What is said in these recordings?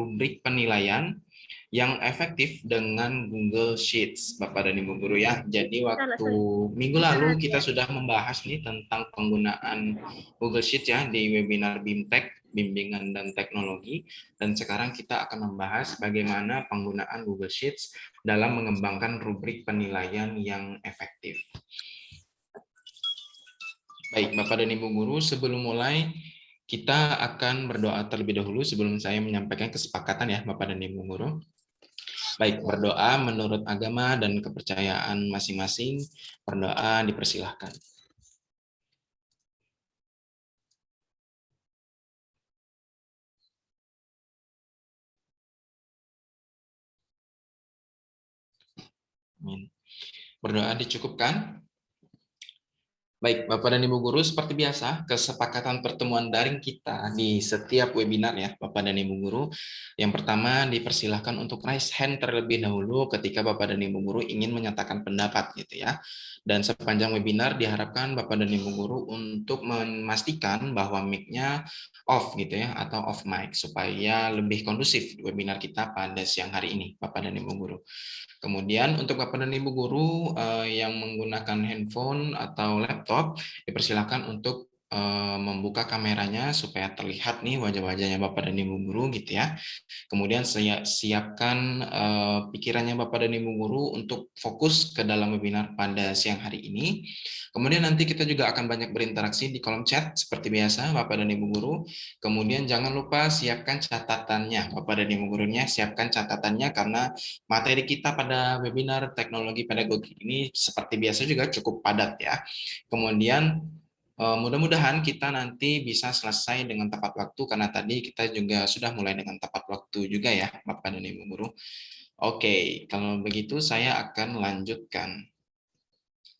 rubrik penilaian yang efektif dengan Google Sheets, Bapak dan Ibu Guru ya. Jadi waktu minggu lalu kita sudah membahas nih tentang penggunaan Google Sheets ya di webinar BIMTEK, Bimbingan dan Teknologi. Dan sekarang kita akan membahas bagaimana penggunaan Google Sheets dalam mengembangkan rubrik penilaian yang efektif. Baik, Bapak dan Ibu Guru, sebelum mulai kita akan berdoa terlebih dahulu sebelum saya menyampaikan kesepakatan ya, Bapak dan Ibu Guru. Baik, berdoa menurut agama dan kepercayaan masing-masing. Berdoa dipersilahkan. Amin. Berdoa dicukupkan? Baik, Bapak dan Ibu Guru, seperti biasa, kesepakatan pertemuan daring kita di setiap webinar ya, Bapak dan Ibu Guru. Yang pertama, dipersilahkan untuk raise hand terlebih dahulu ketika Bapak dan Ibu Guru ingin menyatakan pendapat gitu ya. Dan sepanjang webinar diharapkan Bapak dan Ibu Guru untuk memastikan bahwa mic-nya off gitu ya, atau off mic, supaya lebih kondusif webinar kita pada siang hari ini, Bapak dan Ibu Guru. Kemudian untuk Bapak dan Ibu Guru yang menggunakan handphone atau laptop, dipersilakan untuk membuka kameranya supaya terlihat nih wajah-wajahnya Bapak dan Ibu Guru gitu ya. Kemudian saya siapkan pikirannya Bapak dan Ibu Guru untuk fokus ke dalam webinar pada siang hari ini. Kemudian nanti kita juga akan banyak berinteraksi di kolom chat seperti biasa Bapak dan Ibu Guru. Kemudian jangan lupa siapkan catatannya Bapak dan Ibu Gurunya, siapkan catatannya karena materi kita pada webinar teknologi pedagogik ini seperti biasa juga cukup padat ya. Kemudian mudah-mudahan kita nanti bisa selesai dengan tepat waktu karena tadi kita juga sudah mulai dengan tepat waktu juga ya Bapak dan Ibu Guru. Oke, kalau begitu saya akan lanjutkan.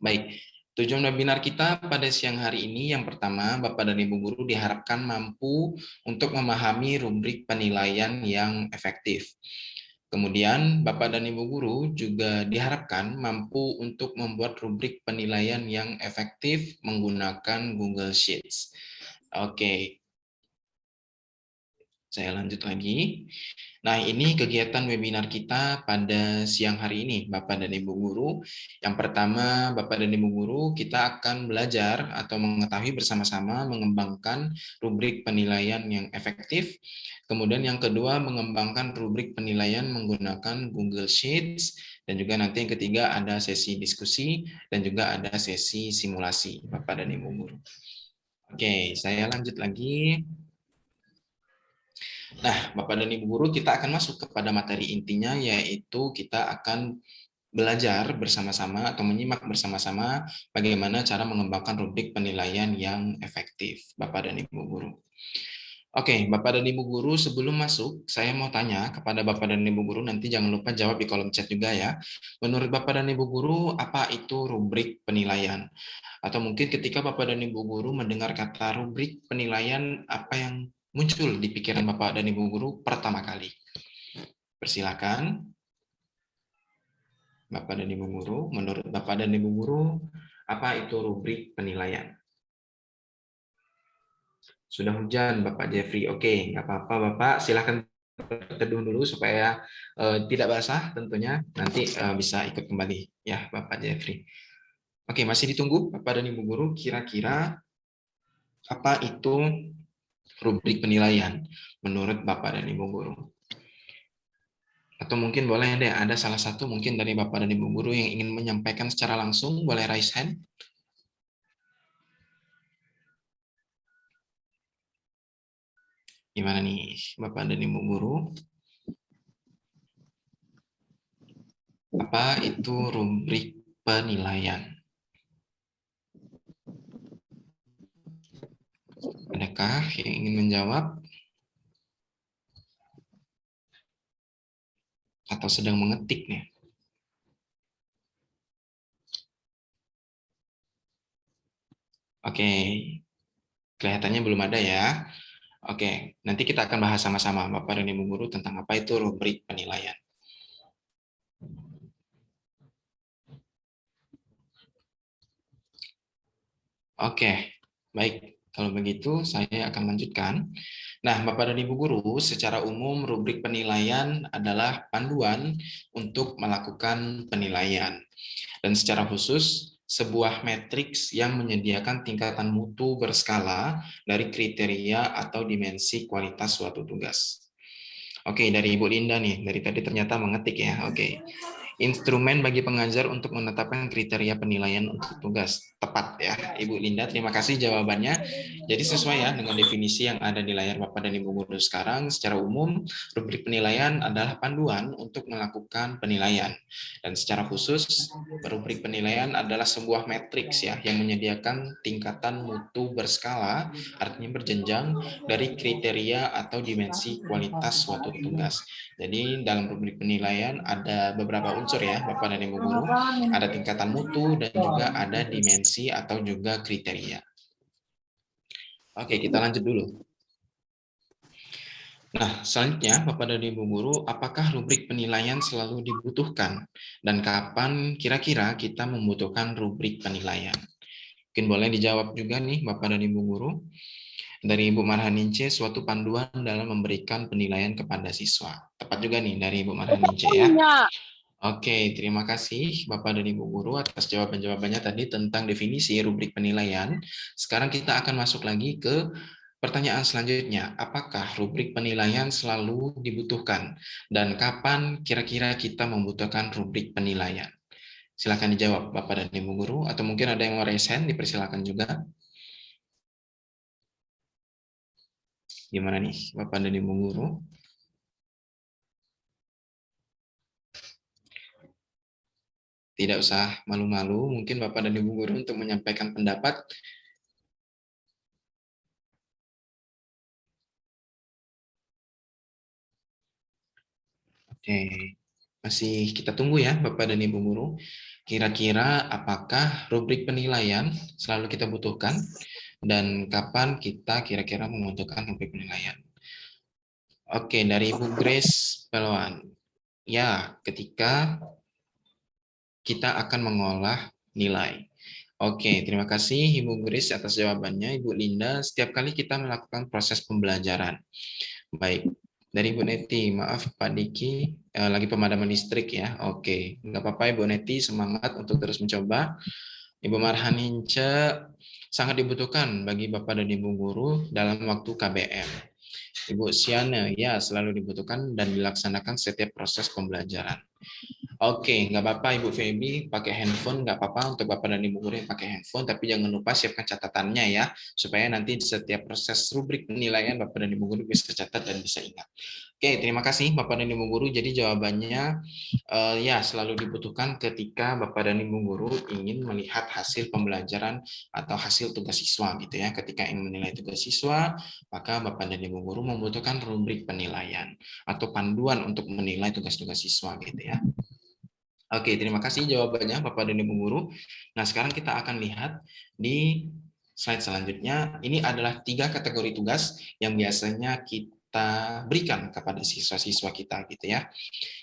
Baik, tujuan webinar kita pada siang hari ini yang pertama Bapak dan Ibu Guru diharapkan mampu untuk memahami rubrik penilaian yang efektif. Kemudian, Bapak dan Ibu Guru juga diharapkan mampu untuk membuat rubrik penilaian yang efektif menggunakan Google Sheets. Oke, saya lanjut lagi. Nah, ini kegiatan webinar kita pada siang hari ini, Bapak dan Ibu Guru. Yang pertama, Bapak dan Ibu Guru, kita akan belajar atau mengetahui bersama-sama mengembangkan rubrik penilaian yang efektif. Kemudian yang kedua, mengembangkan rubrik penilaian menggunakan Google Sheets. Dan juga nanti yang ketiga ada sesi diskusi dan juga ada sesi simulasi, Bapak dan Ibu Guru. Oke, saya lanjut lagi. Nah, Bapak dan Ibu Guru, kita akan masuk kepada materi intinya, yaitu kita akan belajar bersama-sama atau menyimak bersama-sama bagaimana cara mengembangkan rubrik penilaian yang efektif, Bapak dan Ibu Guru. Oke, Bapak dan Ibu Guru, sebelum masuk, saya mau tanya kepada Bapak dan Ibu Guru, nanti jangan lupa jawab di kolom chat juga ya. Menurut Bapak dan Ibu Guru, apa itu rubrik penilaian? Atau mungkin ketika Bapak dan Ibu Guru mendengar kata rubrik penilaian, apa yang muncul di pikiran Bapak dan Ibu Guru pertama kali? Persilakan. Bapak dan Ibu Guru, menurut Bapak dan Ibu Guru, apa itu rubrik penilaian? Sudah hujan, Bapak Jeffrey. Oke, nggak apa-apa, Bapak. Silahkan berteduh dulu supaya tidak basah tentunya. Nanti bisa ikut kembali ya, Bapak Jeffrey. Oke, masih ditunggu Bapak dan Ibu Guru. Kira-kira apa itu rubrik penilaian menurut Bapak dan Ibu Guru? Atau mungkin boleh deh, ada salah satu mungkin dari Bapak dan Ibu Guru yang ingin menyampaikan secara langsung, boleh raise hand. Gimana nih Bapak dan Ibu Guru? Apa itu rubrik penilaian? Adakah yang ingin menjawab? Atau sedang mengetik nih? Oke, kelihatannya belum ada ya. Oke, nanti kita akan bahas sama-sama Bapak dan Ibu Guru tentang apa itu rubrik penilaian. Oke, baik. Kalau begitu, saya akan lanjutkan. Nah, Bapak dan Ibu Guru, secara umum rubrik penilaian adalah panduan untuk melakukan penilaian. Dan secara khusus, sebuah matriks yang menyediakan tingkatan mutu berskala dari kriteria atau dimensi kualitas suatu tugas. Oke, dari Ibu Linda nih, dari tadi ternyata mengetik ya. Oke. Instrumen bagi pengajar untuk menetapkan kriteria penilaian untuk tugas. Tepat ya, Ibu Linda. Terima kasih jawabannya. Jadi sesuai ya dengan definisi yang ada di layar Bapak dan Ibu Guru sekarang, secara umum rubrik penilaian adalah panduan untuk melakukan penilaian. Dan secara khusus, rubrik penilaian adalah sebuah matriks ya yang menyediakan tingkatan mutu berskala, artinya berjenjang dari kriteria atau dimensi kualitas suatu tugas. Jadi dalam rubrik penilaian ada beberapa unsur ya, Bapak dan Ibu Guru. Ada tingkatan mutu dan juga ada dimensi atau juga kriteria. Oke, kita lanjut dulu. Nah, selanjutnya Bapak dan Ibu Guru, apakah rubrik penilaian selalu dibutuhkan? Dan kapan kira-kira kita membutuhkan rubrik penilaian? Mungkin boleh dijawab juga nih Bapak dan Ibu Guru. Dari Ibu Marhanince, suatu panduan dalam memberikan penilaian kepada siswa. Tepat juga nih dari Ibu Marhanince ya. Oke, terima kasih Bapak dan Ibu Guru atas jawaban-jawabannya tadi tentang definisi rubrik penilaian. Sekarang kita akan masuk lagi ke pertanyaan selanjutnya. Apakah rubrik penilaian selalu dibutuhkan? Dan kapan kira-kira kita membutuhkan rubrik penilaian? Silakan dijawab Bapak dan Ibu Guru, atau mungkin ada yang mau raise hand, dipersilakan juga. Gimana nih Bapak dan Ibu Guru? Tidak usah malu-malu, mungkin Bapak dan Ibu Guru untuk menyampaikan pendapat. Oke, masih kita tunggu ya Bapak dan Ibu Guru. Kira-kira apakah rubrik penilaian selalu kita butuhkan dan kapan kita kira-kira membutuhkan rubrik penilaian? Oke, dari Ibu Grace Peloan. Ya, ketika kita akan mengolah nilai. Oke, terima kasih Ibu Grace atas jawabannya. Ibu Linda, setiap kali kita melakukan proses pembelajaran. Baik, dari Ibu Neti, maaf Pak Diki, lagi pemadaman listrik ya. Oke, nggak apa-apa Ibu Neti, semangat untuk terus mencoba. Ibu Marhanince, sangat dibutuhkan bagi Bapak dan Ibu Guru dalam waktu KBM. Ibu Siana, ya selalu dibutuhkan dan dilaksanakan setiap proses pembelajaran. Oke, nggak apa-apa Ibu Feby pakai handphone, nggak apa-apa untuk Bapak dan Ibu guru yang pakai handphone, tapi jangan lupa siapkan catatannya ya, supaya nanti di setiap proses rubrik penilaian Bapak dan Ibu guru bisa catat dan bisa ingat. Oke, terima kasih Bapak dan Ibu guru. Jadi jawabannya ya selalu dibutuhkan ketika Bapak dan Ibu guru ingin melihat hasil pembelajaran atau hasil tugas siswa gitu ya. Ketika ingin menilai tugas siswa, maka Bapak dan Ibu guru membutuhkan rubrik penilaian atau panduan untuk menilai tugas-tugas siswa gitu ya. Oke, terima kasih jawabannya Bapak dan Ibu Guru. Nah, sekarang kita akan lihat di slide selanjutnya. Ini adalah 3 kategori tugas yang biasanya kita berikan kepada siswa-siswa kita gitu ya.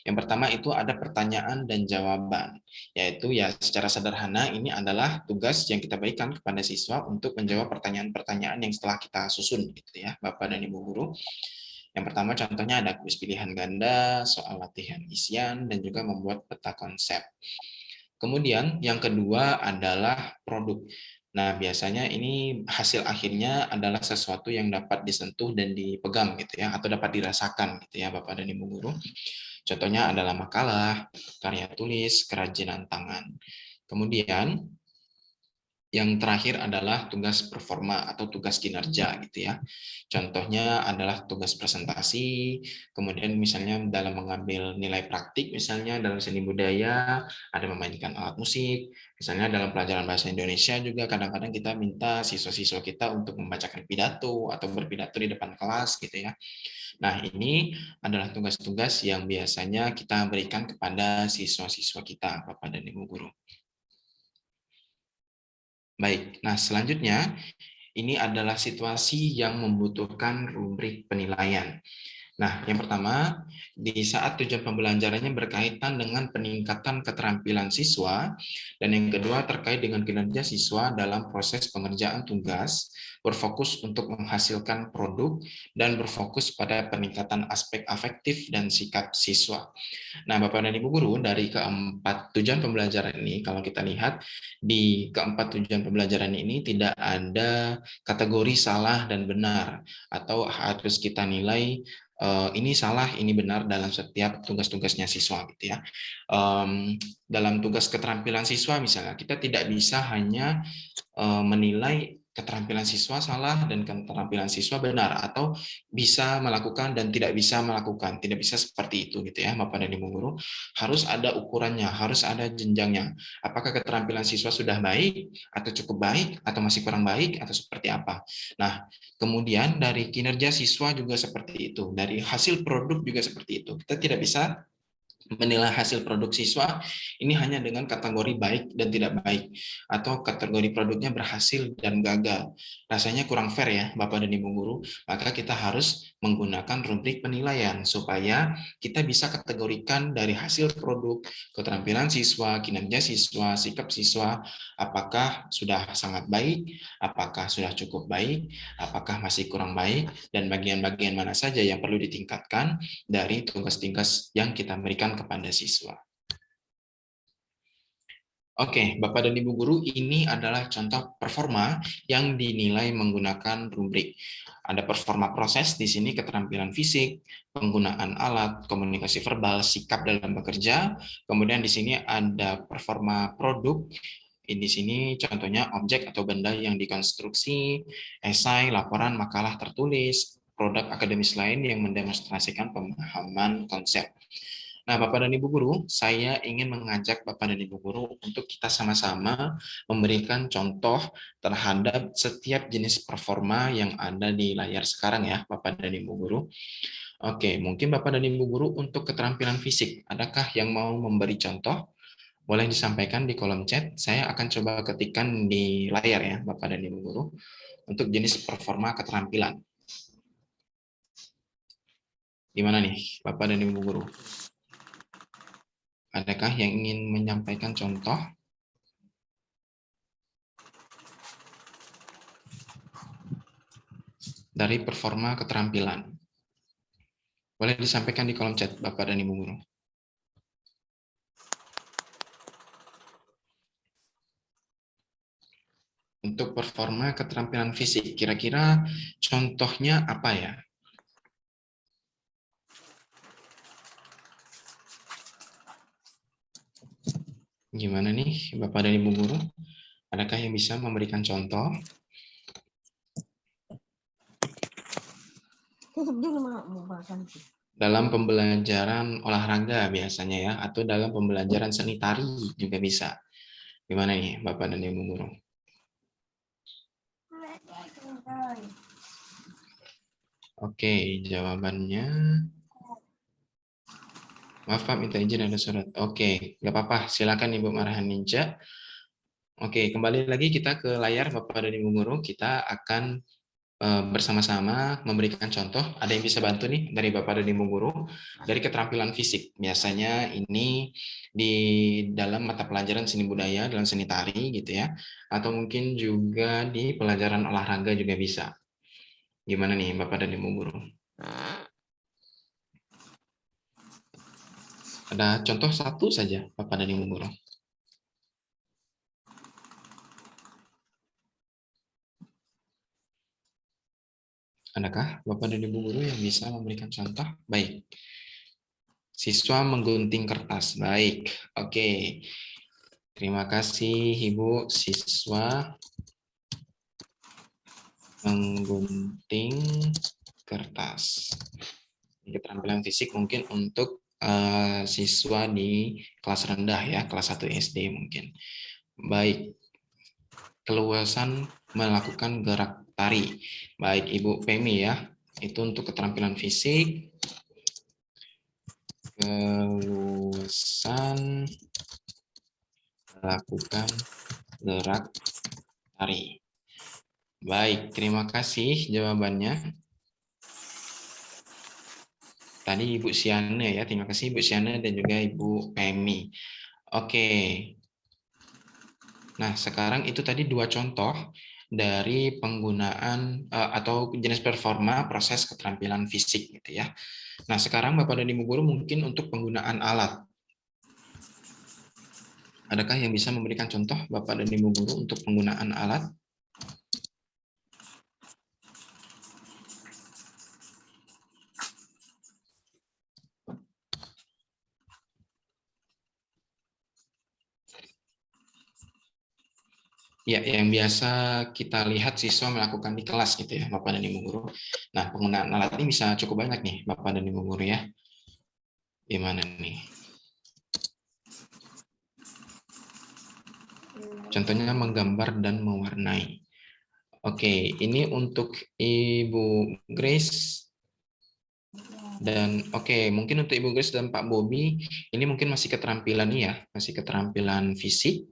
Yang pertama itu ada pertanyaan dan jawaban, yaitu ya secara sederhana ini adalah tugas yang kita berikan kepada siswa untuk menjawab pertanyaan-pertanyaan yang setelah kita susun gitu ya, Bapak dan Ibu Guru. Yang pertama contohnya ada kuis pilihan ganda, soal latihan isian, dan juga membuat peta konsep. Kemudian yang kedua adalah produk. Nah, biasanya ini hasil akhirnya adalah sesuatu yang dapat disentuh dan dipegang gitu ya, atau dapat dirasakan gitu ya Bapak dan Ibu Guru. Contohnya adalah makalah, karya tulis, kerajinan tangan. Kemudian yang terakhir adalah tugas performa atau tugas kinerja gitu ya. Contohnya adalah tugas presentasi, kemudian misalnya dalam mengambil nilai praktik, misalnya dalam seni budaya, ada memainkan alat musik, misalnya dalam pelajaran bahasa Indonesia juga kadang-kadang kita minta siswa-siswa kita untuk membacakan pidato atau berpidato di depan kelas gitu ya. Nah, ini adalah tugas-tugas yang biasanya kita berikan kepada siswa-siswa kita, Bapak dan Ibu Guru. Baik, nah selanjutnya ini adalah situasi yang membutuhkan rubrik penilaian. Nah, yang pertama, di saat tujuan pembelajarannya berkaitan dengan peningkatan keterampilan siswa, dan yang kedua terkait dengan kinerja siswa dalam proses pengerjaan tugas, berfokus untuk menghasilkan produk, dan berfokus pada peningkatan aspek afektif dan sikap siswa. Nah, Bapak dan Ibu Guru, dari keempat tujuan pembelajaran ini, kalau kita lihat, di keempat tujuan pembelajaran ini tidak ada kategori salah dan benar, atau harus kita nilai ini salah, ini benar dalam setiap tugas-tugasnya siswa gitu ya. Dalam tugas keterampilan siswa misalnya, kita tidak bisa hanya menilai keterampilan siswa salah dan keterampilan siswa benar, atau bisa melakukan dan tidak bisa melakukan. Tidak bisa seperti itu gitu ya, Bapak dan Ibu Guru. Harus ada ukurannya, harus ada jenjangnya. Apakah keterampilan siswa sudah baik atau cukup baik atau masih kurang baik atau seperti apa. Nah, kemudian dari kinerja siswa juga seperti itu, dari hasil produk juga seperti itu. Kita tidak bisa menilai hasil produk siswa ini hanya dengan kategori baik dan tidak baik, atau kategori produknya berhasil dan gagal. Rasanya kurang fair ya Bapak dan Ibu Guru, maka kita harus menggunakan rubrik penilaian supaya kita bisa kategorikan dari hasil produk, keterampilan siswa, kinerja siswa, sikap siswa, apakah sudah sangat baik, apakah sudah cukup baik, apakah masih kurang baik, dan bagian-bagian mana saja yang perlu ditingkatkan dari tugas-tugas yang kita berikan kepada siswa. Oke, Bapak dan Ibu Guru, ini adalah contoh performa yang dinilai menggunakan rubrik. Ada performa proses di sini, keterampilan fisik, penggunaan alat, komunikasi verbal, sikap dalam bekerja. Kemudian di sini ada performa produk. Di sini contohnya objek atau benda yang dikonstruksi, esai, laporan, makalah tertulis, produk akademis lain yang mendemonstrasikan pemahaman konsep. Nah, Bapak dan Ibu Guru, saya ingin mengajak Bapak dan Ibu Guru untuk kita sama-sama memberikan contoh terhadap setiap jenis performa yang ada di layar sekarang ya, Bapak dan Ibu Guru. Oke, mungkin Bapak dan Ibu Guru untuk keterampilan fisik, adakah yang mau memberi contoh? Boleh disampaikan di kolom chat, saya akan coba ketikkan di layar ya, Bapak dan Ibu Guru, untuk jenis performa keterampilan. Gimana nih, Bapak dan Ibu Guru? Adakah yang ingin menyampaikan contoh? Dari performa keterampilan. Boleh disampaikan di kolom chat, Bapak dan Ibu Guru. Untuk performa keterampilan fisik, kira-kira contohnya apa ya? Gimana nih, Bapak dan Ibu Guru? Adakah yang bisa memberikan contoh? Dalam pembelajaran olahraga biasanya ya, atau dalam pembelajaran seni tari juga bisa. Gimana nih, Bapak dan Ibu Guru? Oke, jawabannya. Maaf Pak, minta izin ada surat. Oke, nggak apa-apa. Silakan Ibu Marhan Ninja. Oke, kembali lagi kita ke layar Bapak dan Ibu Guru. Kita akan bersama-sama memberikan contoh. Ada yang bisa bantu nih dari Bapak dan Ibu Guru dari keterampilan fisik. Biasanya ini di dalam mata pelajaran seni budaya, dalam seni tari gitu ya. Atau mungkin juga di pelajaran olahraga juga bisa. Gimana nih Bapak dan Ibu Guru? Ada contoh satu saja Bapak dan Ibu Guru. Adakah Bapak dan Ibu Guru yang bisa memberikan contoh? Baik. Siswa menggunting kertas. Baik. Oke. Terima kasih Ibu. Siswa menggunting kertas. Keterampilan fisik mungkin untuk siswa di kelas rendah ya, kelas 1 SD mungkin. Baik. Keluasan melakukan gerak tari. Baik Ibu Pemi ya. Itu untuk keterampilan fisik. Keluasan melakukan gerak tari. Baik, terima kasih jawabannya. tadi Ibu Siana ya. Terima kasih Ibu Siana dan juga Ibu Pemi. Oke. Nah, sekarang itu tadi 2 contoh dari penggunaan atau jenis performa proses keterampilan fisik gitu ya. Nah, sekarang Bapak dan Ibu guru mungkin untuk penggunaan alat. Adakah yang bisa memberikan contoh Bapak dan Ibu guru untuk penggunaan alat? Ya, yang biasa kita lihat siswa melakukan di kelas gitu ya, Bapak dan Ibu guru. Nah, penggunaan alat ini bisa cukup banyak nih, Bapak dan Ibu guru ya. Gimana nih? Contohnya menggambar dan mewarnai. Oke, ini untuk Ibu Grace dan mungkin untuk Ibu Grace dan Pak Bobi, ini mungkin masih keterampilan ya, masih keterampilan fisik,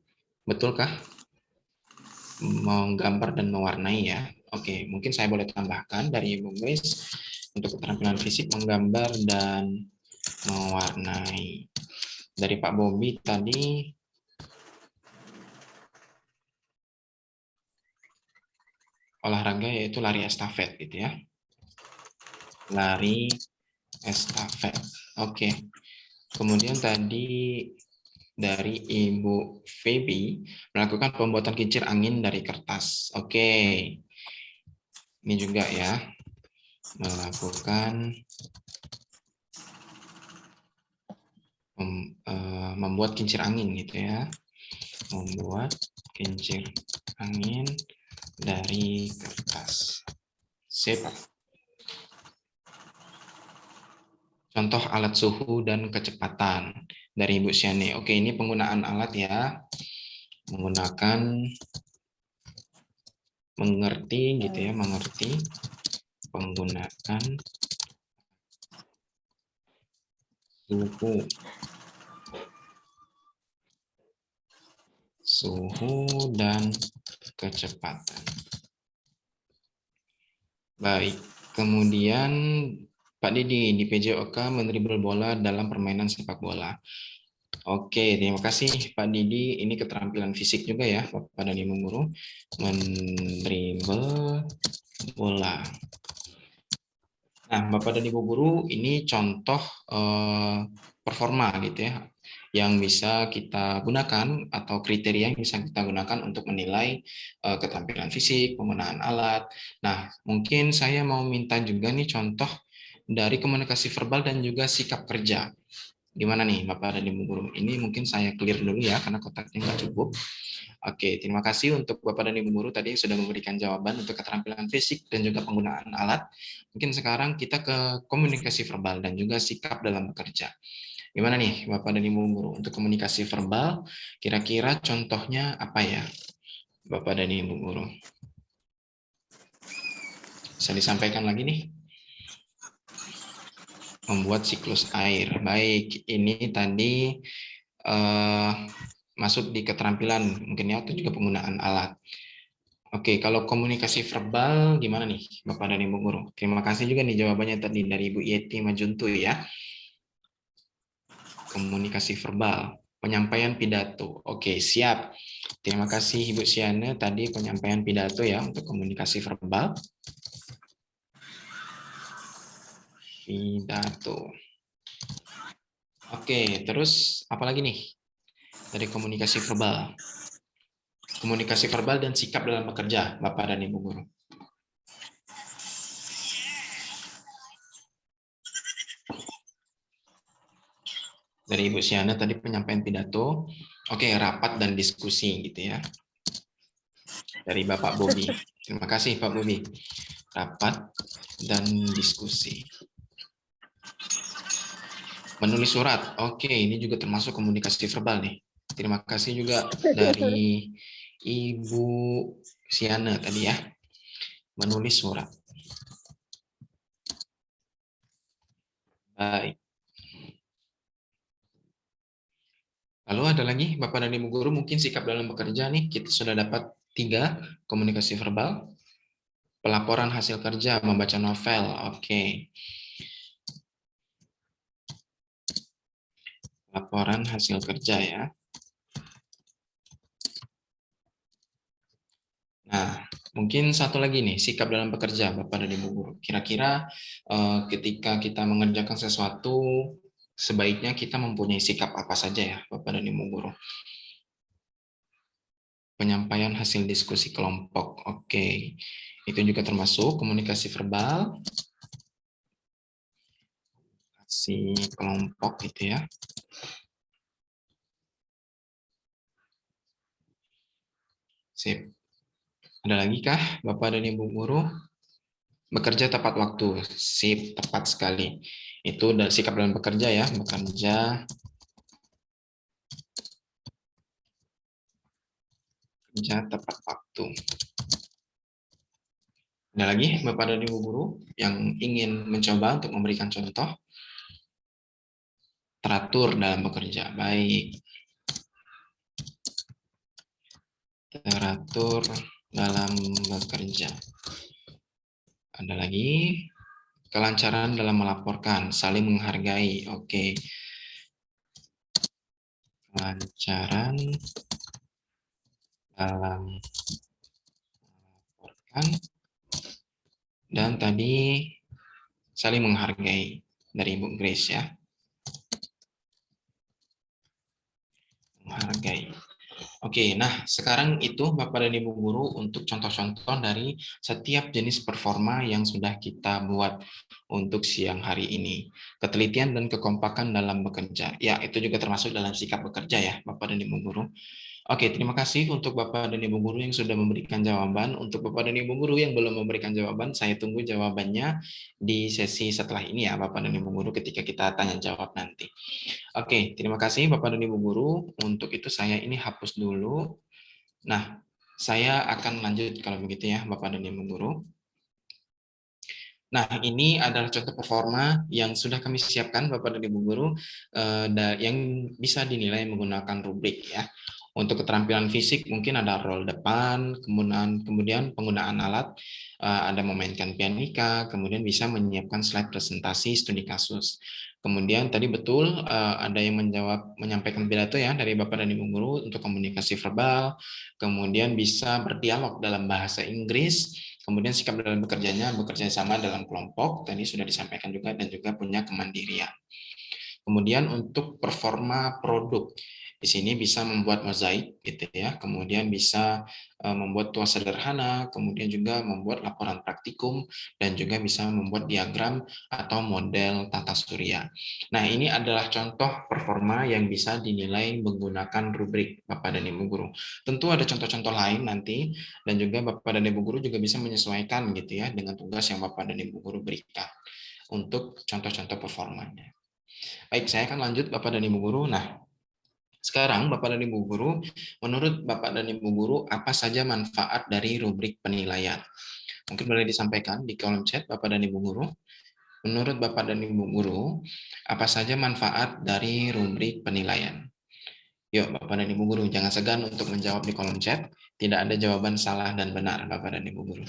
betulkah? Menggambar dan mewarnai ya. Oke, mungkin saya boleh tambahkan dari Ibu Grace untuk keterampilan fisik menggambar dan mewarnai. Dari Pak Bobi tadi olahraga yaitu lari estafet gitu ya. Lari estafet. Oke. Kemudian tadi dari Ibu Feby melakukan pembuatan kincir angin dari kertas. Oke. Ini juga ya. Melakukan membuat kincir angin gitu ya. Membuat kincir angin dari kertas. Sip. Contoh alat suhu dan kecepatan dari Ibu Syane. Oke, ini penggunaan alat ya. Menggunakan mengerti gitu ya, mengerti penggunaan suhu dan kecepatan. Baik, kemudian Pak Didi di PJOK mendribel bola dalam permainan sepak bola. Oke, terima kasih Pak Didi. Ini keterampilan fisik juga ya, Bapak dan Ibu guru. Mendribel bola. Nah, Bapak dan Ibu guru, ini contoh performa gitu ya, yang bisa kita gunakan atau kriteria yang bisa kita gunakan untuk menilai keterampilan fisik, penggunaan alat. Nah, mungkin saya mau minta juga nih contoh dari komunikasi verbal dan juga sikap kerja. Gimana nih Bapak dan Ibu guru? Ini mungkin saya clear dulu ya, karena kotaknya nggak cukup. Oke, terima kasih untuk Bapak dan Ibu guru tadi sudah memberikan jawaban untuk keterampilan fisik dan juga penggunaan alat. Mungkin sekarang kita ke komunikasi verbal dan juga sikap dalam bekerja. Gimana nih Bapak dan Ibu guru? Untuk komunikasi verbal, kira-kira contohnya apa ya Bapak dan Ibu guru? Bisa disampaikan lagi nih? Membuat siklus air. Baik, ini tadi masuk di keterampilan mungkin ya, atau juga penggunaan alat. Oke, kalau komunikasi verbal gimana nih Bapak dan Ibu guru? Terima kasih juga nih jawabannya tadi dari Ibu Yeti Majuntu ya. Komunikasi verbal, penyampaian pidato. Oke, siap. Terima kasih Ibu Siana tadi penyampaian pidato ya untuk komunikasi verbal. Pidato. Oke, terus apa lagi nih dari komunikasi verbal? Komunikasi verbal dan sikap dalam bekerja, Bapak dan Ibu guru. Dari Ibu Siana tadi penyampaian pidato. Oke, rapat dan diskusi gitu ya. Dari Bapak Bobi. Terima kasih Pak Bobi. Rapat dan diskusi. Menulis surat. Oke, ini juga termasuk komunikasi verbal nih. Terima kasih juga dari Ibu Siana tadi ya. Menulis surat. Baik. Lalu ada lagi Bapak dan Ibu guru mungkin sikap dalam bekerja nih. Kita sudah dapat 3 komunikasi verbal. Pelaporan hasil kerja, membaca novel. Oke. Laporan hasil kerja ya. Nah, mungkin satu lagi nih, sikap dalam bekerja, Bapak dan Ibu guru. Kira-kira ketika kita mengerjakan sesuatu, sebaiknya kita mempunyai sikap apa saja ya, Bapak dan Ibu guru? Penyampaian hasil diskusi kelompok. Oke. Itu juga termasuk komunikasi verbal, si kelompok gitu ya. Sip. Ada lagi kah, Bapak dan Ibu guru? Bekerja tepat waktu. Sip, tepat sekali. Itu sikap dalam bekerja ya, bekerja tepat waktu. Ada lagi Bapak dan Ibu guru yang ingin mencoba untuk memberikan contoh? Teratur dalam bekerja. Baik. Teratur dalam bekerja. Ada lagi? Kelancaran dalam melaporkan, saling menghargai. Oke. Kelancaran dalam melaporkan dan tadi saling menghargai dari Ibu Grace ya. Menghargai. Oke, nah sekarang itu Bapak dan Ibu guru untuk contoh-contoh dari setiap jenis performa yang sudah kita buat untuk siang hari ini. Ketelitian dan kekompakan dalam bekerja. Ya, itu juga termasuk dalam sikap bekerja ya, Bapak dan Ibu guru. Oke, terima kasih untuk Bapak dan Ibu guru yang sudah memberikan jawaban. Untuk Bapak dan Ibu guru yang belum memberikan jawaban, saya tunggu jawabannya di sesi setelah ini ya, Bapak dan Ibu guru, ketika kita tanya jawab nanti. Oke, terima kasih Bapak dan Ibu guru. Untuk itu saya ini hapus dulu. Nah, saya akan lanjut kalau begitu ya, Bapak dan Ibu guru. Nah, ini adalah contoh performa yang sudah kami siapkan, Bapak dan Ibu guru, yang bisa dinilai menggunakan rubrik ya. Untuk keterampilan fisik mungkin ada roll depan, kemudian penggunaan alat, ada memainkan pianika, kemudian bisa menyiapkan slide presentasi studi kasus. Kemudian tadi betul ada yang menyampaikan pidato ya dari Bapak dan Ibu guru untuk komunikasi verbal, kemudian bisa berdialog dalam bahasa Inggris, kemudian sikap dalam bekerjanya bekerja sama dalam kelompok, tadi sudah disampaikan juga, dan juga punya kemandirian. Kemudian untuk performa produk, di sini bisa membuat mozaik gitu ya, kemudian bisa membuat tuas sederhana, kemudian juga membuat laporan praktikum, dan juga bisa membuat diagram atau model tata surya. Nah, ini adalah contoh performa yang bisa dinilai menggunakan rubrik Bapak dan Ibu guru. Tentu ada contoh-contoh lain nanti, dan juga Bapak dan Ibu guru juga bisa menyesuaikan gitu ya dengan tugas yang Bapak dan Ibu guru berikan untuk contoh-contoh performanya. Baik, saya akan lanjut Bapak dan Ibu guru. Nah, sekarang Bapak dan Ibu guru, menurut Bapak dan Ibu guru, apa saja manfaat dari rubrik penilaian? Mungkin boleh disampaikan di kolom chat Bapak dan Ibu guru. Menurut Bapak dan Ibu guru, apa saja manfaat dari rubrik penilaian? Yuk, Bapak dan Ibu guru, jangan segan untuk menjawab di kolom chat. Tidak ada jawaban salah dan benar, Bapak dan Ibu guru.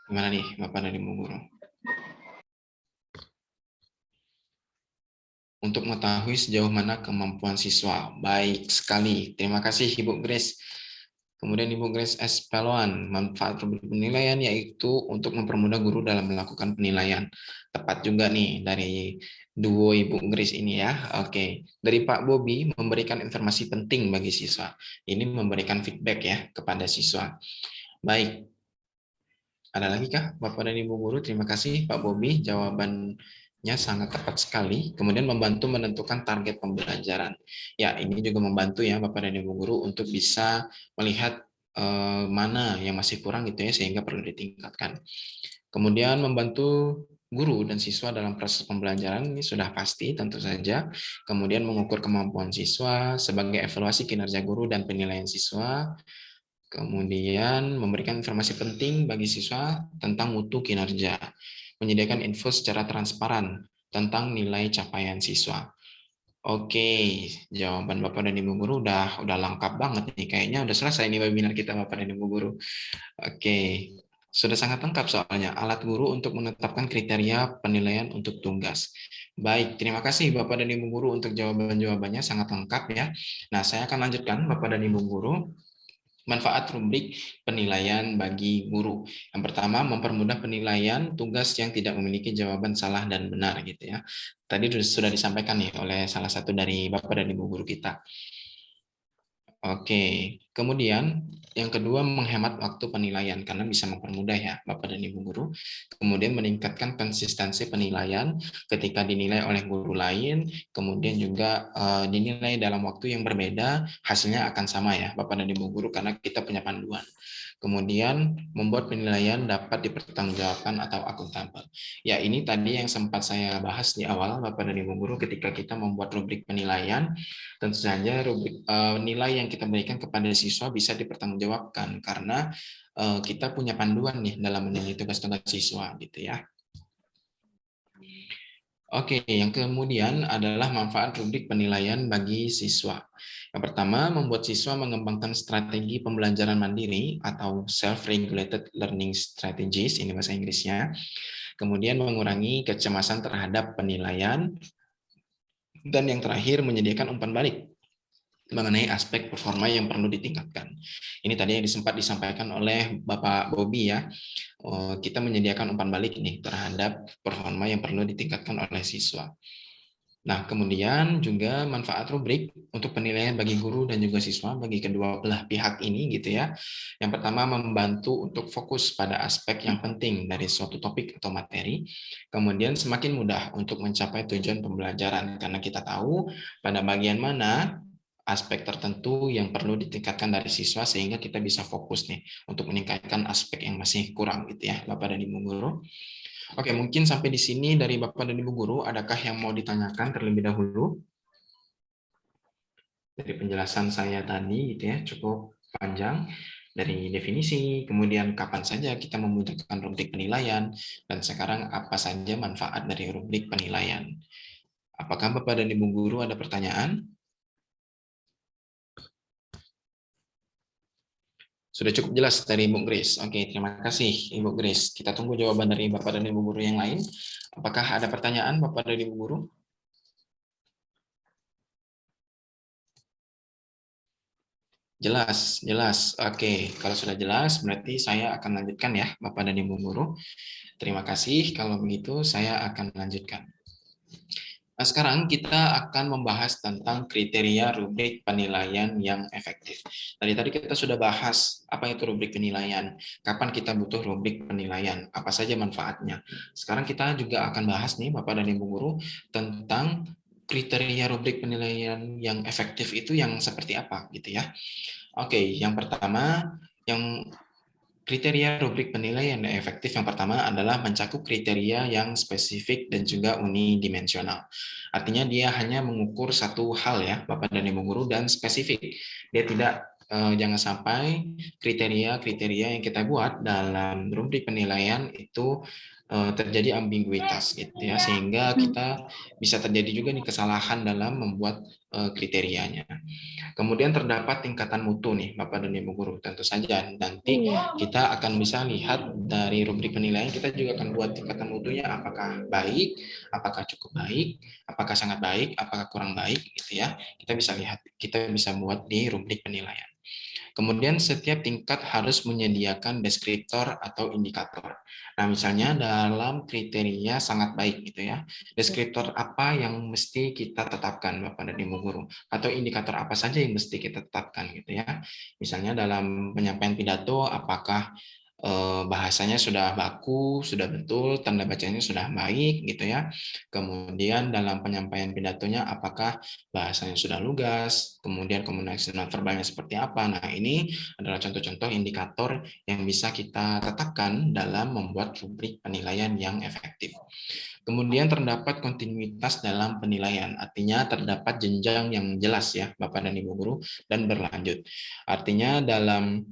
Gimana nih, Bapak dan Ibu guru? Untuk mengetahui sejauh mana kemampuan siswa. Baik sekali. Terima kasih, Ibu Grace. Kemudian Ibu Grace S. Peloan, manfaat rubrik penilaian yaitu untuk mempermudah guru dalam melakukan penilaian. Tepat juga nih dari duo Ibu Grace ini ya. Oke, dari Pak Bobi, memberikan informasi penting bagi siswa. Ini memberikan feedback ya kepada siswa. Baik, ada lagi kah Bapak dan Ibu guru? Terima kasih Pak Bobi, jawabannya sangat tepat sekali. Kemudian membantu menentukan target pembelajaran. Ya, ini juga membantu ya Bapak dan Ibu guru untuk bisa melihat mana yang masih kurang gitu ya, sehingga perlu ditingkatkan. Kemudian membantu guru dan siswa dalam proses pembelajaran, ini sudah pasti tentu saja. Kemudian mengukur kemampuan siswa sebagai evaluasi kinerja guru dan penilaian siswa. Kemudian memberikan informasi penting bagi siswa tentang mutu kinerja. Menyediakan info secara transparan tentang nilai capaian siswa. Oke, jawaban Bapak dan Ibu guru udah lengkap banget nih. Kayaknya udah selesai nih webinar kita Bapak dan Ibu guru. Oke. Sudah sangat lengkap soalnya, alat guru untuk menetapkan kriteria penilaian untuk tugas. Baik, terima kasih Bapak dan Ibu Guru untuk jawaban-jawabannya sangat lengkap ya. Nah, saya akan lanjutkan Bapak dan Ibu Guru. Manfaat rubrik penilaian bagi guru. Yang pertama, mempermudah penilaian tugas yang tidak memiliki jawaban salah dan benar gitu ya. Tadi sudah disampaikan nih oleh salah satu dari Bapak dan Ibu guru kita. Oke, kemudian yang kedua menghemat waktu penilaian karena bisa mempermudah ya Bapak dan Ibu guru. Kemudian meningkatkan konsistensi penilaian ketika dinilai oleh guru lain, kemudian juga dinilai dalam waktu yang berbeda, hasilnya akan sama ya Bapak dan Ibu guru karena kita punya panduan. Kemudian membuat penilaian dapat dipertanggungjawabkan atau akuntabel. Ya, ini tadi yang sempat saya bahas di awal Bapak dan Ibu guru ketika kita membuat rubrik penilaian. Tentu saja rubrik nilai yang kita berikan kepada siswa bisa dipertanggungjawabkan karena kita punya panduan nih dalam menilai tugas-tugas siswa gitu ya. Oke, yang kemudian adalah manfaat rubrik penilaian bagi siswa. Yang pertama, membuat siswa mengembangkan strategi pembelajaran mandiri atau self-regulated learning strategies, ini bahasa Inggrisnya. Kemudian mengurangi kecemasan terhadap penilaian. Dan yang terakhir, menyediakan umpan balik mengenai aspek performa yang perlu ditingkatkan. Ini tadi yang sempat disampaikan oleh Bapak Bobi ya. Kita menyediakan umpan balik nih terhadap performa yang perlu ditingkatkan oleh siswa. Nah, kemudian juga manfaat rubrik untuk penilaian bagi guru dan juga siswa bagi kedua belah pihak ini gitu ya. Yang pertama membantu untuk fokus pada aspek yang penting dari suatu topik atau materi. Kemudian semakin mudah untuk mencapai tujuan pembelajaran karena kita tahu pada bagian mana aspek tertentu yang perlu ditingkatkan dari siswa sehingga kita bisa fokus nih untuk meningkatkan aspek yang masih kurang gitu ya Bapak dan Ibu guru. Oke, mungkin sampai di sini dari Bapak dan Ibu guru, adakah yang mau ditanyakan terlebih dahulu? Dari penjelasan saya tadi gitu ya, cukup panjang dari definisi, kemudian kapan saja kita membutuhkan rubrik penilaian, dan sekarang apa saja manfaat dari rubrik penilaian. Apakah Bapak dan Ibu guru ada pertanyaan? Sudah cukup jelas dari Ibu Grace. Oke, terima kasih Ibu Grace. Kita tunggu jawaban dari Bapak dan Ibu guru yang lain. Apakah ada pertanyaan Bapak dan Ibu guru? Jelas, jelas. Oke, kalau sudah jelas berarti saya akan lanjutkan ya Bapak dan Ibu guru. Terima kasih. Kalau begitu saya akan lanjutkan. Nah, sekarang kita akan membahas tentang kriteria rubrik penilaian yang efektif. Tadi kita sudah bahas apa itu rubrik penilaian, kapan kita butuh rubrik penilaian, apa saja manfaatnya. Sekarang kita juga akan bahas nih Bapak dan Ibu guru tentang kriteria rubrik penilaian yang efektif itu yang seperti apa gitu ya. Oke, yang pertama yang kriteria rubrik penilaian yang efektif yang pertama adalah mencakup kriteria yang spesifik dan juga unidimensional. Artinya dia hanya mengukur satu hal ya, Bapak dan Ibu guru, dan spesifik. Dia tidak jangan sampai kriteria-kriteria yang kita buat dalam rubrik penilaian itu terjadi ambiguitas gitu ya, sehingga kita bisa terjadi juga nih kesalahan dalam membuat kriterianya. Kemudian terdapat tingkatan mutu nih Bapak dan Ibu guru. Tentu saja nanti kita akan bisa lihat dari rubrik penilaian, kita juga akan buat tingkatan mutunya apakah baik, apakah cukup baik, apakah sangat baik, apakah kurang baik gitu ya. Kita bisa lihat, kita bisa buat di rubrik penilaian. Kemudian setiap tingkat harus menyediakan deskriptor atau indikator. Nah, misalnya dalam kriteria sangat baik gitu ya. Deskriptor apa yang mesti kita tetapkan Bapak dan Ibu guru atau indikator apa saja yang mesti kita tetapkan gitu ya. Misalnya dalam penyampaian pidato apakah bahasanya sudah baku, sudah betul, tanda bacanya sudah baik gitu ya. Kemudian dalam penyampaian pidatonya apakah bahasanya sudah lugas, kemudian komunikasi nonverbalnya seperti apa. Nah, ini adalah contoh-contoh indikator yang bisa kita tetapkan dalam membuat rubrik penilaian yang efektif. Kemudian terdapat kontinuitas dalam penilaian, artinya terdapat jenjang yang jelas ya Bapak dan Ibu guru dan berlanjut. Artinya dalam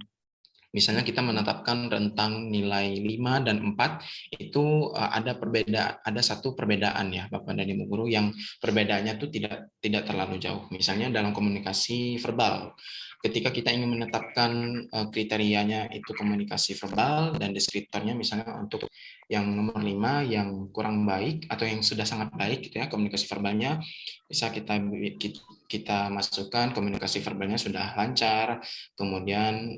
misalnya kita menetapkan rentang nilai 5 dan 4 itu ada satu perbedaan ya Bapak dan Ibu guru yang perbedaannya itu tidak terlalu jauh. Misalnya dalam komunikasi verbal. ketika kita ingin menetapkan kriterianya itu komunikasi verbal dan deskriptornya misalnya untuk yang nomor 5 yang kurang baik atau yang sudah sangat baik gitu ya, komunikasi verbalnya bisa kita masukkan komunikasi verbalnya sudah lancar, kemudian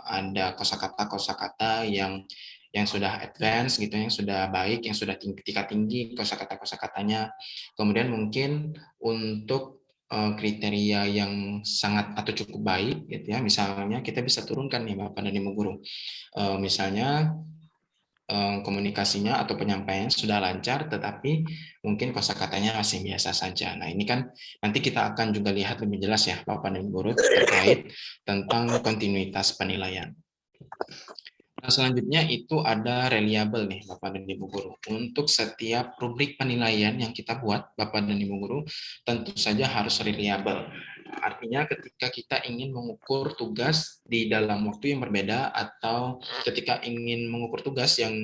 ada kosakata yang sudah advance gitu, yang sudah baik, yang sudah tingkat tinggi kosakatanya. Kemudian mungkin untuk kriteria yang sangat atau cukup baik gitu ya, misalnya kita bisa turunkan nih Bapak dan Ibu guru. Misalnya komunikasinya atau penyampaian sudah lancar, tetapi mungkin kosakatanya masih biasa saja. Nah, ini kan nanti kita akan juga lihat lebih jelas ya, Bapak dan Ibu guru, terkait tentang kontinuitas penilaian. Nah, selanjutnya itu ada reliable nih, Bapak dan Ibu guru. Untuk setiap rubrik penilaian yang kita buat, Bapak dan Ibu guru, tentu saja harus reliable. Artinya ketika kita ingin mengukur tugas di dalam waktu yang berbeda atau ketika ingin mengukur tugas yang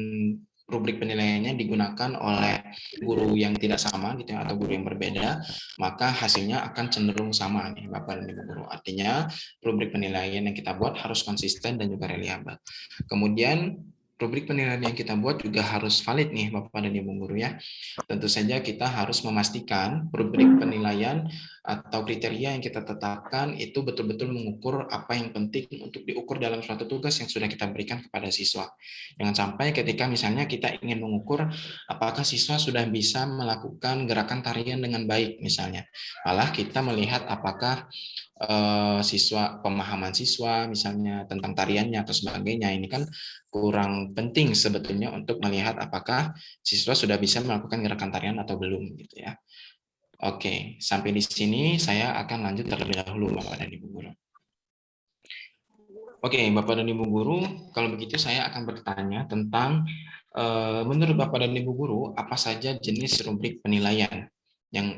rubrik penilaiannya digunakan oleh guru yang tidak sama gitu ya, atau guru yang berbeda, maka hasilnya akan cenderung sama nih Bapak dan Ibu guru. Artinya rubrik penilaian yang kita buat harus konsisten dan juga reliable. Kemudian rubrik penilaian yang kita buat juga harus valid nih Bapak dan Ibu guru ya. Tentu saja kita harus memastikan rubrik penilaian atau kriteria yang kita tetapkan itu betul-betul mengukur apa yang penting untuk diukur dalam suatu tugas yang sudah kita berikan kepada siswa. Jangan sampai ketika misalnya kita ingin mengukur apakah siswa sudah bisa melakukan gerakan tarian dengan baik misalnya. Malah kita melihat apakah pemahaman siswa misalnya tentang tariannya atau sebagainya, ini kan kurang penting sebetulnya untuk melihat apakah siswa sudah bisa melakukan gerakan tarian atau belum gitu ya. Oke, sampai di sini saya akan lanjut terlebih dahulu Bapak dan Ibu guru. Oke, Bapak dan Ibu guru, kalau begitu saya akan bertanya tentang menurut Bapak dan Ibu guru apa saja jenis rubrik penilaian yang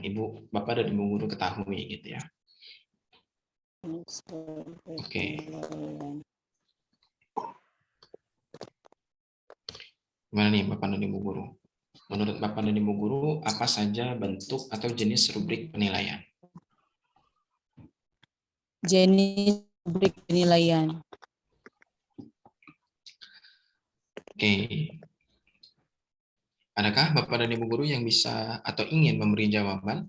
Bapak dan Ibu guru ketahui gitu ya. Oke. Gimana nih Bapak dan Ibu guru? Menurut Bapak dan Ibu guru, apa saja bentuk atau jenis rubrik penilaian? Jenis rubrik penilaian. Oke. Adakah Bapak dan Ibu guru yang bisa atau ingin memberi jawaban?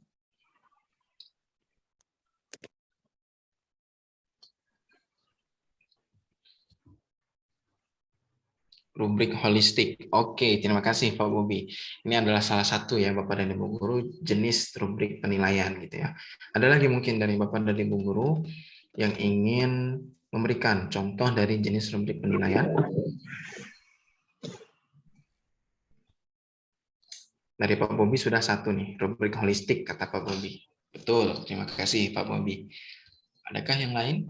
Rubrik holistik. Oke, terima kasih Pak Bobi. Ini adalah salah satu ya Bapak dan Ibu guru jenis rubrik penilaian gitu ya. Ada lagi mungkin dari Bapak dan Ibu guru yang ingin memberikan contoh dari jenis rubrik penilaian? Dari Pak Bobi sudah satu nih, rubrik holistik kata Pak Bobi. Betul, terima kasih Pak Bobi. Adakah yang lain?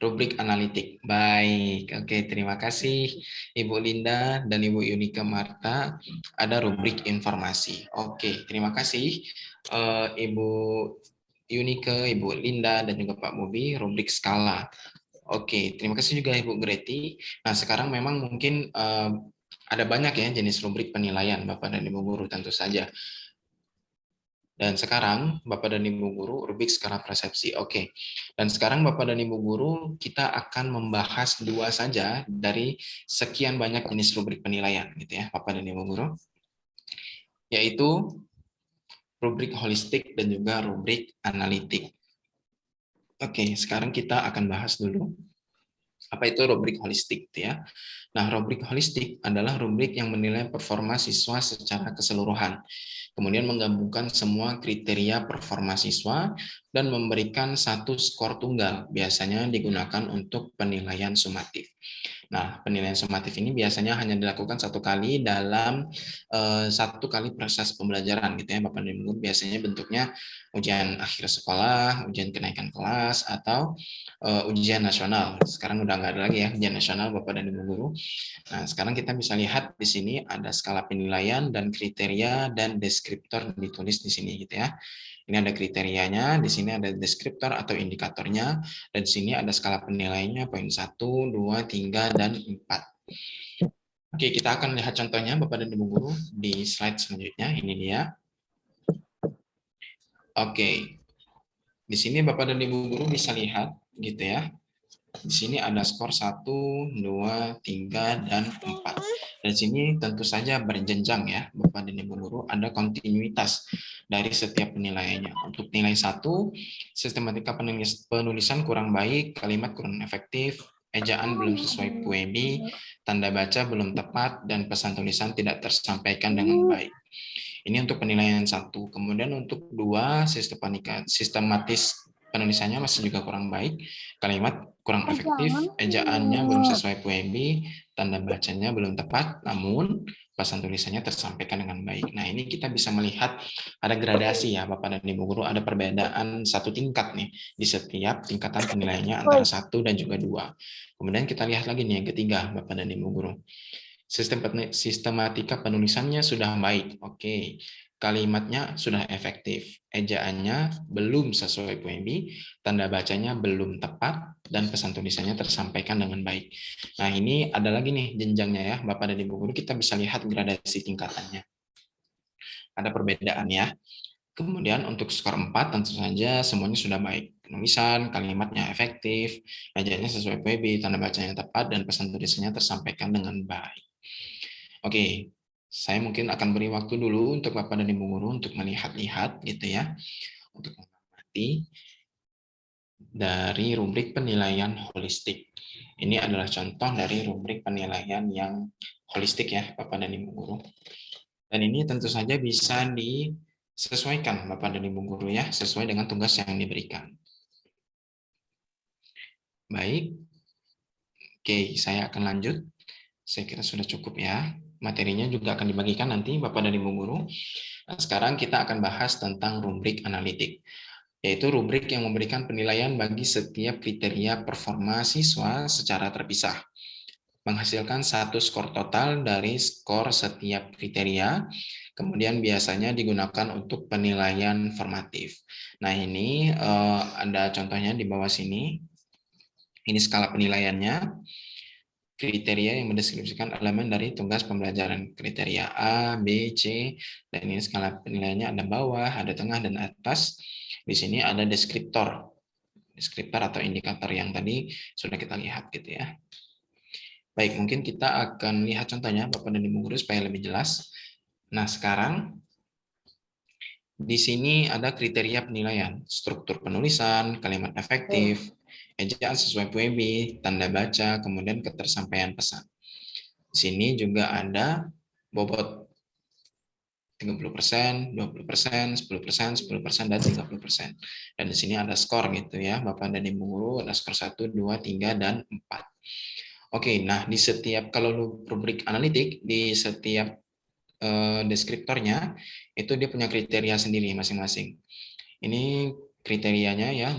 Rubrik analitik. Baik, oke, terima kasih Ibu Linda dan Ibu Yunika Marta. Ada rubrik informasi. Oke, terima kasih Ibu Yunika, Ibu Linda, dan juga Pak Bobi, rubrik skala. Oke, terima kasih juga Ibu Greti. Nah, sekarang memang mungkin ada banyak ya jenis rubrik penilaian Bapak dan Ibu guru tentu saja. Dan sekarang Bapak dan Ibu guru rubrik skala persepsi. Oke. Dan sekarang Bapak dan Ibu guru kita akan membahas dua saja dari sekian banyak jenis rubrik penilaian gitu ya Bapak dan Ibu guru. Yaitu rubrik holistik dan juga rubrik analitik. Oke, sekarang kita akan bahas dulu apa itu rubrik holistik ya. Nah, rubrik holistik adalah rubrik yang menilai performa siswa secara keseluruhan. Kemudian menggabungkan semua kriteria performa siswa dan memberikan satu skor tunggal, biasanya digunakan untuk penilaian sumatif. Nah, penilaian sumatif ini biasanya hanya dilakukan satu kali dalam satu kali proses pembelajaran gitu ya Bapak dan Ibu. Biasanya bentuknya ujian akhir sekolah, ujian kenaikan kelas, atau ujian nasional. Sekarang udah nggak ada lagi ya ujian nasional Bapak dan Ibu guru. Nah, sekarang kita bisa lihat di sini ada skala penilaian dan kriteria dan deskriptor ditulis di sini gitu ya. Ini ada kriterianya, di sini ada deskriptor atau indikatornya, dan di sini ada skala penilaiannya poin 1, 2, 3, dan 4. Oke, kita akan lihat contohnya Bapak dan Ibu guru di slide selanjutnya. Ini dia. Oke. Di sini Bapak dan Ibu guru bisa lihat gitu ya. Di sini ada skor 1, 2, 3, dan 4. Dan sini tentu saja berjenjang ya, Bapak dan Ibu guru, ada kontinuitas dari setiap penilaiannya. Untuk nilai 1, sistematika penulisan kurang baik, kalimat kurang efektif, ejaan belum sesuai PUEBI, tanda baca belum tepat, dan pesan tulisan tidak tersampaikan dengan baik. Ini untuk penilaian 1. Kemudian untuk 2, sistematis penulisannya masih juga kurang baik, kalimat kurang efektif, ejaannya belum sesuai PUEBI, tanda bacanya belum tepat, namun pesan tulisannya tersampaikan dengan baik. Nah, ini kita bisa melihat ada gradasi ya, Bapak dan Ibu guru, ada perbedaan 1 tingkat nih di setiap tingkatan penilaiannya antara 1 dan juga 2. Kemudian kita lihat lagi nih yang ketiga, Bapak dan Ibu guru. Sistematika penulisannya sudah baik, oke. Kalimatnya sudah efektif, ejaannya belum sesuai PUEBI, tanda bacanya belum tepat, dan pesan tulisannya tersampaikan dengan baik. Nah, ini ada lagi nih jenjangnya ya, Bapak dan Ibu guru, kita bisa lihat gradasi tingkatannya. Ada perbedaan ya. Kemudian untuk skor 4 tentu saja semuanya sudah baik. Penulisan, kalimatnya efektif, ejaannya sesuai PUEBI, tanda bacanya tepat, dan pesan tulisannya tersampaikan dengan baik. Oke, saya mungkin akan beri waktu dulu untuk Bapak dan Ibu guru untuk melihat-lihat gitu ya, untuk mengamati dari rubrik penilaian holistik. Ini adalah contoh dari rubrik penilaian yang holistik ya, Bapak dan Ibu guru. Dan ini tentu saja bisa disesuaikan Bapak dan Ibu guru ya, sesuai dengan tugas yang diberikan. Baik, oke, saya akan lanjut. Saya kira sudah cukup ya. Materinya juga akan dibagikan nanti Bapak dan Ibu guru. Nah, sekarang kita akan bahas tentang rubrik analitik, yaitu rubrik yang memberikan penilaian bagi setiap kriteria performa siswa secara terpisah. Menghasilkan satu skor total dari skor setiap kriteria, kemudian biasanya digunakan untuk penilaian formatif. Nah, ini ada contohnya di bawah sini. Ini skala penilaiannya. Kriteria yang mendeskripsikan elemen dari tugas pembelajaran. Kriteria A, B, C, dan ini skala penilaiannya ada bawah, ada tengah, dan atas. Di sini ada deskriptor atau indikator yang tadi sudah kita lihat gitu ya. Baik, mungkin kita akan lihat contohnya Bapak dan Ibu guru supaya lebih jelas. Nah, sekarang di sini ada kriteria penilaian, struktur penulisan, kalimat efektif, ejaan sesuai PUEBI, tanda baca, kemudian ketersampaian pesan. Di sini juga ada bobot 30%, 20%, 10%, 10%, dan 30%. Dan di sini ada skor gitu ya, Bapak dan Ibu guru, ada skor 1, 2, 3, dan 4. Oke, nah di setiap, kalau rubrik analitik, di setiap deskriptornya, itu dia punya kriteria sendiri masing-masing. Ini kriterianya ya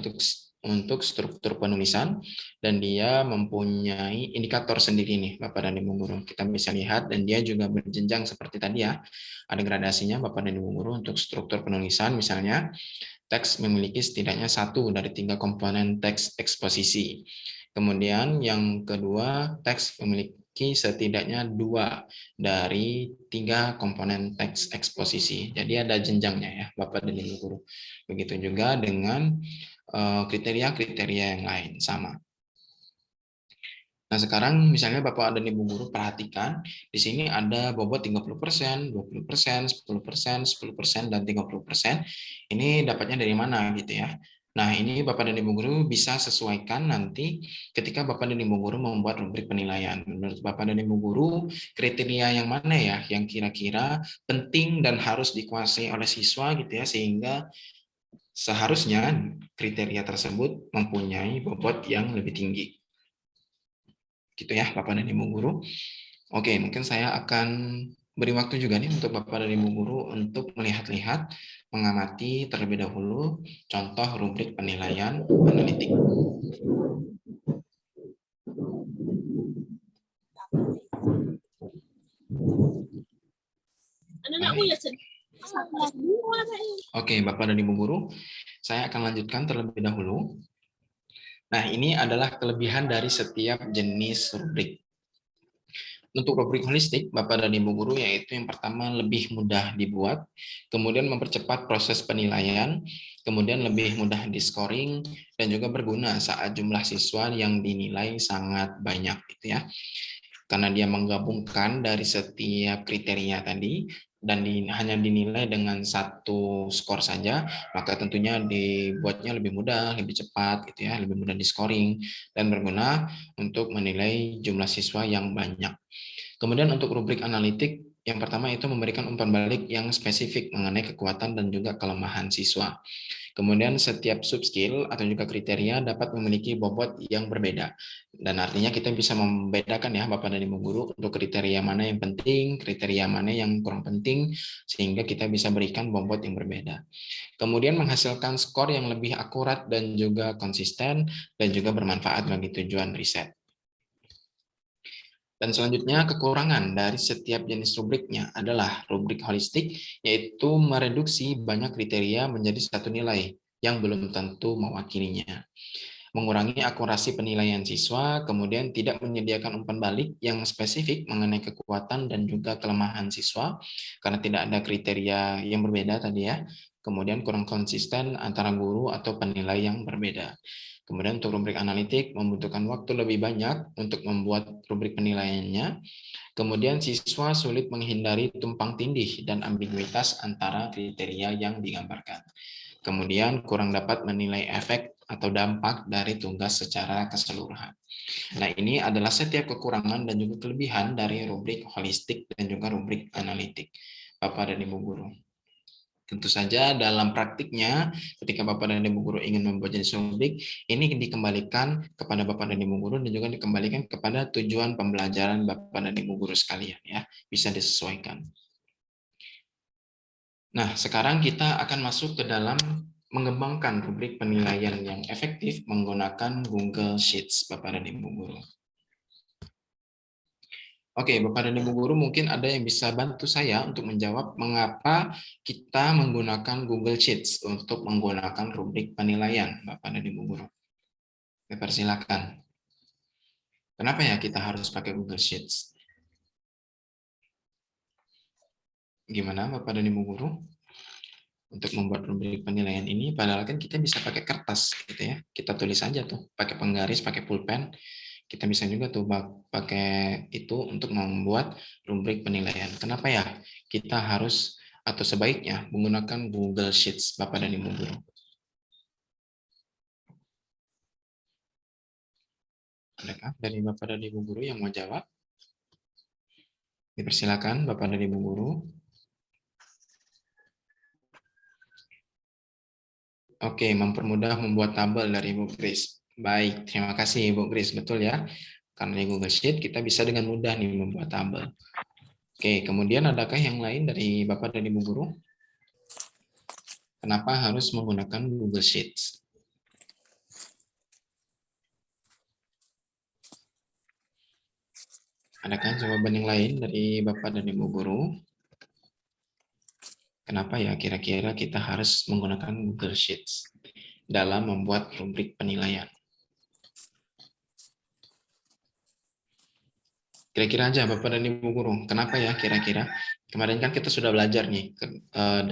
untuk struktur penulisan, dan dia mempunyai indikator sendiri nih Bapak dan Ibu guru. Kita bisa lihat, dan dia juga berjenjang seperti tadi ya. Ada gradasinya Bapak dan Ibu guru untuk struktur penulisan, misalnya teks memiliki setidaknya 1 dari 3 komponen teks eksposisi. Kemudian yang kedua, teks memiliki setidaknya 2 dari 3 komponen teks eksposisi. Jadi ada jenjangnya ya, Bapak dan Ibu guru. Begitu juga dengan kriteria-kriteria yang lain, sama. Nah, sekarang misalnya Bapak dan Ibu guru perhatikan, di sini ada bobot 30%, 20%, 10%, 10%, dan 30%. Ini dapatnya dari mana gitu ya. Nah, ini Bapak dan Ibu guru bisa sesuaikan nanti ketika Bapak dan Ibu guru membuat rubrik penilaian. Menurut Bapak dan Ibu guru, kriteria yang mana ya yang kira-kira penting dan harus dikuasai oleh siswa gitu ya, sehingga seharusnya kriteria tersebut mempunyai bobot yang lebih tinggi. Gitu ya Bapak dan Ibu guru. Oke, mungkin saya akan beri waktu juga nih untuk Bapak dan Ibu guru untuk melihat-lihat, mengamati terlebih dahulu contoh rubrik penilaian analitik. Oke, Bapak dan Ibu guru, saya akan lanjutkan terlebih dahulu. Nah, ini adalah kelebihan dari setiap jenis rubrik. Untuk rubrik holistik, Bapak dan Ibu guru, yaitu yang pertama lebih mudah dibuat, kemudian mempercepat proses penilaian, kemudian lebih mudah di-scoring, dan juga berguna saat jumlah siswa yang dinilai sangat banyak, gitu ya. Karena dia menggabungkan dari setiap kriteria tadi, dan hanya dinilai dengan satu skor saja, maka tentunya dibuatnya lebih mudah, lebih cepat, gitu ya, lebih mudah di-scoring, dan berguna untuk menilai jumlah siswa yang banyak. Kemudian untuk rubrik analitik, yang pertama itu memberikan umpan balik yang spesifik mengenai kekuatan dan juga kelemahan siswa. Kemudian setiap subskill atau juga kriteria dapat memiliki bobot yang berbeda. Dan artinya kita bisa membedakan ya Bapak dan Ibu guru untuk kriteria mana yang penting, kriteria mana yang kurang penting, sehingga kita bisa berikan bobot yang berbeda. Kemudian menghasilkan skor yang lebih akurat dan juga konsisten dan juga bermanfaat bagi tujuan riset. Dan selanjutnya, kekurangan dari setiap jenis rubriknya adalah rubrik holistik, yaitu mereduksi banyak kriteria menjadi satu nilai yang belum tentu mewakilinya. Mengurangi akurasi penilaian siswa, kemudian tidak menyediakan umpan balik yang spesifik mengenai kekuatan dan juga kelemahan siswa, karena tidak ada kriteria yang berbeda tadi ya. Kemudian kurang konsisten antara guru atau penilai yang berbeda. Kemudian untuk rubrik analitik membutuhkan waktu lebih banyak untuk membuat rubrik penilaiannya. Kemudian siswa sulit menghindari tumpang tindih dan ambiguitas antara kriteria yang digambarkan. Kemudian kurang dapat menilai efek atau dampak dari tugas secara keseluruhan. Nah, ini adalah setiap kekurangan dan juga kelebihan dari rubrik holistik dan juga rubrik analitik. Bapak dan Ibu guru. Tentu saja dalam praktiknya, ketika Bapak dan Ibu guru ingin membuat jenis rubrik, ini dikembalikan kepada Bapak dan Ibu guru dan juga dikembalikan kepada tujuan pembelajaran Bapak dan Ibu guru sekalian ya, bisa disesuaikan. Nah, sekarang kita akan masuk ke dalam mengembangkan rubrik penilaian yang efektif menggunakan Google Sheets, Bapak dan Ibu guru. Oke, Bapak dan Ibu guru, mungkin ada yang bisa bantu saya untuk menjawab mengapa kita menggunakan Google Sheets untuk menggunakan rubrik penilaian, Bapak dan Ibu guru. Silakan. Kenapa ya kita harus pakai Google Sheets? Gimana Bapak dan Ibu guru? Untuk membuat rubrik penilaian ini, padahal kan kita bisa pakai kertas gitu ya. Kita tulis aja tuh, pakai penggaris, pakai pulpen. Kita bisa juga tuh pakai itu untuk membuat rubrik penilaian. Kenapa ya kita harus atau sebaiknya menggunakan Google Sheets, Bapak dan Ibu guru? Adakah dari Bapak dan Ibu guru yang mau jawab? Dipersilakan Bapak dan Ibu guru. Oke, mempermudah membuat tabel dari Ibu Grace. Baik, terima kasih Ibu Grace. Betul ya. Karena di Google Sheet kita bisa dengan mudah nih membuat tabel. Oke, kemudian adakah yang lain dari Bapak dan Ibu guru? Kenapa harus menggunakan Google Sheets? Adakah jawaban yang lain dari Bapak dan Ibu guru? Kenapa ya kira-kira kita harus menggunakan Google Sheets dalam membuat rubrik penilaian? Kira-kira aja Bapak dan Ibu guru, kenapa ya kira-kira? Kemarin kan kita sudah belajar nih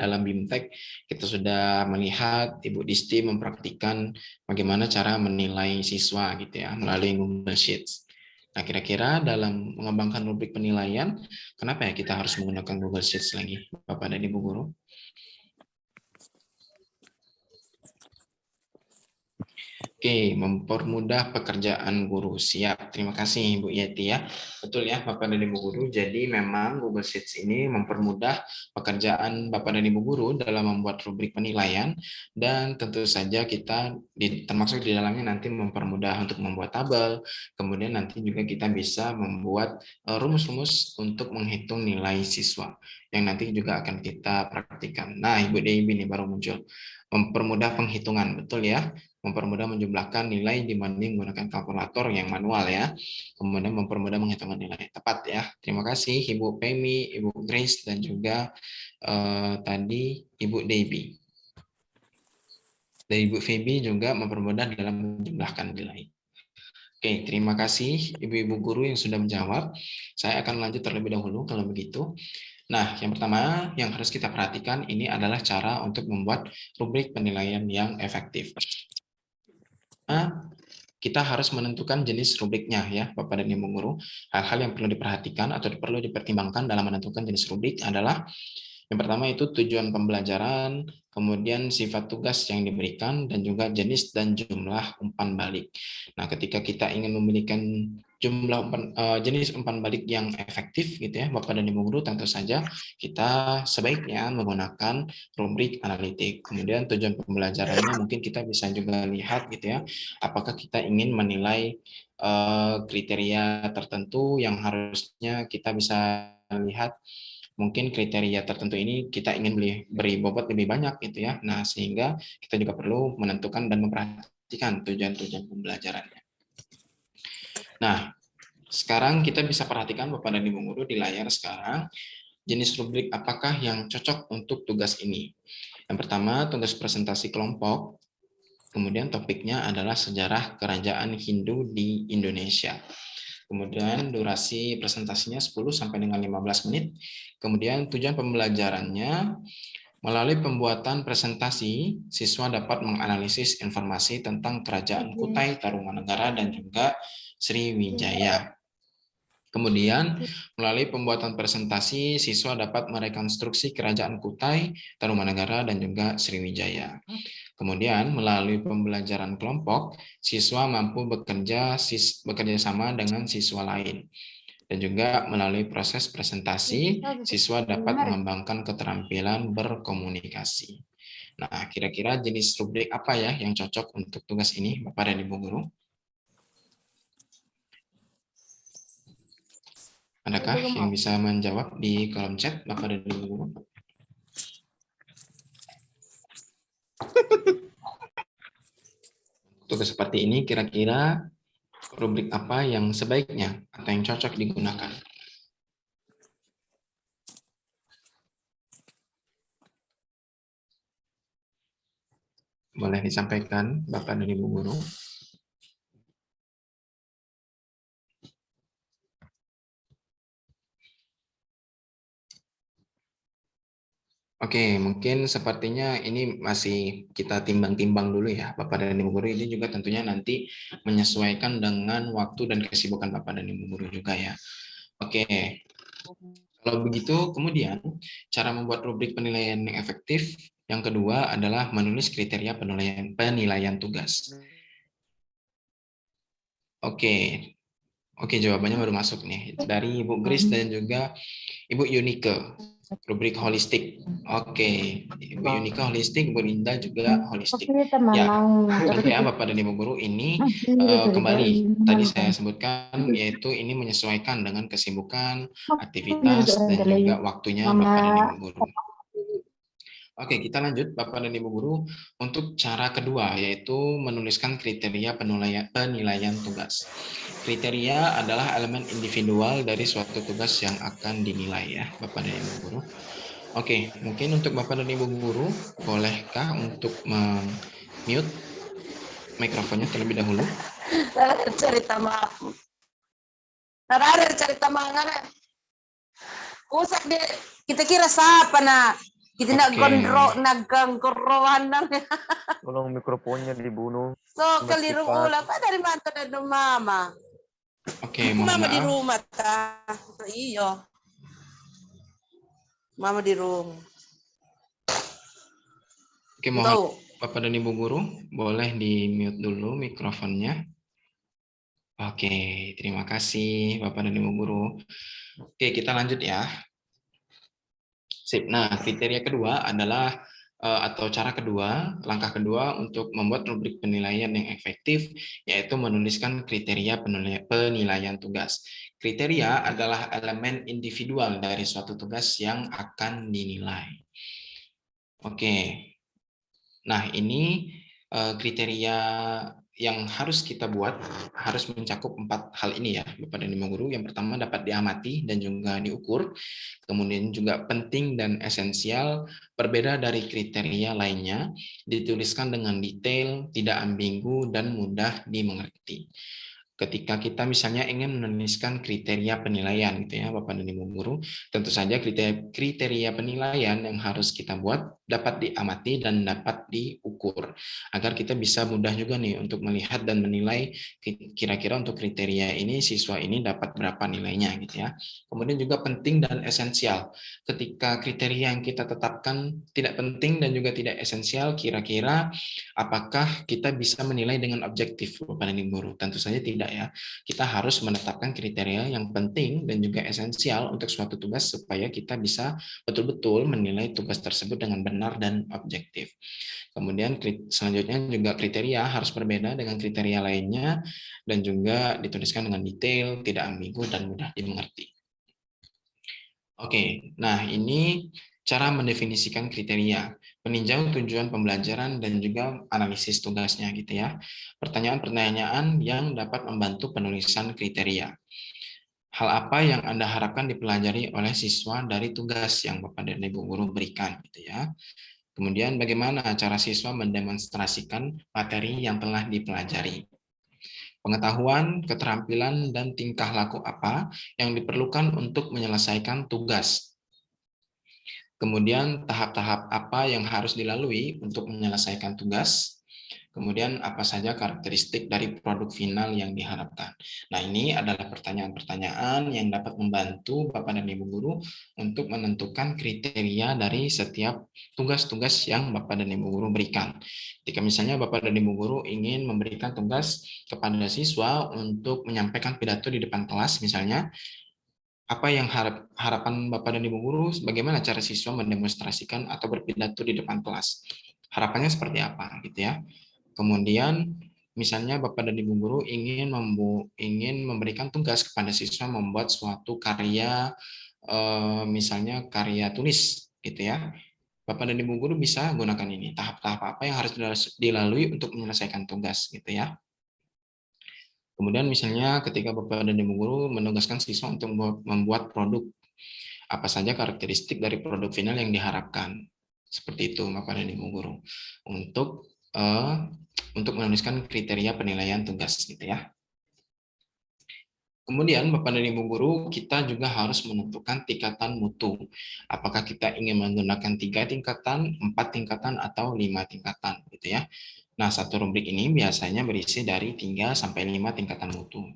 dalam BIMTEK, kita sudah melihat Ibu Disti mempraktikkan bagaimana cara menilai siswa gitu ya melalui Google Sheets. Nah, kira-kira dalam mengembangkan rubrik penilaian, kenapa ya kita harus menggunakan Google Sheets lagi, Bapak dan Ibu guru? Oke, mempermudah pekerjaan guru. Siap, terima kasih Bu Yeti ya. Betul ya Bapak dan Ibu guru, jadi memang Google Sheets ini mempermudah pekerjaan Bapak dan Ibu guru dalam membuat rubrik penilaian, dan tentu saja kita termasuk di dalamnya nanti mempermudah untuk membuat tabel, kemudian nanti juga kita bisa membuat rumus-rumus untuk menghitung nilai siswa, yang nanti juga akan kita praktikkan. Nah, Ibu Dewi ini baru muncul. Mempermudah penghitungan, betul ya? Mempermudah menjumlahkan nilai dibanding menggunakan kalkulator yang manual ya. Kemudian mempermudah menghitungkan nilai. Tepat ya. Terima kasih Ibu Pemi, Ibu Grace, dan juga tadi Ibu Debbie. Dan Ibu Feby juga mempermudah dalam menjumlahkan nilai. Oke, terima kasih Ibu-Ibu Guru yang sudah menjawab. Saya akan lanjut terlebih dahulu kalau begitu. Nah, yang pertama yang harus kita perhatikan ini adalah cara untuk membuat rubrik penilaian yang efektif. Nah, kita harus menentukan jenis rubriknya ya, Bapak dan Ibu Guru. Hal-hal yang perlu diperhatikan atau perlu dipertimbangkan dalam menentukan jenis rubrik adalah yang pertama itu tujuan pembelajaran, kemudian sifat tugas yang diberikan, dan juga jenis dan jumlah umpan balik. Nah, ketika kita ingin memberikan jenis umpan balik yang efektif gitu ya, Bapak dan Ibu Guru, tentu saja kita sebaiknya menggunakan rubrik analitik. Kemudian tujuan pembelajarannya mungkin kita bisa juga lihat gitu ya, apakah kita ingin menilai kriteria tertentu yang harusnya kita bisa lihat. Mungkin kriteria tertentu ini kita ingin beri bobot lebih banyak gitu ya. Nah, sehingga kita juga perlu menentukan dan memperhatikan tujuan-tujuan pembelajarannya. Nah, sekarang kita bisa perhatikan Bapak dan Ibu Guru di layar sekarang, jenis rubrik apakah yang cocok untuk tugas ini. Yang pertama, tugas presentasi kelompok. Kemudian topiknya adalah sejarah kerajaan Hindu di Indonesia. Kemudian durasi presentasinya 10 sampai dengan 15 menit. Kemudian tujuan pembelajarannya, melalui pembuatan presentasi, siswa dapat menganalisis informasi tentang Kerajaan Kutai Tarumanegara dan juga Sriwijaya. Kemudian, melalui pembuatan presentasi, siswa dapat merekonstruksi Kerajaan Kutai Tarumanegara dan juga Sriwijaya. Kemudian, melalui pembelajaran kelompok, siswa mampu bekerja sama dengan siswa lain. Dan juga melalui proses presentasi, siswa dapat mengembangkan keterampilan berkomunikasi. Nah, kira-kira jenis rubrik apa ya yang cocok untuk tugas ini, Bapak dan Ibu Guru? Adakah yang bisa menjawab di kolom chat, Bapak dan Ibu Guru? Tugas seperti ini kira-kira rubrik apa yang sebaiknya atau yang cocok digunakan? Boleh disampaikan, Bapak dan Ibu Guru? Oke, mungkin sepertinya ini masih kita timbang-timbang dulu ya, Bapak dan Ibu Guru. Ini juga tentunya nanti menyesuaikan dengan waktu dan kesibukan Bapak dan Ibu Guru juga ya. Oke, kalau begitu kemudian cara membuat rubrik penilaian yang efektif yang kedua adalah menulis kriteria penilaian tugas. Oke, jawabannya baru masuk nih dari Ibu Grace dan juga Ibu Yunike. Rubrik holistik. Oke, Ibu Yunika holistik, Ibu Linda juga holistik. Ya, tentu ya Bapak dan Ibu Guru ini kembali tadi saya sebutkan yaitu ini menyesuaikan dengan kesibukan, aktivitas dan juga waktunya Bapak dan Ibu Guru. Oke, kita lanjut Bapak dan Ibu Guru untuk cara kedua yaitu menuliskan kriteria penilaian tugas. Kriteria adalah elemen individual dari suatu tugas yang akan dinilai ya Bapak dan Ibu Guru. Oke, mungkin untuk Bapak dan Ibu Guru bolehkah untuk mute mikrofonnya terlebih dahulu? Cerita maaf. Ada cerita mangan. Usak dia kita kira siapa nak? Kita nak gondro naggangkorohan nang. Tolong mikrofonnya dibunuh. So keliru ulang pa dari mantan dan mama. Oke, mohon Mama maaf. di rumah ta. Iyo. Mama di rumah. Oke, mohon Bapak dan Ibu Guru boleh di mute dulu mikrofonnya. Oke, terima kasih Bapak dan Ibu Guru. Oke, kita lanjut ya. Sip. Nah, kriteria kedua adalah atau cara kedua, langkah kedua untuk membuat rubrik penilaian yang efektif, yaitu menuliskan kriteria penilaian tugas. Kriteria adalah elemen individual dari suatu tugas yang akan dinilai. Oke. Nah, ini kriteria yang harus kita buat harus mencakup 4 hal ini ya, Bapak dan Ibu Guru. Yang pertama dapat diamati dan juga diukur. Kemudian juga penting dan esensial, berbeda dari kriteria lainnya, dituliskan dengan detail, tidak ambigu dan mudah dimengerti. ketika kita misalnya ingin menuliskan kriteria penilaian gitu ya Bapak dan Ibu guru, tentu saja kriteria penilaian yang harus kita buat dapat diamati dan dapat diukur agar kita bisa mudah juga nih untuk melihat dan menilai kira-kira untuk kriteria ini siswa ini dapat berapa nilainya gitu ya. Kemudian juga penting dan esensial. Ketika kriteria yang kita tetapkan tidak penting dan juga tidak esensial, kira-kira apakah kita bisa menilai dengan objektif Bapak dan Ibu guru? Tentu saja tidak ya. Kita harus menetapkan kriteria yang penting dan juga esensial untuk suatu tugas supaya kita bisa betul-betul menilai tugas tersebut dengan benar dan objektif. Kemudian selanjutnya juga kriteria harus berbeda dengan kriteria lainnya dan juga dituliskan dengan detail, tidak ambigu dan mudah dimengerti. Oke, nah ini cara mendefinisikan kriteria, meninjau tujuan pembelajaran dan juga analisis tugasnya gitu ya. Pertanyaan-pertanyaan yang dapat membantu penulisan kriteria. Hal apa yang Anda harapkan dipelajari oleh siswa dari tugas yang Bapak dan Ibu guru berikan gitu ya. Kemudian bagaimana cara siswa mendemonstrasikan materi yang telah dipelajari. Pengetahuan, keterampilan, dan tingkah laku apa yang diperlukan untuk menyelesaikan tugas. Kemudian tahap-tahap apa yang harus dilalui untuk menyelesaikan tugas. Kemudian apa saja karakteristik dari produk final yang diharapkan. Nah, ini adalah pertanyaan-pertanyaan yang dapat membantu Bapak dan Ibu guru untuk menentukan kriteria dari setiap tugas-tugas yang Bapak dan Ibu guru berikan. Jika misalnya Bapak dan Ibu guru ingin memberikan tugas kepada siswa untuk menyampaikan pidato di depan kelas misalnya, apa yang harapan Bapak dan Ibu guru, bagaimana cara siswa mendemonstrasikan atau berpidato di depan kelas? Harapannya seperti apa gitu ya. Kemudian misalnya Bapak dan Ibu guru ingin memberikan tugas kepada siswa membuat suatu karya, misalnya karya tulis gitu ya. Bapak dan Ibu guru bisa gunakan ini, tahap-tahap apa yang harus dilalui untuk menyelesaikan tugas gitu ya. Kemudian misalnya ketika Bapak dan Ibu guru menugaskan siswa untuk membuat produk, apa saja karakteristik dari produk final yang diharapkan. Seperti itu Bapak dan Ibu guru. Untuk menuliskan kriteria penilaian tugas gitu ya. Kemudian Bapak dan Ibu guru, kita juga harus menentukan tingkatan mutu. Apakah kita ingin menggunakan 3 tingkatan, 4 tingkatan, atau 5 tingkatan gitu ya. Nah, satu rubrik ini biasanya berisi dari 3 sampai 5 tingkatan mutu.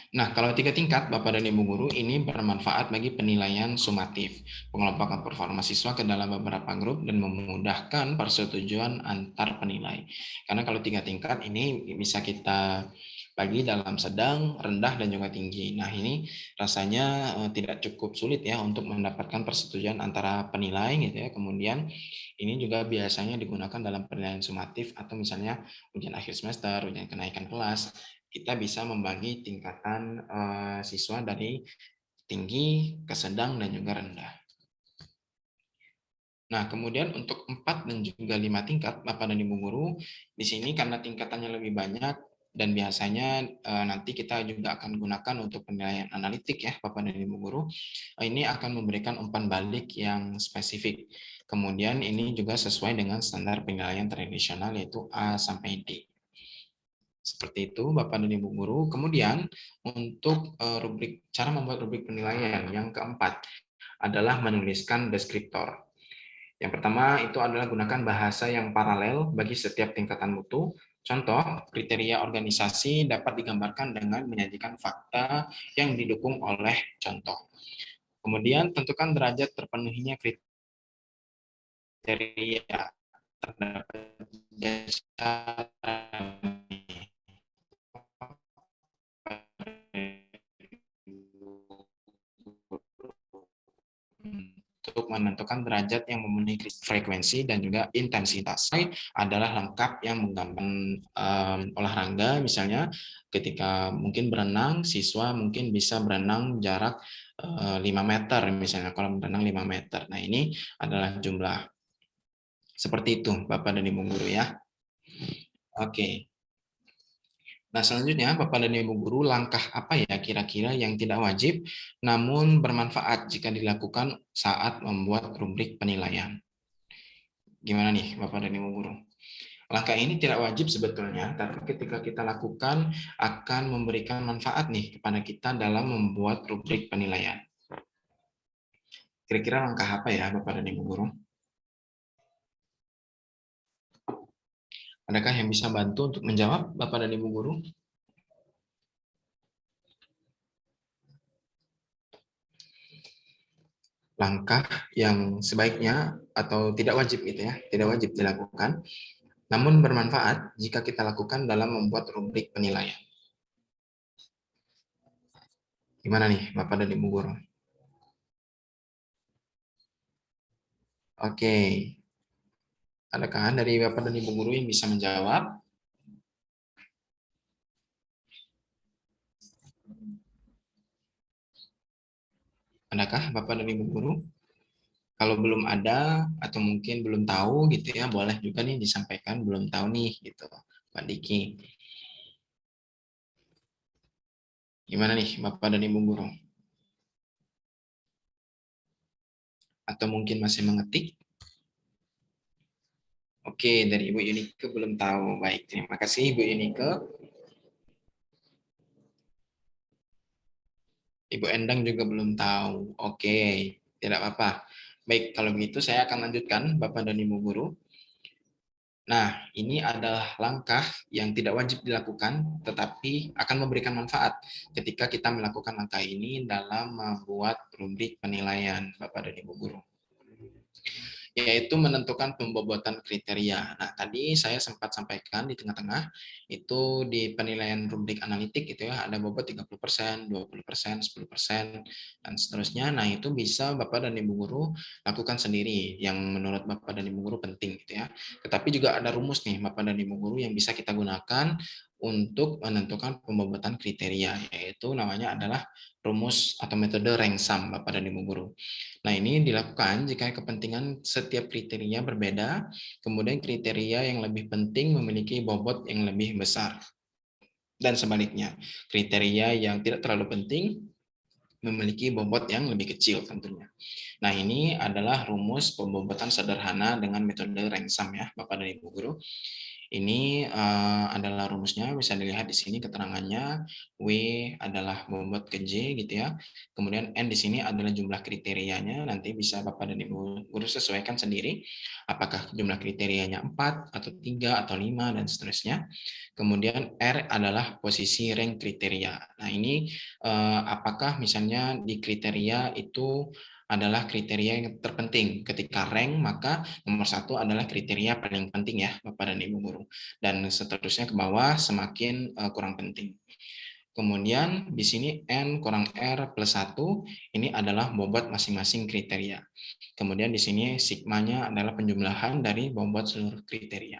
Nah, kalau 3 tingkat, Bapak dan Ibu guru, ini bermanfaat bagi penilaian sumatif, pengelompokan performa siswa ke dalam beberapa grup, dan memudahkan persetujuan antar penilai. Karena kalau 3 tingkat ini bisa kita bagi dalam sedang, rendah, dan juga tinggi. Nah, ini rasanya tidak cukup sulit ya untuk mendapatkan persetujuan antara penilai gitu ya. Kemudian ini juga biasanya digunakan dalam penilaian sumatif atau misalnya ujian akhir semester, ujian kenaikan kelas. Kita bisa membagi tingkatan siswa dari tinggi ke sedang dan juga rendah. Nah, kemudian untuk 4 dan juga 5 tingkat, Bapak dan Ibu guru, di sini karena tingkatannya lebih banyak dan biasanya nanti kita juga akan gunakan untuk penilaian analitik ya, Bapak dan Ibu guru. Ini akan memberikan umpan balik yang spesifik. Kemudian ini juga sesuai dengan standar penilaian tradisional yaitu A sampai D. Seperti itu Bapak dan Ibu guru. Kemudian untuk cara membuat rubrik penilaian yang keempat adalah menuliskan deskriptor. Yang pertama itu adalah gunakan bahasa yang paralel bagi setiap tingkatan mutu. Contoh, kriteria organisasi dapat digambarkan dengan menyajikan fakta yang didukung oleh contoh. Kemudian tentukan derajat terpenuhinya kriteria terdapat jasa untuk menentukan derajat yang memenuhi frekuensi dan juga intensitas. Adalah lengkap yang menggambarkan olahraga, misalnya ketika mungkin berenang, siswa mungkin bisa berenang jarak 5 meter, misalnya kolam berenang 5 meter. Nah, ini adalah jumlah. Seperti itu, Bapak dan Ibu guru ya. Oke. Nah, selanjutnya Bapak dan Ibu guru, langkah apa ya kira-kira yang tidak wajib namun bermanfaat jika dilakukan saat membuat rubrik penilaian? Gimana nih Bapak dan Ibu guru? Langkah ini tidak wajib sebetulnya, tapi ketika kita lakukan akan memberikan manfaat nih kepada kita dalam membuat rubrik penilaian. Kira-kira langkah apa ya Bapak dan Ibu Guru? Adakah yang bisa bantu untuk menjawab Bapak dan Ibu Guru? Langkah yang sebaiknya atau tidak wajib gitu ya, tidak wajib dilakukan, namun bermanfaat jika kita lakukan dalam membuat rubrik penilaian. Gimana nih Bapak dan Ibu Guru? Oke, adakah dari Bapak dan Ibu Guru yang bisa menjawab? Adakah Bapak dan Ibu Guru? Kalau belum ada atau mungkin belum tahu gitu ya, boleh juga nih disampaikan belum tahu nih gitu, Pak Diki. Gimana nih Bapak dan Ibu Guru? Atau mungkin masih mengetik? Oke, dari Ibu Yunike belum tahu. Baik, terima kasih Ibu Yunike. Ibu Endang juga belum tahu. Oke, tidak apa-apa. Baik, kalau begitu saya akan lanjutkan Bapak dan Ibu Guru. Nah, ini adalah langkah yang tidak wajib dilakukan, tetapi akan memberikan manfaat ketika kita melakukan langkah ini dalam membuat rubrik penilaian, Bapak dan Ibu Guru, yaitu menentukan pembobotan kriteria. Nah, tadi saya sempat sampaikan di tengah-tengah, itu di penilaian rubrik analitik itu ya, ada bobot 30%, 20%, 10%, dan seterusnya. Nah, itu bisa Bapak dan Ibu Guru lakukan sendiri, yang menurut Bapak dan Ibu Guru penting gitu ya. Tetapi juga ada rumus nih, Bapak dan Ibu Guru, yang bisa kita gunakan untuk menentukan pembobotan kriteria, yaitu namanya adalah rumus atau metode rank sum, Bapak dan Ibu Guru. Nah, ini dilakukan jika kepentingan setiap kriteria berbeda, kemudian kriteria yang lebih penting memiliki bobot yang lebih besar. Dan sebaliknya, kriteria yang tidak terlalu penting memiliki bobot yang lebih kecil tentunya. Nah, ini adalah rumus pembobotan sederhana dengan metode rank sum ya, Bapak dan Ibu Guru. Ini adalah rumusnya, bisa dilihat di sini keterangannya. W adalah bobot ke J gitu ya. Kemudian N di sini adalah jumlah kriterianya, nanti bisa Bapak dan Ibu Guru sesuaikan sendiri. Apakah jumlah kriterianya 4, atau 3, atau 5, dan seterusnya. Kemudian R adalah posisi rank kriteria. Nah, ini apakah misalnya di kriteria itu adalah kriteria yang terpenting. Ketika rank, maka nomor 1 adalah kriteria paling penting ya, Bapak dan Ibu Guru. Dan seterusnya ke bawah semakin kurang penting. Kemudian di sini N kurang R plus 1, ini adalah bobot masing-masing kriteria. Kemudian di sini sigmanya adalah penjumlahan dari bobot seluruh kriteria.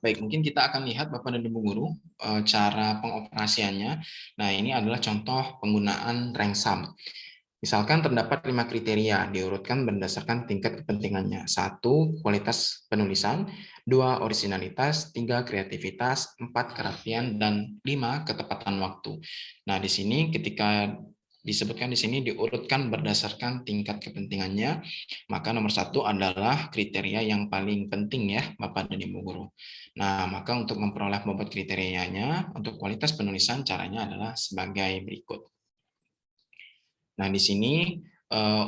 Baik, mungkin kita akan lihat Bapak dan Ibu Guru cara pengoperasiannya. Nah, ini adalah contoh penggunaan rank sum. Misalkan terdapat 5 kriteria, diurutkan berdasarkan tingkat kepentingannya. 1, kualitas penulisan, 2, originalitas, 3, kreativitas, 4, kerapian, dan 5, ketepatan waktu. Nah, di sini ketika disebutkan di sini diurutkan berdasarkan tingkat kepentingannya, maka nomor 1 adalah kriteria yang paling penting ya, Bapak dan Ibu Guru. Nah, maka untuk memperoleh bobot kriterianya, untuk kualitas penulisan caranya adalah sebagai berikut. Nah, di sini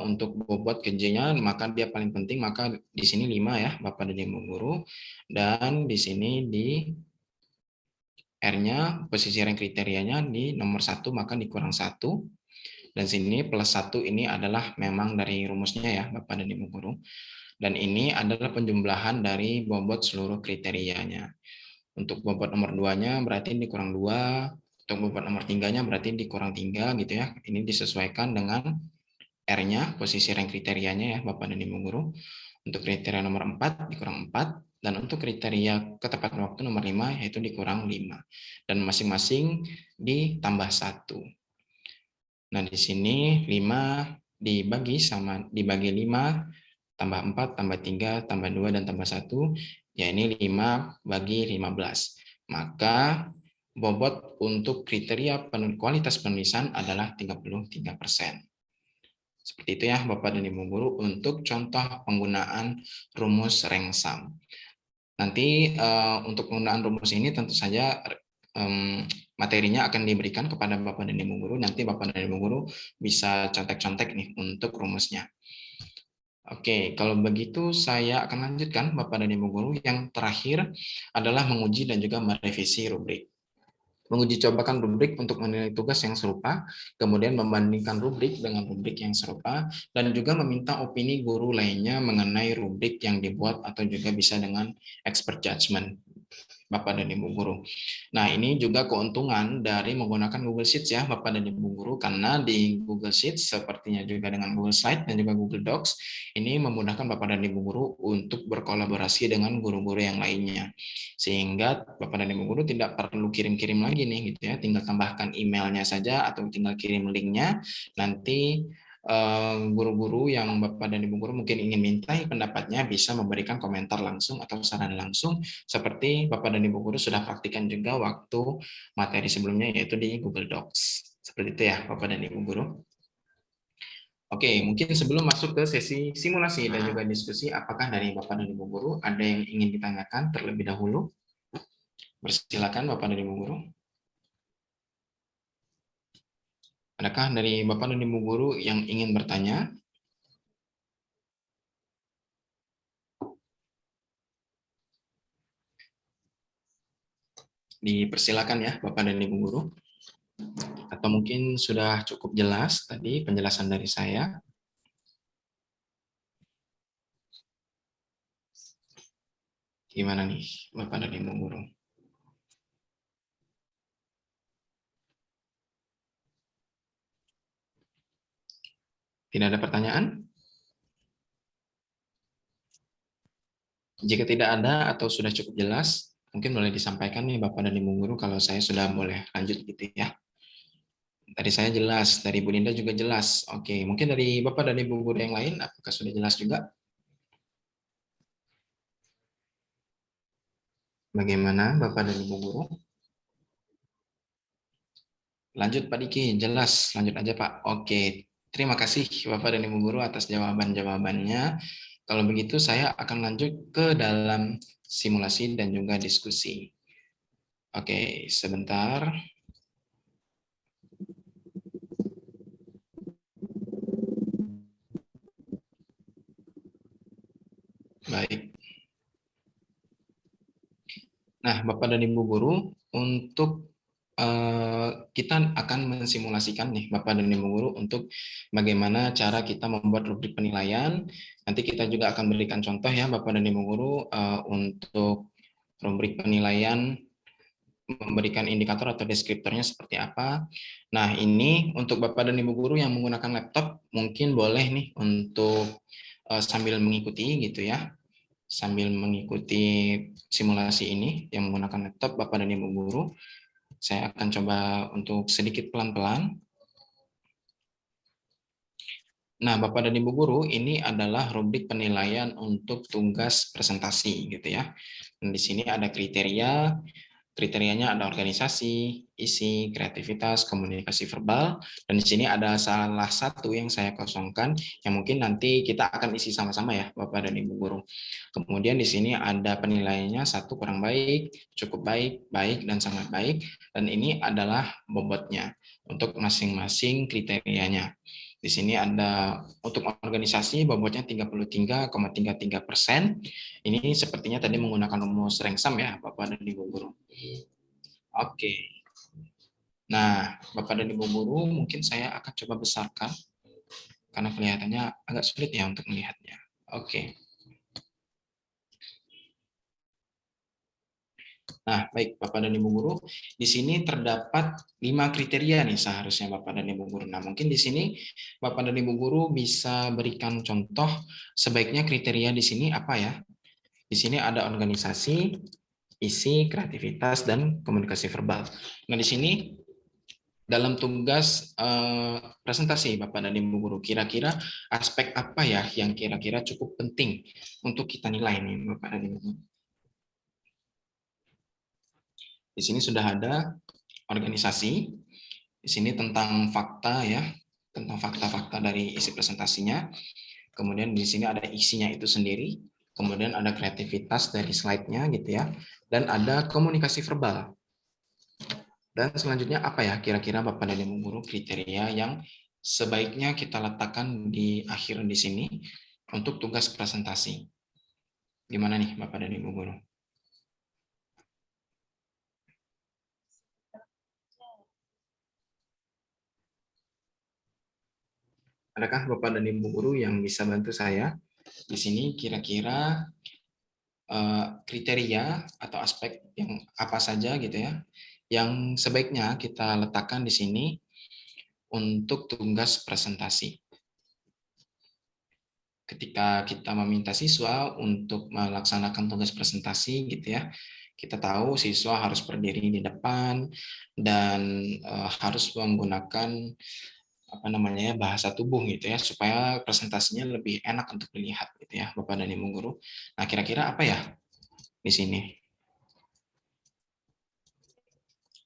untuk bobot kerjanya maka dia paling penting, maka di sini 5 ya Bapak dan Ibu Guru, dan di sini di R-nya posisi rank kriterianya di nomor 1 maka dikurang 1, dan sini plus 1 ini adalah memang dari rumusnya ya Bapak dan Ibu Guru, dan ini adalah penjumlahan dari bobot seluruh kriterianya. Untuk bobot nomor 2-nya berarti dikurang 2, untuk bobot nomor 3-nya berarti dikurang 3 gitu ya. Ini disesuaikan dengan R-nya, posisi rank kriterianya ya Bapak dan Ibu Guru. Untuk kriteria nomor 4 dikurang 4, dan untuk kriteria ketepatan waktu nomor 5 yaitu dikurang 5. Dan masing-masing ditambah 1. Nah, di sini 5 dibagi 5 tambah 4 tambah 3 tambah 2 dan tambah 1, ya ini 5 bagi 15. Maka bobot untuk kriteria kualitas penulisan adalah 33%. Seperti itu ya Bapak dan Ibu Guru untuk contoh penggunaan rumus rank sum. Nanti untuk penggunaan rumus ini tentu saja materinya akan diberikan kepada Bapak dan Ibu guru. Nanti Bapak dan Ibu guru bisa contek-contek nih untuk rumusnya. Oke, kalau begitu saya akan lanjutkan Bapak dan Ibu guru. Yang terakhir adalah menguji dan juga merevisi rubrik. Menguji cobakan rubrik untuk menilai tugas yang serupa, kemudian membandingkan rubrik dengan rubrik yang serupa, dan juga meminta opini guru lainnya mengenai rubrik yang dibuat atau juga bisa dengan expert judgment. Bapak dan Ibu guru. Nah, ini juga keuntungan dari menggunakan Google Sheets ya, Bapak dan Ibu guru, karena di Google Sheets sepertinya juga dengan Google Slide dan juga Google Docs, ini memudahkan Bapak dan Ibu guru untuk berkolaborasi dengan guru-guru yang lainnya. Sehingga Bapak dan Ibu guru tidak perlu kirim-kirim lagi nih gitu ya, tinggal tambahkan emailnya saja atau tinggal kirim linknya, nanti guru-guru yang Bapak dan Ibu guru mungkin ingin mintai pendapatnya bisa memberikan komentar langsung atau saran langsung seperti Bapak dan Ibu guru sudah praktikan juga waktu materi sebelumnya yaitu di Google Docs. Seperti itu ya Bapak dan Ibu guru. Oke, mungkin sebelum masuk ke sesi simulasi dan juga diskusi, apakah dari Bapak dan Ibu guru ada yang ingin ditanyakan terlebih dahulu? Persilakan Bapak dan Ibu guru. Adakah dari Bapak dan Ibu guru yang ingin bertanya? Dipersilakan ya Bapak dan Ibu guru. Atau mungkin sudah cukup jelas tadi penjelasan dari saya. Gimana nih Bapak dan Ibu guru? Tidak ada pertanyaan? Jika tidak ada atau sudah cukup jelas, mungkin boleh disampaikan nih Bapak dan Ibu guru kalau saya sudah boleh lanjut gitu ya. Tadi saya jelas, dari Bu Dinda juga jelas. Oke, mungkin dari Bapak dan Ibu guru yang lain, apakah sudah jelas juga? Bagaimana Bapak dan Ibu guru? Lanjut Pak Diki, jelas. Lanjut aja Pak. Oke, terima kasih Bapak dan Ibu guru atas jawaban-jawabannya. Kalau begitu saya akan lanjut ke dalam simulasi dan juga diskusi. Oke, sebentar. Baik. Nah, Bapak dan Ibu guru, untuk kita akan mensimulasikan nih Bapak dan Ibu guru untuk bagaimana cara kita membuat rubrik penilaian. Nanti kita juga akan berikan contoh ya Bapak dan Ibu guru untuk rubrik penilaian, memberikan indikator atau deskriptornya seperti apa. Nah, ini untuk Bapak dan Ibu guru yang menggunakan laptop mungkin boleh nih untuk sambil mengikuti gitu ya. Sambil mengikuti simulasi ini yang menggunakan laptop Bapak dan Ibu guru. Saya akan coba untuk sedikit pelan-pelan. Nah, Bapak dan Ibu guru, ini adalah rubrik penilaian untuk tugas presentasi gitu ya. Dan di sini ada kriteria. Kriterianya ada organisasi, isi, kreativitas, komunikasi verbal, dan di sini ada salah satu yang saya kosongkan yang mungkin nanti kita akan isi sama-sama ya Bapak dan Ibu guru. Kemudian di sini ada penilaiannya 1 kurang baik, cukup baik, baik, dan sangat baik, dan ini adalah bobotnya untuk masing-masing kriterianya. Di sini ada untuk organisasi bobotnya 33,33%. Ini sepertinya tadi menggunakan rumus Rengsam ya Bapak dan Ibu guru. Oke. Nah, Bapak dan Ibu guru mungkin saya akan coba besarkan karena kelihatannya agak sulit ya untuk melihatnya. Oke. Nah, baik Bapak dan Ibu guru, di sini terdapat 5 kriteria nih seharusnya Bapak dan Ibu guru. Nah, mungkin di sini Bapak dan Ibu guru bisa berikan contoh sebaiknya kriteria di sini apa ya? Di sini ada organisasi, isi, kreativitas, dan komunikasi verbal. Nah, di sini dalam tugas presentasi Bapak dan Ibu guru, kira-kira aspek apa ya yang kira-kira cukup penting untuk kita nilai nih Bapak dan Ibu guru? Di sini sudah ada organisasi. Di sini tentang fakta ya, tentang fakta-fakta dari isi presentasinya. Kemudian di sini ada isinya itu sendiri. kemudian ada kreativitas dari slide-nya gitu ya, dan ada komunikasi verbal. Dan selanjutnya apa ya kira-kira Bapak dan Ibu guru kriteria yang sebaiknya kita letakkan di akhir di sini untuk tugas presentasi. Gimana nih Bapak dan Ibu guru? Adakah Bapak dan Ibu guru yang bisa bantu saya di sini kira-kira kriteria atau aspek yang apa saja gitu ya yang sebaiknya kita letakkan di sini untuk tugas presentasi. Ketika kita meminta siswa untuk melaksanakan tugas presentasi gitu ya, kita tahu siswa harus berdiri di depan dan harus menggunakan apa namanya bahasa tubuh gitu ya supaya presentasinya lebih enak untuk dilihat gitu ya Bapak dan Ibu guru. Nah, kira-kira apa ya di sini?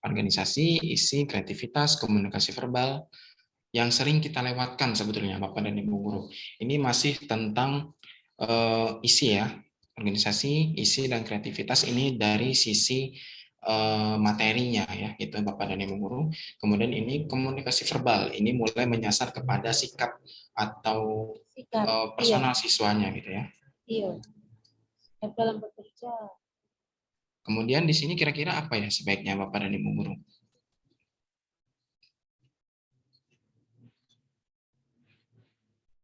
Organisasi, isi, kreativitas, komunikasi verbal yang sering kita lewatkan sebetulnya Bapak dan Ibu guru. Ini masih tentang isi ya. Organisasi, isi dan kreativitas ini dari sisi materinya ya gitu Bapak dan Ibu guru. Kemudian ini komunikasi verbal, ini mulai menyasar kepada sikap atau personal siswanya gitu ya. Iya. Dalam bekerja. Kemudian di sini kira-kira apa ya sebaiknya Bapak dan Ibu guru?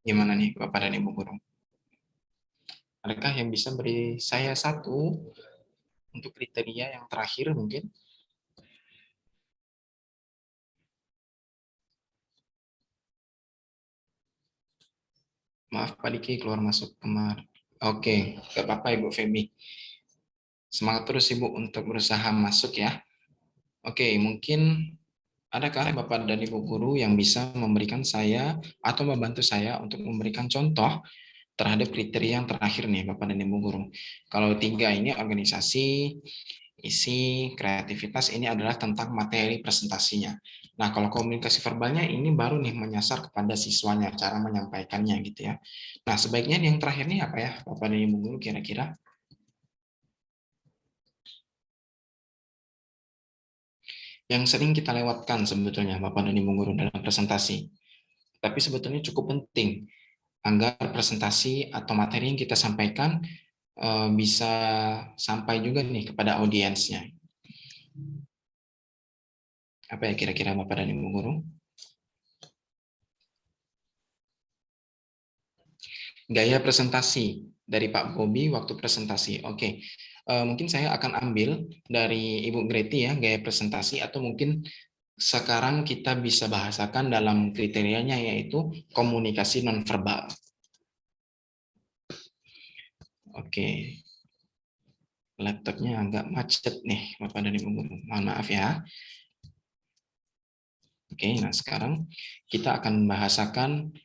Gimana nih Bapak dan Ibu guru? Adakah yang bisa beri saya satu untuk kriteria yang terakhir mungkin? Maaf Pak Diki keluar masuk kemarin. Oke, gak apa-apa Ibu Feby. Semangat terus Ibu untuk berusaha masuk ya. Oke, mungkin adakah Bapak dan Ibu guru yang bisa memberikan saya atau membantu saya untuk memberikan contoh terhadap kriteria yang terakhir nih Bapak dan Ibu guru. Kalau 3 ini organisasi, isi, kreativitas ini adalah tentang materi presentasinya. Nah, kalau komunikasi verbalnya ini baru nih menyasar kepada siswanya, cara menyampaikannya gitu ya. Nah, sebaiknya yang terakhir nih apa ya Bapak dan Ibu guru kira-kira? Yang sering kita lewatkan sebetulnya Bapak dan Ibu guru dalam presentasi. Tapi sebetulnya cukup penting agar presentasi atau materi yang kita sampaikan bisa sampai juga nih kepada audiensnya. Apa ya kira-kira Bapak dan Ibu guru? Gaya presentasi dari Pak Bobi waktu presentasi. Oke, mungkin saya akan ambil dari Ibu Greti ya, gaya presentasi atau mungkin sekarang kita bisa bahasakan dalam kriterianya yaitu komunikasi nonverbal. Oke, laptopnya agak macet nih Bapak dan Ibu guru. Mohon maaf ya. Oke, nah sekarang kita akan membahasakan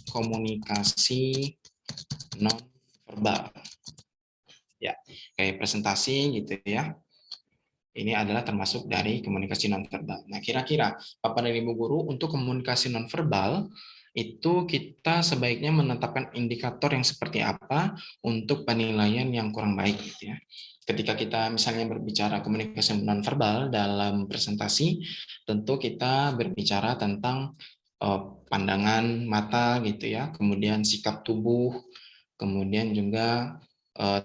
komunikasi non-verbal. Ya, kayak presentasi gitu ya. Ini adalah termasuk dari komunikasi non-verbal. Nah, kira-kira Bapak dan Ibu guru untuk komunikasi non-verbal itu kita sebaiknya menetapkan indikator yang seperti apa untuk penilaian yang kurang baik gitu ya. Ketika kita misalnya berbicara komunikasi non-verbal dalam presentasi, tentu kita berbicara tentang pandangan mata gitu ya, kemudian sikap tubuh, kemudian juga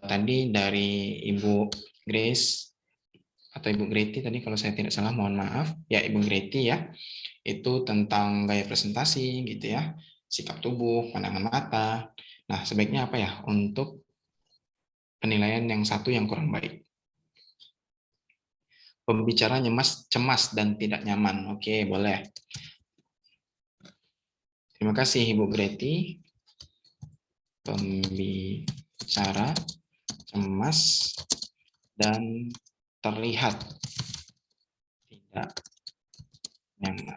tadi dari Ibu Grace atau Ibu Greti tadi kalau saya tidak salah mohon maaf ya Ibu Greti ya, itu tentang gaya presentasi gitu ya, sikap tubuh, pandangan mata. Nah, sebaiknya apa ya untuk penilaian yang satu yang kurang baik? Pembicara cemas dan tidak nyaman. Oke, boleh. Terima kasih Ibu Greti. Pembicara cemas dan terlihat tidak nyaman.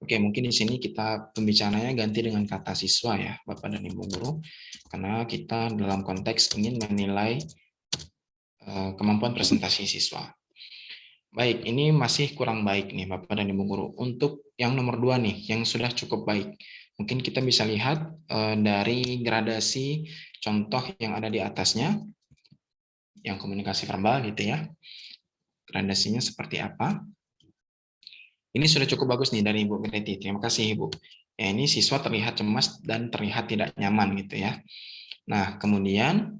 Oke, mungkin di sini kita pembicaranya ganti dengan kata siswa ya, Bapak dan Ibu guru, karena kita dalam konteks ingin menilai kemampuan presentasi siswa. Baik, ini masih kurang baik nih Bapak dan Ibu guru. Untuk yang nomor 2 nih, yang sudah cukup baik. Mungkin kita bisa lihat dari gradasi contoh yang ada di atasnya, yang komunikasi verbal gitu ya. Gradasinya seperti apa. Ini sudah cukup bagus nih dari Ibu Greti. Terima kasih Ibu. Ya, ini siswa terlihat cemas dan terlihat tidak nyaman gitu ya. Nah, kemudian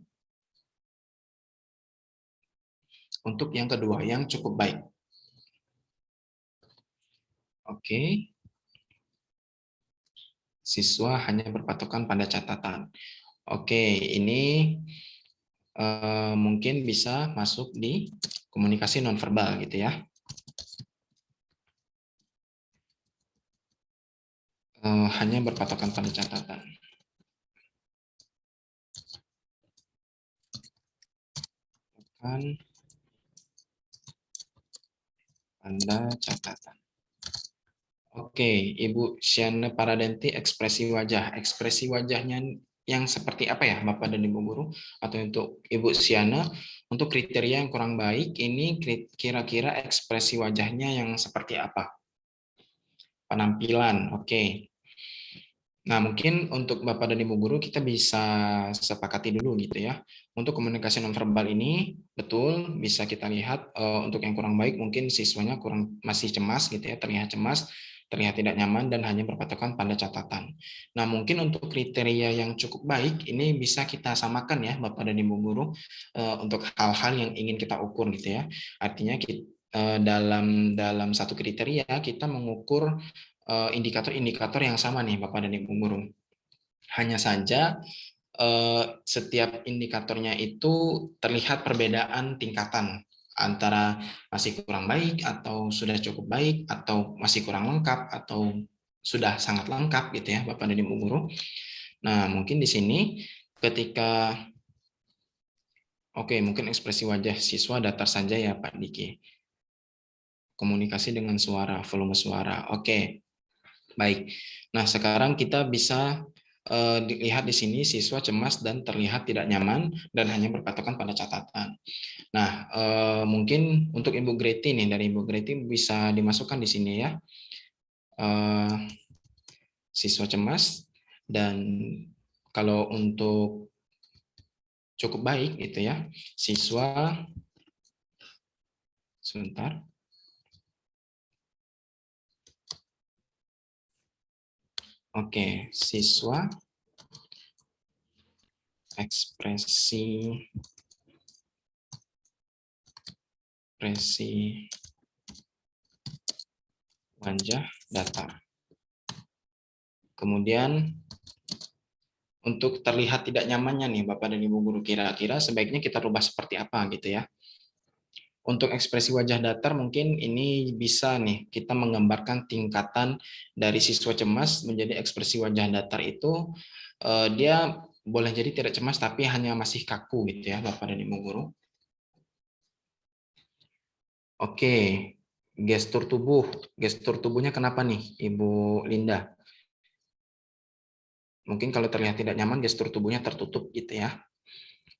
untuk yang kedua yang cukup baik. Oke. Siswa hanya berpatokan pada catatan. Oke, ini mungkin bisa masuk di komunikasi nonverbal gitu ya. Hanya berpatokan pada catatan. Pada catatan. Oke, Ibu Siana Paradenti, ekspresi wajah. Ekspresi wajahnya yang seperti apa ya, Bapak dan Ibu Guru? Atau untuk Ibu Siana, untuk kriteria yang kurang baik, ini kira-kira ekspresi wajahnya yang seperti apa? Penampilan, oke. Nah, mungkin untuk Bapak dan Ibu Guru kita bisa sepakati dulu gitu ya. Untuk komunikasi nonverbal ini, betul bisa kita lihat untuk yang kurang baik mungkin siswanya masih cemas gitu ya, terlihat cemas, terlihat tidak nyaman dan hanya berpatokan pada catatan. Nah, mungkin untuk kriteria yang cukup baik ini bisa kita samakan ya Bapak dan Ibu Guru untuk hal-hal yang ingin kita ukur gitu ya. Artinya dalam satu kriteria kita mengukur indikator-indikator yang sama nih Bapak dan Ibu Guru. Hanya saja setiap indikatornya itu terlihat perbedaan tingkatan antara masih kurang baik atau sudah cukup baik atau masih kurang lengkap atau sudah sangat lengkap gitu ya Bapak dan Ibu Guru. Nah, mungkin di sini ketika mungkin ekspresi wajah siswa datar saja ya Pak Diki. Komunikasi dengan suara, volume suara. Oke. Baik. Nah, sekarang kita bisa dilihat di sini siswa cemas dan terlihat tidak nyaman dan hanya berpatokan pada catatan. Nah, mungkin untuk Ibu Greti nih, dari Ibu Greti bisa dimasukkan di sini ya. Siswa cemas dan kalau untuk cukup baik gitu ya, siswa sebentar. Oke, siswa ekspresi wajah datar. Kemudian untuk terlihat tidak nyamannya nih Bapak dan Ibu Guru, kira-kira sebaiknya kita rubah seperti apa gitu ya. Untuk ekspresi wajah datar mungkin ini bisa nih kita menggambarkan tingkatan dari siswa cemas menjadi ekspresi wajah datar itu dia boleh jadi tidak cemas tapi hanya masih kaku gitu ya Bapak dan Ibu Guru. Oke, gestur tubuh. Gestur tubuhnya kenapa nih Ibu Linda? Mungkin kalau terlihat tidak nyaman gestur tubuhnya tertutup gitu ya.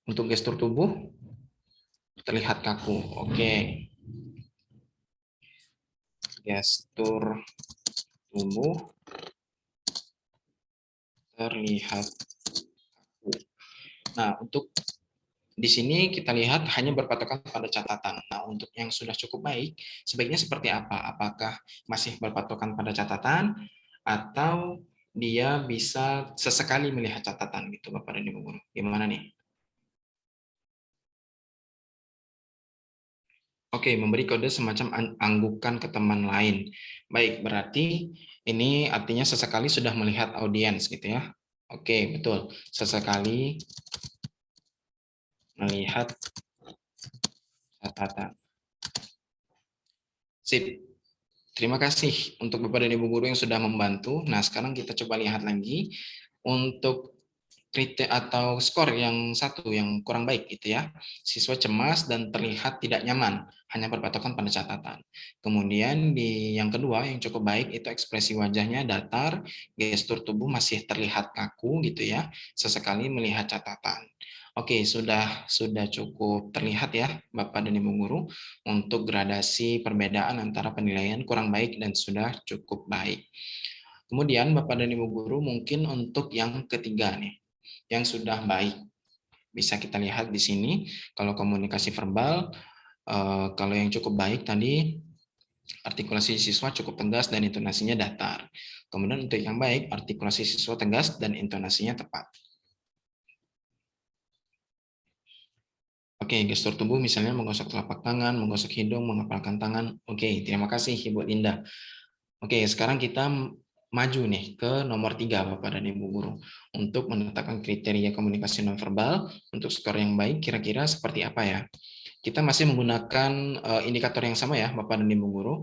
Untuk gestur tubuh terlihat kaku. Oke. Gestur tubuh terlihat kaku. Nah, untuk di sini kita lihat hanya berpatokan pada catatan. Nah, untuk yang sudah cukup baik, sebaiknya seperti apa? Apakah masih berpatokan pada catatan atau dia bisa sesekali melihat catatan gitu Bapak dan Ibu Guru? Gimana nih? Oke, memberi kode semacam anggukan ke teman lain. Baik, berarti ini artinya sesekali sudah melihat audiens gitu ya. Oke, betul. Sesekali melihat catatan. Sip. Terima kasih untuk Bapak dan Ibu Guru yang sudah membantu. Nah, sekarang kita coba lihat lagi untuk kriteria atau skor yang satu yang kurang baik gitu ya. Siswa cemas dan terlihat tidak nyaman, hanya berpatokan pada catatan. Kemudian di yang kedua yang cukup baik itu ekspresi wajahnya datar, gestur tubuh masih terlihat kaku gitu ya, sesekali melihat catatan. Oke, sudah cukup terlihat ya Bapak dan Ibu Guru untuk gradasi perbedaan antara penilaian kurang baik dan sudah cukup baik. Kemudian Bapak dan Ibu guru mungkin untuk yang ketiga nih, yang sudah baik. Bisa kita lihat di sini, kalau komunikasi verbal, kalau yang cukup baik tadi, artikulasi siswa cukup tegas dan intonasinya datar. Kemudian untuk yang baik, artikulasi siswa tegas dan intonasinya tepat. Oke, gestur tubuh misalnya menggosok telapak tangan, menggosok hidung, mengepalkan tangan. Oke, terima kasih Ibu Linda. Oke, sekarang kita maju nih ke nomor 3 Bapak dan Ibu guru. Untuk menetapkan kriteria komunikasi nonverbal untuk skor yang baik kira-kira seperti apa ya? Kita masih menggunakan indikator yang sama ya Bapak dan Ibu guru,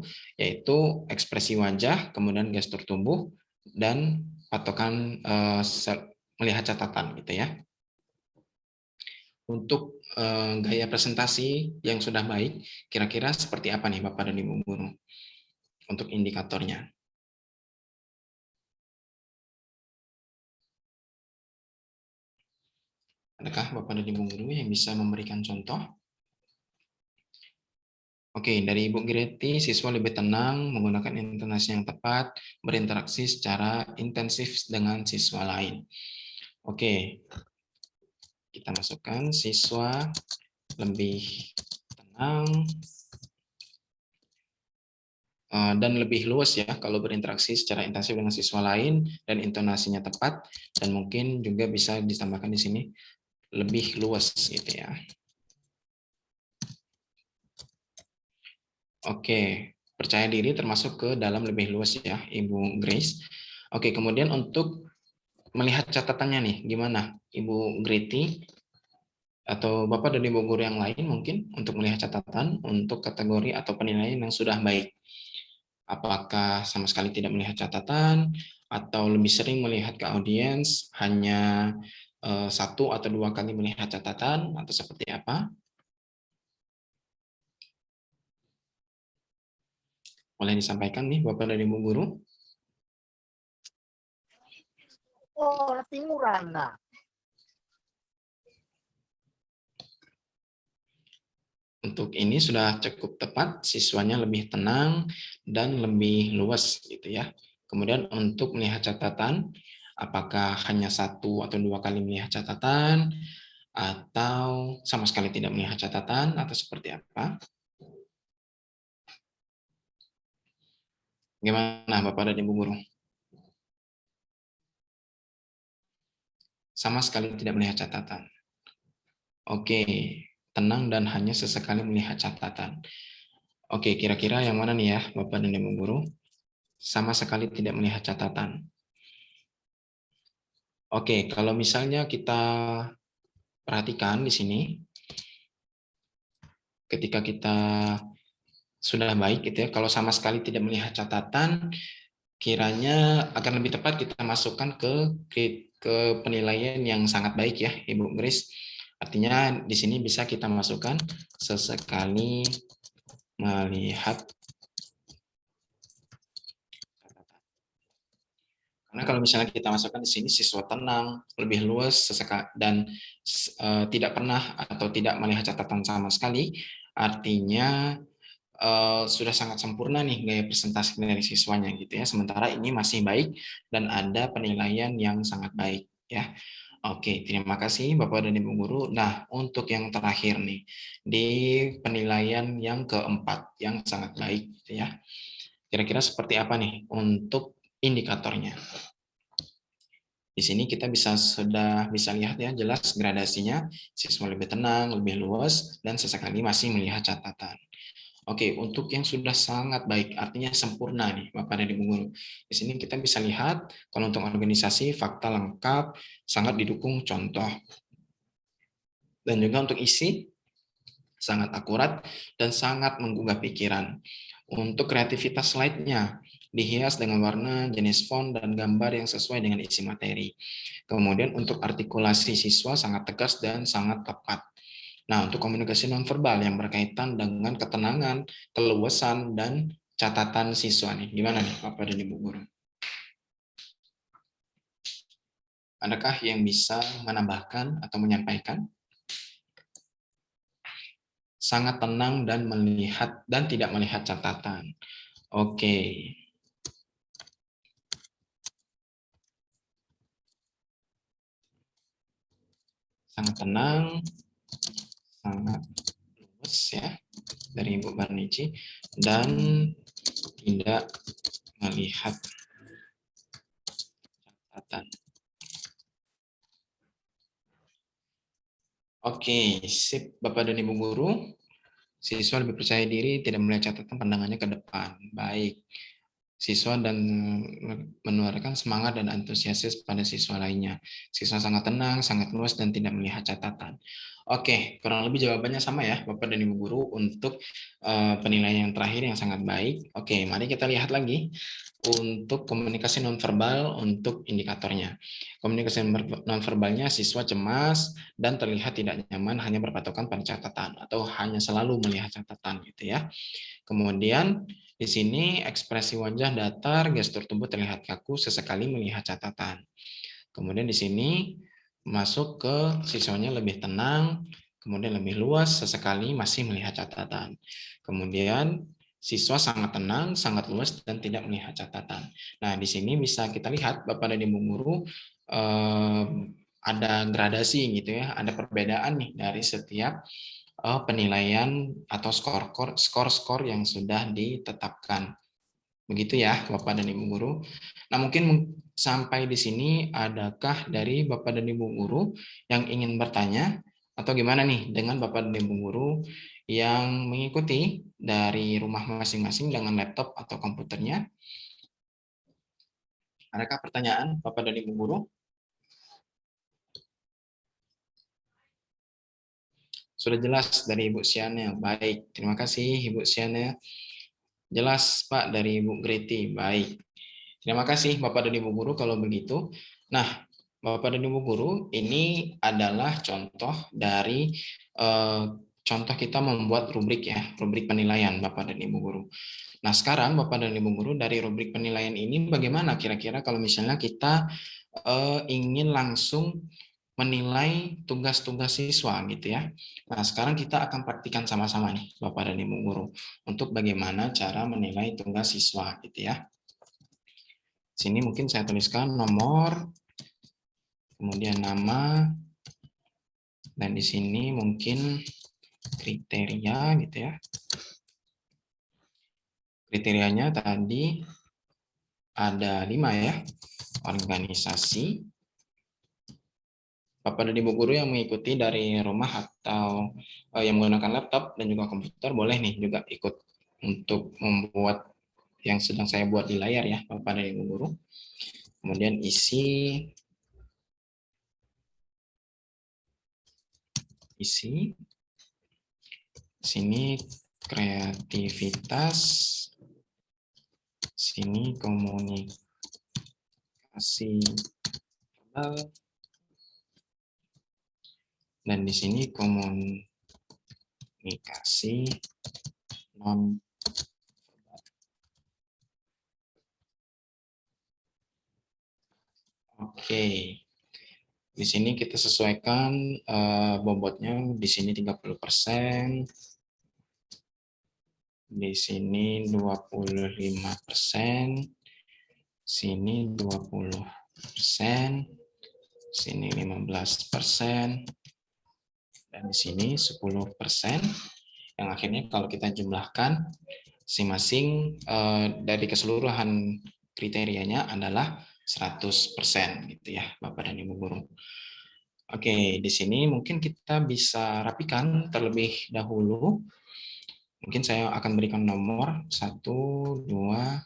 yaitu ekspresi wajah, kemudian gestur tubuh, dan patokan melihat catatan gitu ya. Untuk gaya presentasi yang sudah baik, kira-kira seperti apa nih Bapak dan Ibu guru untuk indikatornya? Adakah Bapak dan Ibu guru yang bisa memberikan contoh? Oke, dari Ibu Greti, siswa lebih tenang, menggunakan intonasi yang tepat, berinteraksi secara intensif dengan siswa lain. Oke, kita masukkan siswa lebih tenang dan lebih luas ya kalau berinteraksi secara intensif dengan siswa lain dan intonasinya tepat, dan mungkin juga bisa ditambahkan di sini lebih luas gitu ya. Oke, percaya diri termasuk ke dalam lebih luas ya, Ibu Grace. Oke, kemudian untuk melihat catatannya nih, gimana Ibu Greti atau Bapak dan Ibu guru yang lain mungkin untuk melihat catatan untuk kategori atau penilaian yang sudah baik. Apakah sama sekali tidak melihat catatan atau lebih sering melihat ke audiens, hanya 1 atau 2 kali melihat catatan atau seperti apa? Boleh disampaikan nih Bapak dan Ibu guru? Oh, timuran nah. Untuk ini sudah cukup tepat, siswanya lebih tenang dan lebih luas gitu ya. Kemudian untuk melihat catatan, apakah hanya 1 atau 2 kali melihat catatan, atau sama sekali tidak melihat catatan, atau seperti apa? Gimana Bapak dan Ibu guru? Sama sekali tidak melihat catatan. Oke, tenang dan hanya sesekali melihat catatan. Oke, kira-kira yang mana nih ya Bapak dan Ibu guru? Sama sekali tidak melihat catatan. Oke, kalau misalnya kita perhatikan di sini, ketika kita sudah baik gitu ya, kalau sama sekali tidak melihat catatan, kiranya akan lebih tepat kita masukkan ke penilaian yang sangat baik ya, Ibu Grace. Artinya di sini bisa kita masukkan sesekali melihat catatan. Karena kalau misalnya kita masukkan di sini siswa tenang, lebih luas, dan tidak pernah atau tidak melihat catatan sama sekali, artinya sudah sangat sempurna nih gaya presentasi dari siswanya gitu ya. Sementara ini masih baik dan ada penilaian yang sangat baik ya. Oke, terima kasih Bapak dan Ibu guru. Nah, untuk yang terakhir nih di penilaian yang keempat yang sangat baik gitu ya. Kira-kira seperti apa nih untuk indikatornya? Di sini kita sudah bisa lihat ya jelas gradasinya, siswa lebih tenang, lebih luas, dan sesekali masih melihat catatan. Oke, untuk yang sudah sangat baik, artinya sempurna nih Bapak dan Ibu guru. Di sini kita bisa lihat kalau untuk organisasi fakta lengkap, sangat didukung contoh. Dan juga untuk isi sangat akurat dan sangat menggugah pikiran. Untuk kreativitas slide-nya dihias dengan warna, jenis font, dan gambar yang sesuai dengan isi materi. Kemudian untuk artikulasi siswa sangat tegas dan sangat tepat. Nah, untuk komunikasi nonverbal yang berkaitan dengan ketenangan, keluasan, dan catatan siswa nih, gimana nih Bapak dan Ibu guru? Adakah yang bisa menambahkan atau menyampaikan? Sangat tenang dan melihat dan tidak melihat catatan. Oke. sangat tenang, sangat luwes ya dari Ibu Barnici, dan tidak melihat catatan. Oke, sip Bapak dan Ibu guru. Siswa lebih percaya diri, tidak melihat catatan, pandangannya ke depan. Baik. Siswa dan menularkan semangat dan antusiasis pada siswa lainnya. Siswa sangat tenang, sangat luas, dan tidak melihat catatan. Oke, kurang lebih jawabannya sama ya, Bapak dan Ibu guru, untuk penilaian yang terakhir yang sangat baik. Oke, mari kita lihat lagi untuk komunikasi nonverbal untuk indikatornya. Komunikasi nonverbalnya siswa cemas dan terlihat tidak nyaman, hanya berpatokan pada catatan atau hanya selalu melihat catatan gitu ya. Kemudian di sini ekspresi wajah datar, gestur tubuh terlihat kaku, sesekali melihat catatan. Kemudian di sini masuk ke siswanya lebih tenang, kemudian lebih luas, sesekali masih melihat catatan. Kemudian siswa sangat tenang, sangat luas, dan tidak melihat catatan. Nah, di sini bisa kita lihat, Bapak dan Ibu guru, ada gradasi gitu ya, ada perbedaan nih dari setiap penilaian atau skor-skor yang sudah ditetapkan. Begitu ya, Bapak dan Ibu guru. Nah, mungkin sampai di sini adakah dari Bapak dan Ibu guru yang ingin bertanya atau gimana nih dengan Bapak dan Ibu guru yang mengikuti dari rumah masing-masing dengan laptop atau komputernya? Adakah pertanyaan Bapak dan Ibu guru? Sudah jelas dari Ibu Siana. Baik, terima kasih Ibu Siana. Jelas Pak dari Ibu Greti. Baik. Terima kasih Bapak dan Ibu guru kalau begitu. Nah, Bapak dan Ibu guru, ini adalah contoh dari contoh kita membuat rubrik ya, rubrik penilaian Bapak dan Ibu guru. Nah, sekarang Bapak dan Ibu guru, dari rubrik penilaian ini bagaimana kira-kira kalau misalnya kita ingin langsung menilai tugas-tugas siswa gitu ya. Nah, sekarang kita akan praktikan sama-sama nih Bapak dan Ibu guru untuk bagaimana cara menilai tugas siswa gitu ya. Sini mungkin saya tuliskan nomor, kemudian nama, dan di sini mungkin kriteria gitu ya. Kriterianya tadi ada 5 ya. Organisasi. Bapak dan Ibu guru yang mengikuti dari rumah atau yang menggunakan laptop dan juga komputer boleh nih juga ikut untuk membuat yang sedang saya buat di layar ya, Bapak dan Ibu guru. Kemudian isi sini kreativitas, sini komunikasi, dan di sini komunikasi non. Oke. Di sini kita sesuaikan bobotnya, di sini 30%, di sini 25%, sini 20%, sini 15%, dan di sini 10%, yang akhirnya kalau kita jumlahkan masing-masing dari keseluruhan kriterianya adalah 100% gitu ya, Bapak dan Ibu guru. Oke, di sini mungkin kita bisa rapikan terlebih dahulu. Mungkin saya akan berikan nomor 1, 2.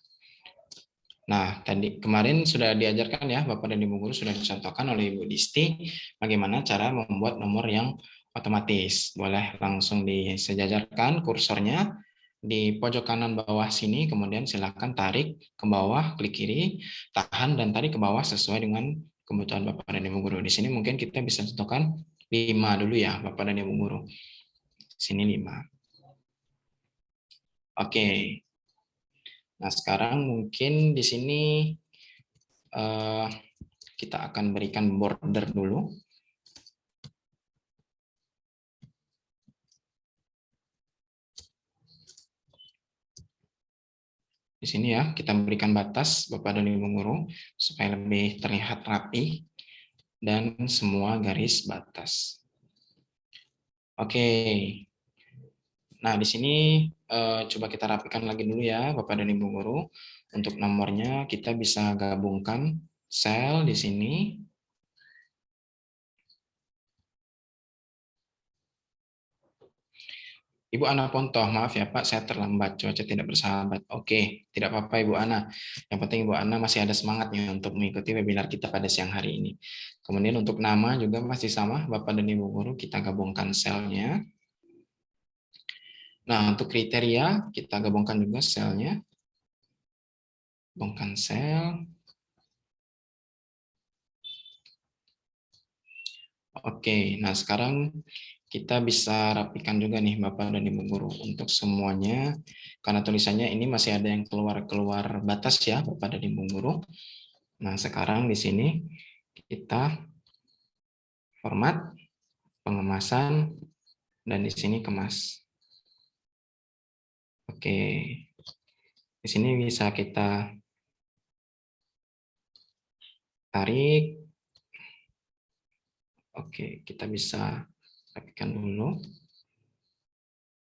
Nah, tadi kemarin sudah diajarkan ya, Bapak dan Ibu guru sudah dicontohkan oleh Ibu Disti bagaimana cara membuat nomor yang otomatis. Boleh langsung disejajarkan kursornya di pojok kanan bawah sini, kemudian silakan tarik ke bawah, klik kiri, tahan dan tarik ke bawah sesuai dengan kebutuhan Bapak dan Ibu guru. Di sini mungkin kita bisa tentukan 5 dulu ya, Bapak dan Ibu guru. Sini 5. Oke. Nah, sekarang mungkin di sini kita akan berikan border dulu. Di sini ya, kita berikan batas Bapak dan Ibu guru supaya lebih terlihat rapi dan semua garis batas. Oke. Nah, di sini coba kita rapikan lagi dulu ya, Bapak dan Ibu guru. Untuk nomornya kita bisa gabungkan sel di sini. Ibu Ana Pontoh, maaf ya Pak, saya terlambat, cuaca tidak bersahabat. Oke, tidak apa-apa Ibu Ana. Yang penting Ibu Ana masih ada semangatnya untuk mengikuti webinar kita pada siang hari ini. Kemudian untuk nama juga masih sama, Bapak dan Ibu guru, kita gabungkan selnya. Nah, untuk kriteria, kita gabungkan juga selnya. Gabungkan sel. Oke, nah sekarang kita bisa rapikan juga nih Bapak dan Ibu guru untuk semuanya. Karena tulisannya ini masih ada yang keluar batas ya Bapak dan Ibu guru. Nah sekarang di sini kita format, pengemasan, dan di sini kemas. Oke, di sini bisa kita tarik. Oke, kita bisa rapikan dulu.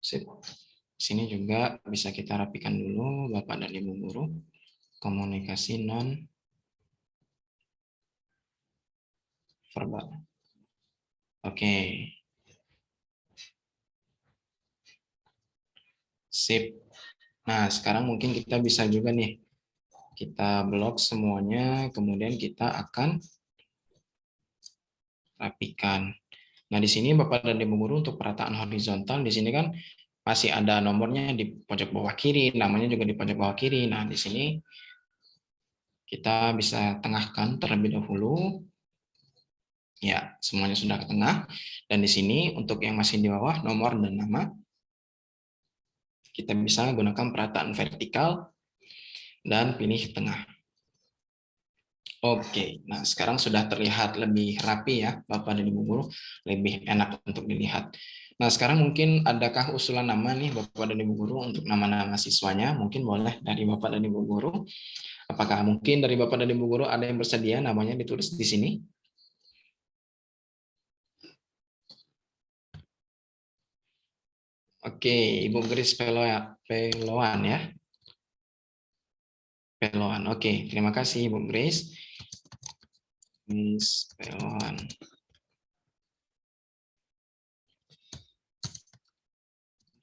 Sip. Sini juga bisa kita rapikan dulu Bapak dan Ibu guru. Komunikasi non verbal. Oke. Sip. Nah, sekarang mungkin kita bisa juga nih kita blok semuanya, kemudian kita akan rapikan. Nah, di sini Bapak dan Ibu guru untuk perataan horizontal di sini kan masih ada nomornya di pojok bawah kiri, namanya juga di pojok bawah kiri. Nah, di sini kita bisa tengahkan terlebih dahulu. Ya, semuanya sudah ke tengah. Dan di sini untuk yang masih di bawah nomor dan nama kita bisa gunakan perataan vertikal dan pilih tengah. Oke, nah sekarang sudah terlihat lebih rapi ya Bapak dan Ibu guru, lebih enak untuk dilihat. Nah sekarang mungkin adakah usulan nama nih Bapak dan Ibu guru untuk nama-nama siswanya? Mungkin boleh dari Bapak dan Ibu guru. Apakah mungkin dari Bapak dan Ibu guru ada yang bersedia namanya ditulis di sini? Oke, Ibu Grace Peloan ya. Peloan. Oke, terima kasih Ibu Grace. Grace Peloan.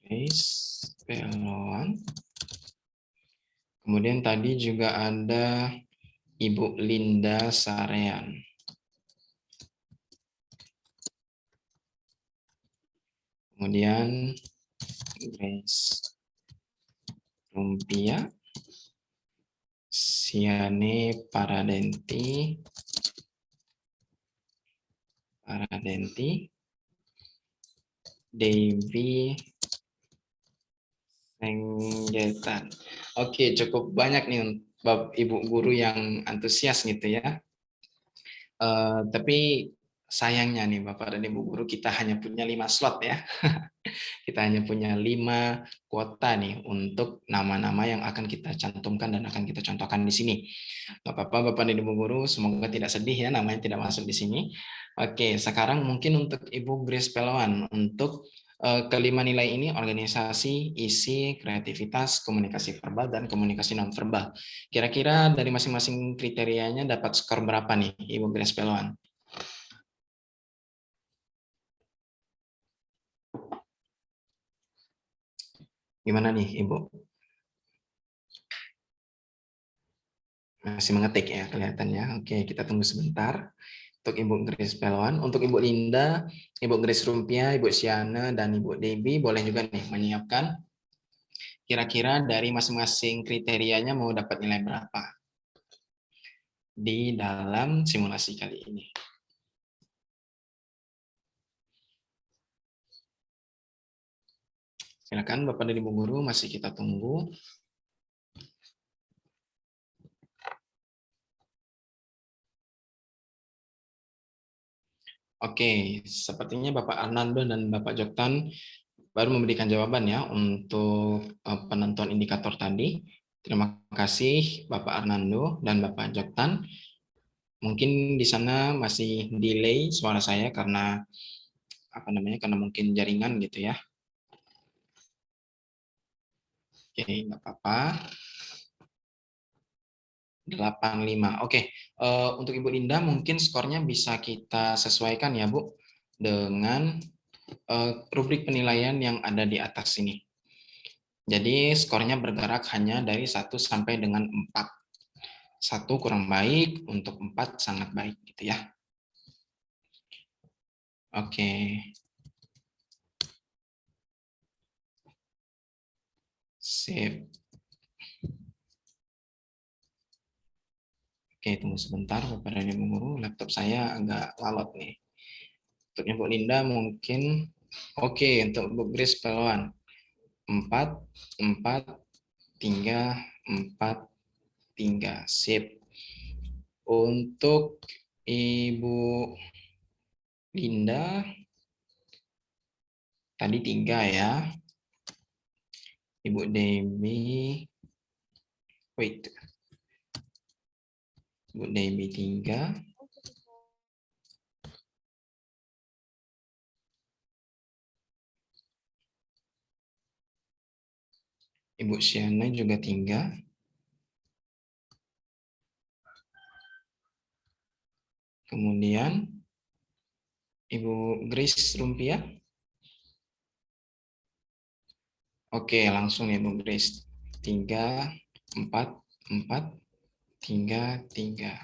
Grace Peloan. Kemudian tadi juga ada Ibu Linda Sarean. Kemudian Grace Rumpia. Siane Paradenti. Devi Senggetan. Oke, cukup banyak nih Ibu guru yang antusias gitu ya. Tapi sayangnya nih Bapak dan Ibu guru, kita hanya punya 5 slot ya. Kita hanya punya 5 kuota nih untuk nama-nama yang akan kita cantumkan dan akan kita contohkan di sini. Nggak apa-apa Bapak dan Ibu guru, semoga tidak sedih ya namanya tidak masuk di sini. Oke, sekarang mungkin untuk Ibu Grace Peloan, untuk kelima nilai ini organisasi, isi, kreativitas, komunikasi verbal, dan komunikasi non verbal. Kira-kira dari masing-masing kriterianya dapat skor berapa nih Ibu Grace Peloan? Gimana nih Ibu? Masih mengetik ya kelihatannya. Oke, kita tunggu sebentar. Untuk Ibu Grace Peloan, untuk Ibu Linda, Ibu Grace Rumpia, Ibu Siana, dan Ibu Debbie boleh juga nih menyiapkan kira-kira dari masing-masing kriterianya mau dapat nilai berapa di dalam simulasi kali ini. Silakan Bapak dan Ibu guru, masih kita tunggu. Oke, sepertinya Bapak Arnando dan Bapak Joktan baru memberikan jawaban ya untuk penentuan indikator tadi. Terima kasih Bapak Arnando dan Bapak Joktan. Mungkin di sana masih delay suara saya karena apa namanya, karena mungkin jaringan gitu ya. Oke, nggak apa-apa. 85. Oke, untuk Ibu Linda mungkin skornya bisa kita sesuaikan ya Bu dengan rubrik penilaian yang ada di atas ini. Jadi skornya bergerak hanya dari 1 sampai dengan 4. 1 kurang baik, untuk 4 sangat baik gitu ya. Oke. Sip. Oke, tunggu sebentar Bapak dan Ibu Guru, laptop saya agak lalot nih. Untuk Ibu Linda mungkin oke, untuk Bu Grace Pelwan 4, 4, 3, 4, 3. Sip. Untuk Ibu Linda tadi 3 ya. Ibu Debbie, wait. Ibu Debbie 3. Ibu Siana juga 3. Kemudian Ibu Grace Rumpia. Oke, langsung ya Bu Grace. 3, 4, 4, 3, 3.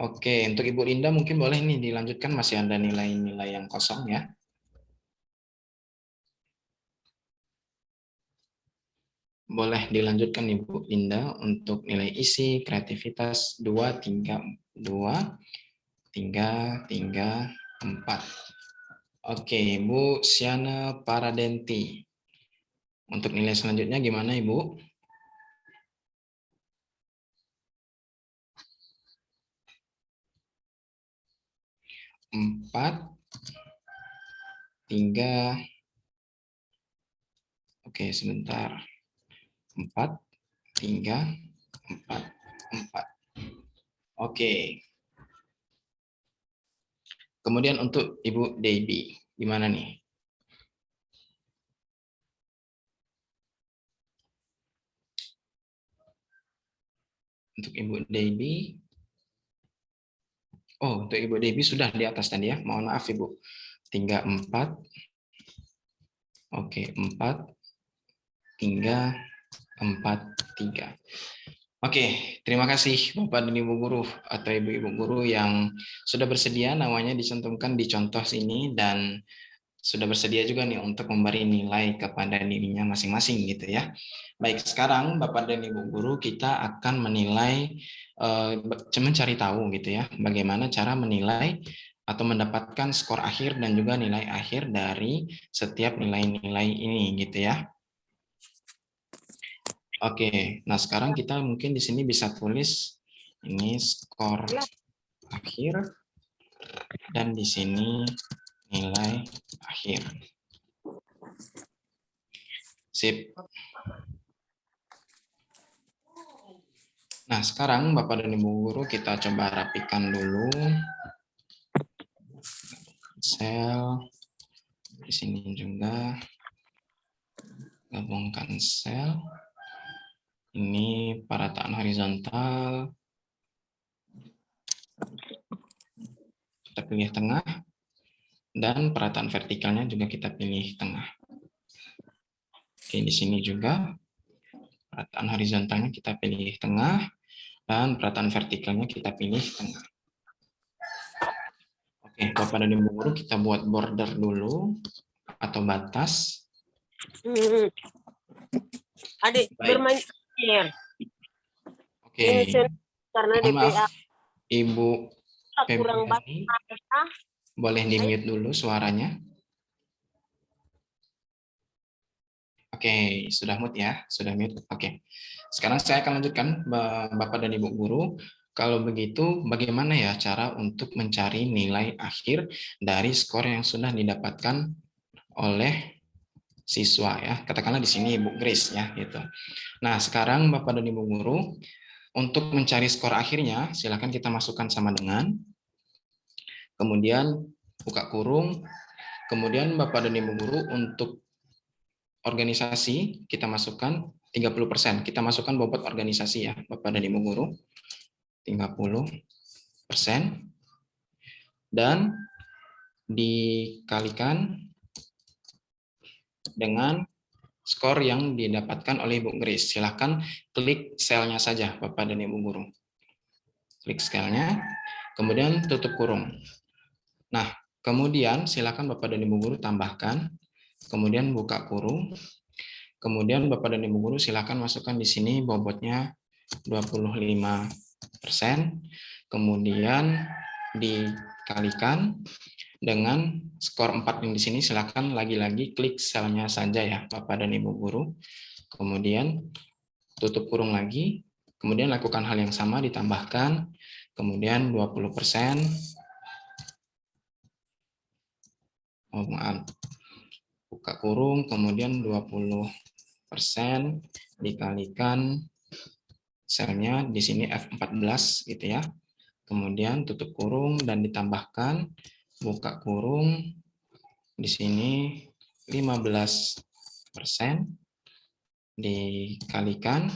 Oke, untuk Ibu Linda mungkin boleh nih dilanjutkan, masih ada nilai-nilai yang kosong ya. Boleh dilanjutkan Ibu Linda untuk nilai isi, kreativitas 2, 3, 2, 3, 3, 4. Oke, Ibu Siana Paradenti. Untuk nilai selanjutnya gimana Ibu? Empat, 3. Oke, sebentar. 4, 3, 4, 4. Oke. Kemudian untuk Ibu Debbie, gimana nih? Untuk Ibu Debbie. Oh, untuk Ibu Debbie sudah di atas tadi ya. Mohon maaf Ibu. 3, 4. Oke, 4, 3, 4, 3. Oke, terima kasih Bapak dan Ibu Guru atau Ibu-Ibu Guru yang sudah bersedia namanya dicantumkan di contoh sini dan sudah bersedia juga nih untuk memberi nilai kepada dirinya masing-masing gitu ya. Baik, sekarang Bapak dan Ibu Guru kita akan menilai, mencari tahu gitu ya, bagaimana cara menilai atau mendapatkan skor akhir dan juga nilai akhir dari setiap nilai-nilai ini gitu ya. Oke, nah sekarang kita mungkin di sini bisa tulis ini skor akhir dan di sini nilai akhir. Sip. Nah, sekarang Bapak dan Ibu Guru kita coba rapikan dulu. Sel. Di sini juga. Gabungkan sel. Ini perataan horizontal. Kita pilih tengah. Dan perataan vertikalnya juga kita pilih tengah. Oke, di sini juga perataan horizontalnya kita pilih tengah dan perataan vertikalnya kita pilih tengah. Oke, Bapak dan Ibu Guru kita buat border dulu atau batas. Adik bermain air. Oke. Karena Mohon maaf, DPA Ibu kurang Febriani, boleh di-mute dulu suaranya. Oke, sudah mute ya, sudah mute. Oke, sekarang saya akan lanjutkan Bapak dan Ibu Guru. Kalau begitu, bagaimana ya cara untuk mencari nilai akhir dari skor yang sudah didapatkan oleh siswa ya? Katakanlah di sini Ibu Grace ya, gitu. Nah, sekarang Bapak dan Ibu Guru, untuk mencari skor akhirnya, silakan kita masukkan sama dengan. Kemudian buka kurung, kemudian Bapak dan Ibu Guru untuk organisasi kita masukkan 30%. Kita masukkan bobot organisasi ya, Bapak dan Ibu Guru. 30%. Dan dikalikan dengan skor yang didapatkan oleh Ibu Grace. Silahkan klik selnya saja, Bapak dan Ibu Guru. Klik selnya, kemudian tutup kurung. Nah, kemudian silakan Bapak dan Ibu Guru tambahkan, kemudian buka kurung, kemudian Bapak dan Ibu Guru silakan masukkan di sini bobotnya 25%, kemudian dikalikan dengan skor 4 yang di sini. Silakan lagi-lagi klik selnya saja ya Bapak dan Ibu Guru, kemudian tutup kurung lagi, kemudian lakukan hal yang sama, ditambahkan, kemudian 20%, buka kurung, kemudian 20% dikalikan selnya di sini F14 gitu ya. Kemudian tutup kurung dan ditambahkan, buka kurung di sini 15% dikalikan,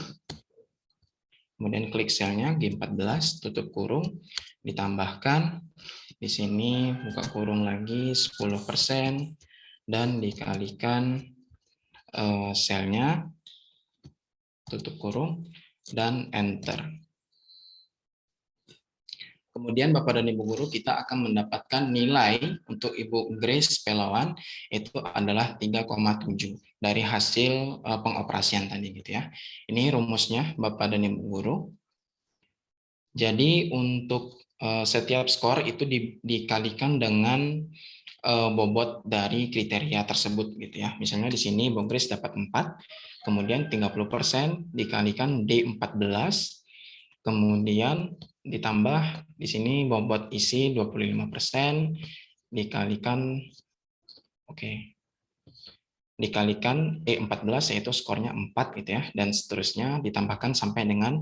kemudian klik selnya G14, tutup kurung, ditambahkan di sini buka kurung lagi 10% dan dikalikan selnya, tutup kurung dan enter. Kemudian Bapak dan Ibu Guru, kita akan mendapatkan nilai untuk Ibu Grace Pelawan itu adalah 3,7 dari hasil pengoperasian tadi gitu ya. Ini rumusnya Bapak dan Ibu Guru. Jadi untuk setiap skor itu dikalikan dengan bobot dari kriteria tersebut gitu ya. Misalnya di sini Ibu Grace dapat 4, kemudian 30% dikalikan D14, kemudian ditambah di sini bobot isi 25% dikalikan dikalikan E14 yaitu skornya 4 gitu ya, dan seterusnya ditambahkan sampai dengan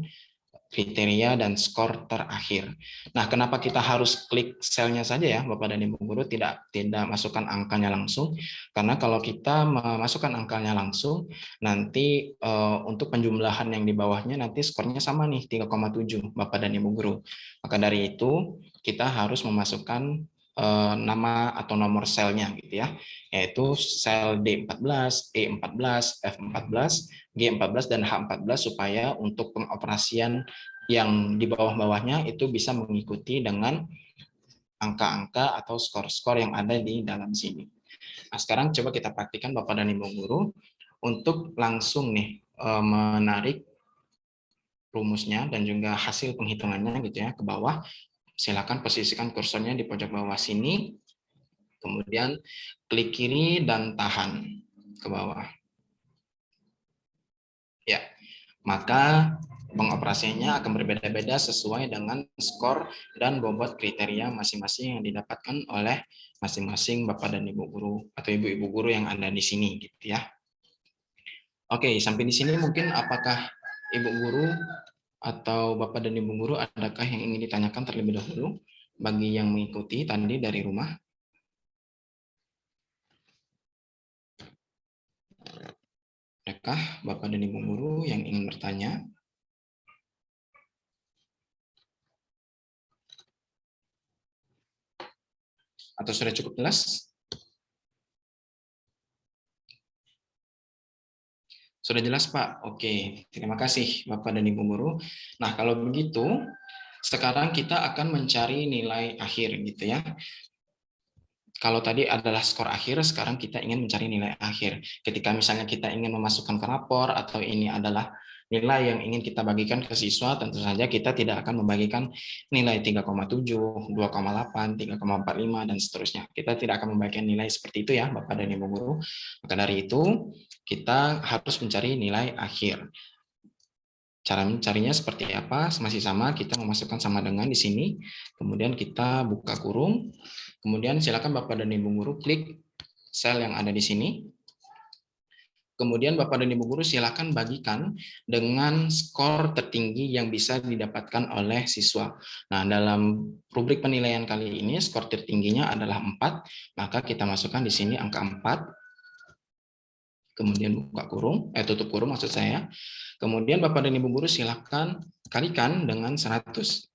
kriteria dan skor terakhir. Nah, kenapa kita harus klik selnya saja ya Bapak dan Ibu Guru, tidak masukkan angkanya langsung? Karena kalau kita memasukkan angkanya langsung, nanti untuk penjumlahan yang di bawahnya nanti skornya sama nih 3,7 Bapak dan Ibu Guru. Maka dari itu kita harus memasukkan nama atau nomor selnya gitu ya, yaitu sel D14, E14, F14, G14 dan H14 supaya untuk pengoperasian yang di bawah-bawahnya itu bisa mengikuti dengan angka-angka atau skor-skor yang ada di dalam sini. Nah, sekarang coba kita praktikkan Bapak dan Ibu Guru untuk langsung nih menarik rumusnya dan juga hasil penghitungannya gitu ya ke bawah. Silakan posisikan kursornya di pojok bawah sini, kemudian klik kiri dan tahan ke bawah. Ya, maka pengoperasiannya akan berbeda-beda sesuai dengan skor dan bobot kriteria masing-masing yang didapatkan oleh masing-masing Bapak dan Ibu Guru atau Ibu-Ibu Guru yang ada di sini gitu ya. Oke, sampai di sini mungkin apakah Ibu Guru atau Bapak dan Ibu Guru adakah yang ingin ditanyakan terlebih dahulu bagi yang mengikuti tadi dari rumah? Adakah Bapak dan Ibu Guru yang ingin bertanya? Atau sudah cukup jelas? Sudah jelas, Pak? Oke, terima kasih Bapak dan Ibu Guru. Nah, kalau begitu, sekarang kita akan mencari nilai akhir gitu ya. Kalau tadi adalah skor akhir, sekarang kita ingin mencari nilai akhir. Ketika misalnya kita ingin memasukkan ke rapor atau ini adalah nilai yang ingin kita bagikan ke siswa, tentu saja kita tidak akan membagikan nilai 3,7, 2,8, 3,45, dan seterusnya. Kita tidak akan membagikan nilai seperti itu ya, Bapak dan Ibu Guru. Maka dari itu, kita harus mencari nilai akhir. Cara mencarinya seperti apa? Masih sama, kita memasukkan sama dengan di sini. Kemudian kita buka kurung. Kemudian silakan Bapak dan Ibu Guru klik sel yang ada di sini. Kemudian Bapak dan Ibu Guru silakan bagikan dengan skor tertinggi yang bisa didapatkan oleh siswa. Nah, dalam rubrik penilaian kali ini skor tertingginya adalah 4, maka kita masukkan di sini angka 4. Kemudian buka kurung, tutup kurung maksud saya. Kemudian Bapak dan Ibu Guru silakan kalikan dengan 100.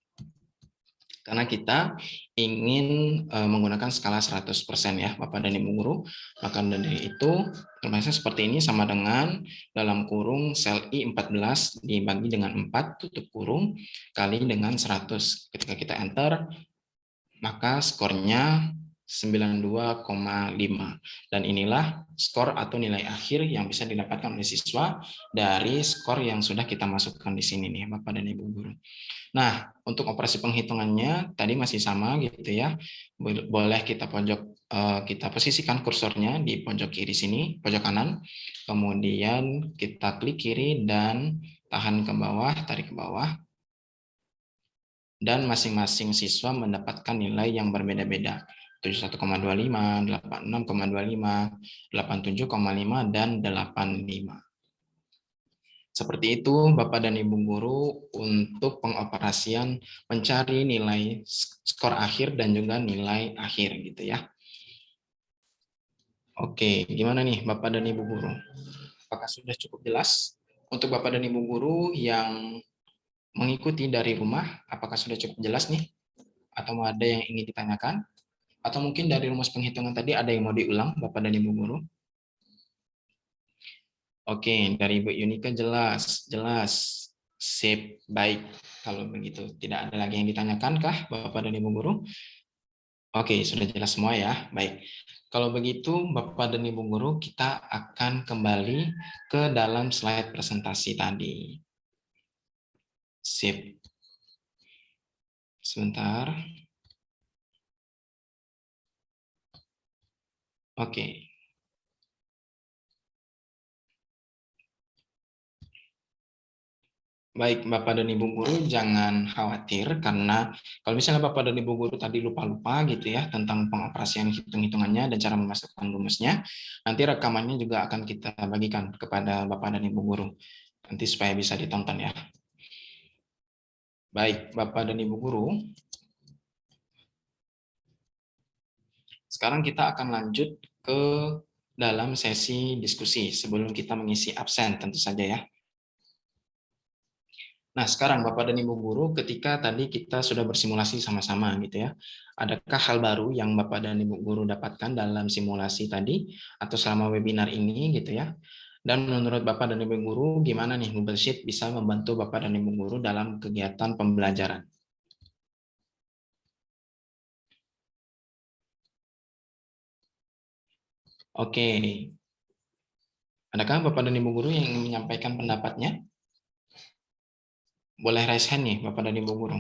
Karena kita ingin menggunakan skala 100% ya Bapak dan Ibu Guru. Maka dari itu tulisannya seperti ini, sama dengan dalam kurung sel I14 dibagi dengan 4 tutup kurung kali dengan 100. Ketika kita enter, maka skornya 92,5. Dan inilah skor atau nilai akhir yang bisa didapatkan oleh siswa dari skor yang sudah kita masukkan di sini nih Bapak dan Ibu Guru. Nah, untuk operasi penghitungannya tadi masih sama gitu ya. Boleh kita kita posisikan kursornya di pojok kiri sini, pojok kanan. Kemudian kita klik kiri dan tahan ke bawah, tarik ke bawah. Dan masing-masing siswa mendapatkan nilai yang berbeda-beda. 71,25, 86,25, 87,5 dan 85. Seperti itu Bapak dan Ibu Guru untuk pengoperasian mencari nilai skor akhir dan juga nilai akhir gitu ya. Oke, gimana nih Bapak dan Ibu Guru? Apakah sudah cukup jelas? Untuk Bapak dan Ibu Guru yang mengikuti dari rumah, apakah sudah cukup jelas nih? Atau ada yang ingin ditanyakan? Atau mungkin dari rumus penghitungan tadi ada yang mau diulang Bapak dan Ibu Guru? Oke, dari Ibu Yunika jelas. Sip, baik. Kalau begitu, tidak ada lagi yang ditanyakan kah Bapak dan Ibu Guru? Oke, sudah jelas semua ya. Baik. Kalau begitu, Bapak dan Ibu Guru, kita akan kembali ke dalam slide presentasi tadi. Sip. Sebentar. Oke. Baik, Bapak dan Ibu Guru jangan khawatir karena kalau misalnya Bapak dan Ibu Guru tadi lupa-lupa gitu ya tentang pengoperasian hitung-hitungannya dan cara memasukkan rumusnya, nanti rekamannya juga akan kita bagikan kepada Bapak dan Ibu Guru nanti supaya bisa ditonton ya. Baik, Bapak dan Ibu Guru. Sekarang kita akan lanjut ke dalam sesi diskusi sebelum kita mengisi absen tentu saja ya. Nah, sekarang Bapak dan Ibu Guru, ketika tadi kita sudah bersimulasi sama-sama gitu ya, adakah hal baru yang Bapak dan Ibu Guru dapatkan dalam simulasi tadi atau selama webinar ini gitu ya? Dan menurut Bapak dan Ibu Guru, gimana nih Google Sheet bisa membantu Bapak dan Ibu Guru dalam kegiatan pembelajaran? Oke. Adakah Bapak dan Ibu Guru yang ingin menyampaikan pendapatnya? Boleh raise hand nih, Bapak dan Ibu Guru.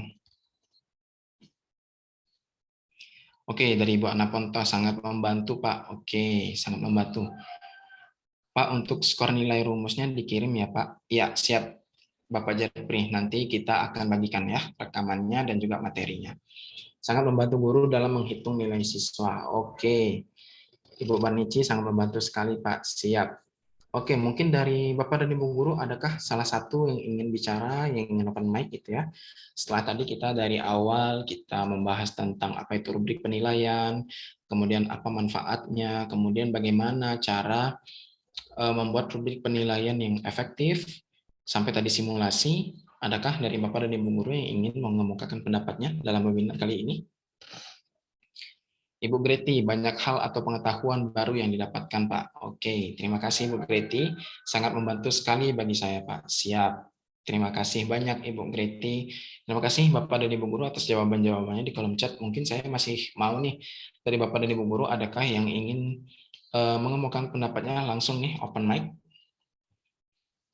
Oke, dari Ibu Anaponto sangat membantu, Pak. Oke, sangat membantu. Pak, untuk skor nilai rumusnya dikirim ya, Pak? Ya, siap. Bapak Jepri, nanti kita akan bagikan ya rekamannya dan juga materinya. Sangat membantu guru dalam menghitung nilai siswa. Oke. Ibu Banici sangat membantu sekali, Pak. Siap. Oke, mungkin dari Bapak dan Ibu Guru, adakah salah satu yang ingin bicara, yang ingin open mic gitu ya? Setelah tadi kita dari awal, kita membahas tentang apa itu rubrik penilaian, kemudian apa manfaatnya, kemudian bagaimana cara membuat rubrik penilaian yang efektif, sampai tadi simulasi, adakah dari Bapak dan Ibu Guru yang ingin mengemukakan pendapatnya dalam webinar kali ini? Ibu Greti, banyak hal atau pengetahuan baru yang didapatkan, Pak. Oke, terima kasih Ibu Greti. Sangat membantu sekali bagi saya, Pak. Siap. Terima kasih banyak Ibu Greti. Terima kasih Bapak dan Ibu Guru atas jawaban-jawabannya di kolom chat. Mungkin saya masih mau nih, dari Bapak dan Ibu Guru, adakah yang ingin mengemukakan pendapatnya langsung nih, open mic?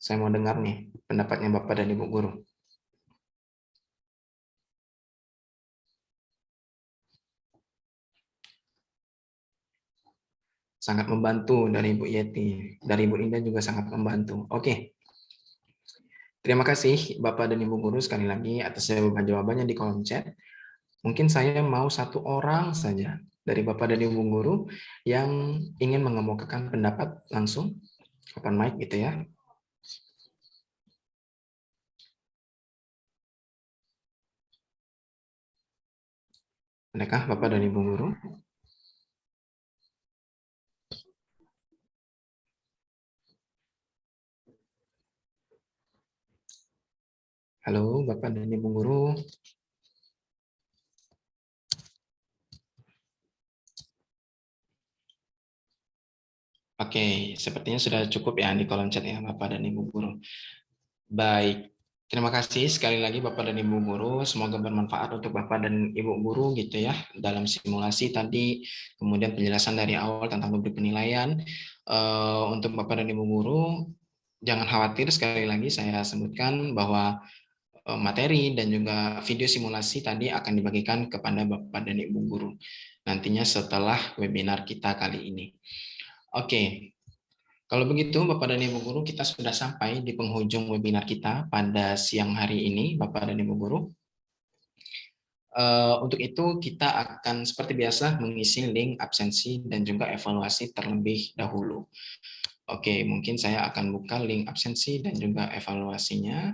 Saya mau dengar nih pendapatnya Bapak dan Ibu Guru. Sangat membantu dari Ibu Yeti, dari Ibu Indah juga sangat membantu. Oke. Terima kasih Bapak dan Ibu Guru sekali lagi atas jawaban-jawabannya di kolom chat. Mungkin saya mau satu orang saja dari Bapak dan Ibu Guru yang ingin mengemukakan pendapat langsung. Open mic gitu ya. Adakah Bapak dan Ibu guru? Halo Bapak dan Ibu guru. Oke, sepertinya sudah cukup ya di kolom chat ya Bapak dan Ibu guru. Baik, terima kasih sekali lagi Bapak dan Ibu guru. Semoga bermanfaat untuk Bapak dan Ibu guru gitu ya dalam simulasi tadi, kemudian penjelasan dari awal tentang rubrik penilaian. Untuk Bapak dan Ibu guru, jangan khawatir, sekali lagi saya sebutkan bahwa materi dan juga video simulasi tadi akan dibagikan kepada Bapak dan Ibu guru nantinya setelah webinar kita kali ini. Oke, kalau begitu Bapak dan Ibu guru, kita sudah sampai di penghujung webinar kita pada siang hari ini, Bapak dan Ibu guru. Untuk itu kita akan seperti biasa mengisi link absensi dan juga evaluasi terlebih dahulu. Oke, mungkin saya akan buka link absensi dan juga evaluasinya.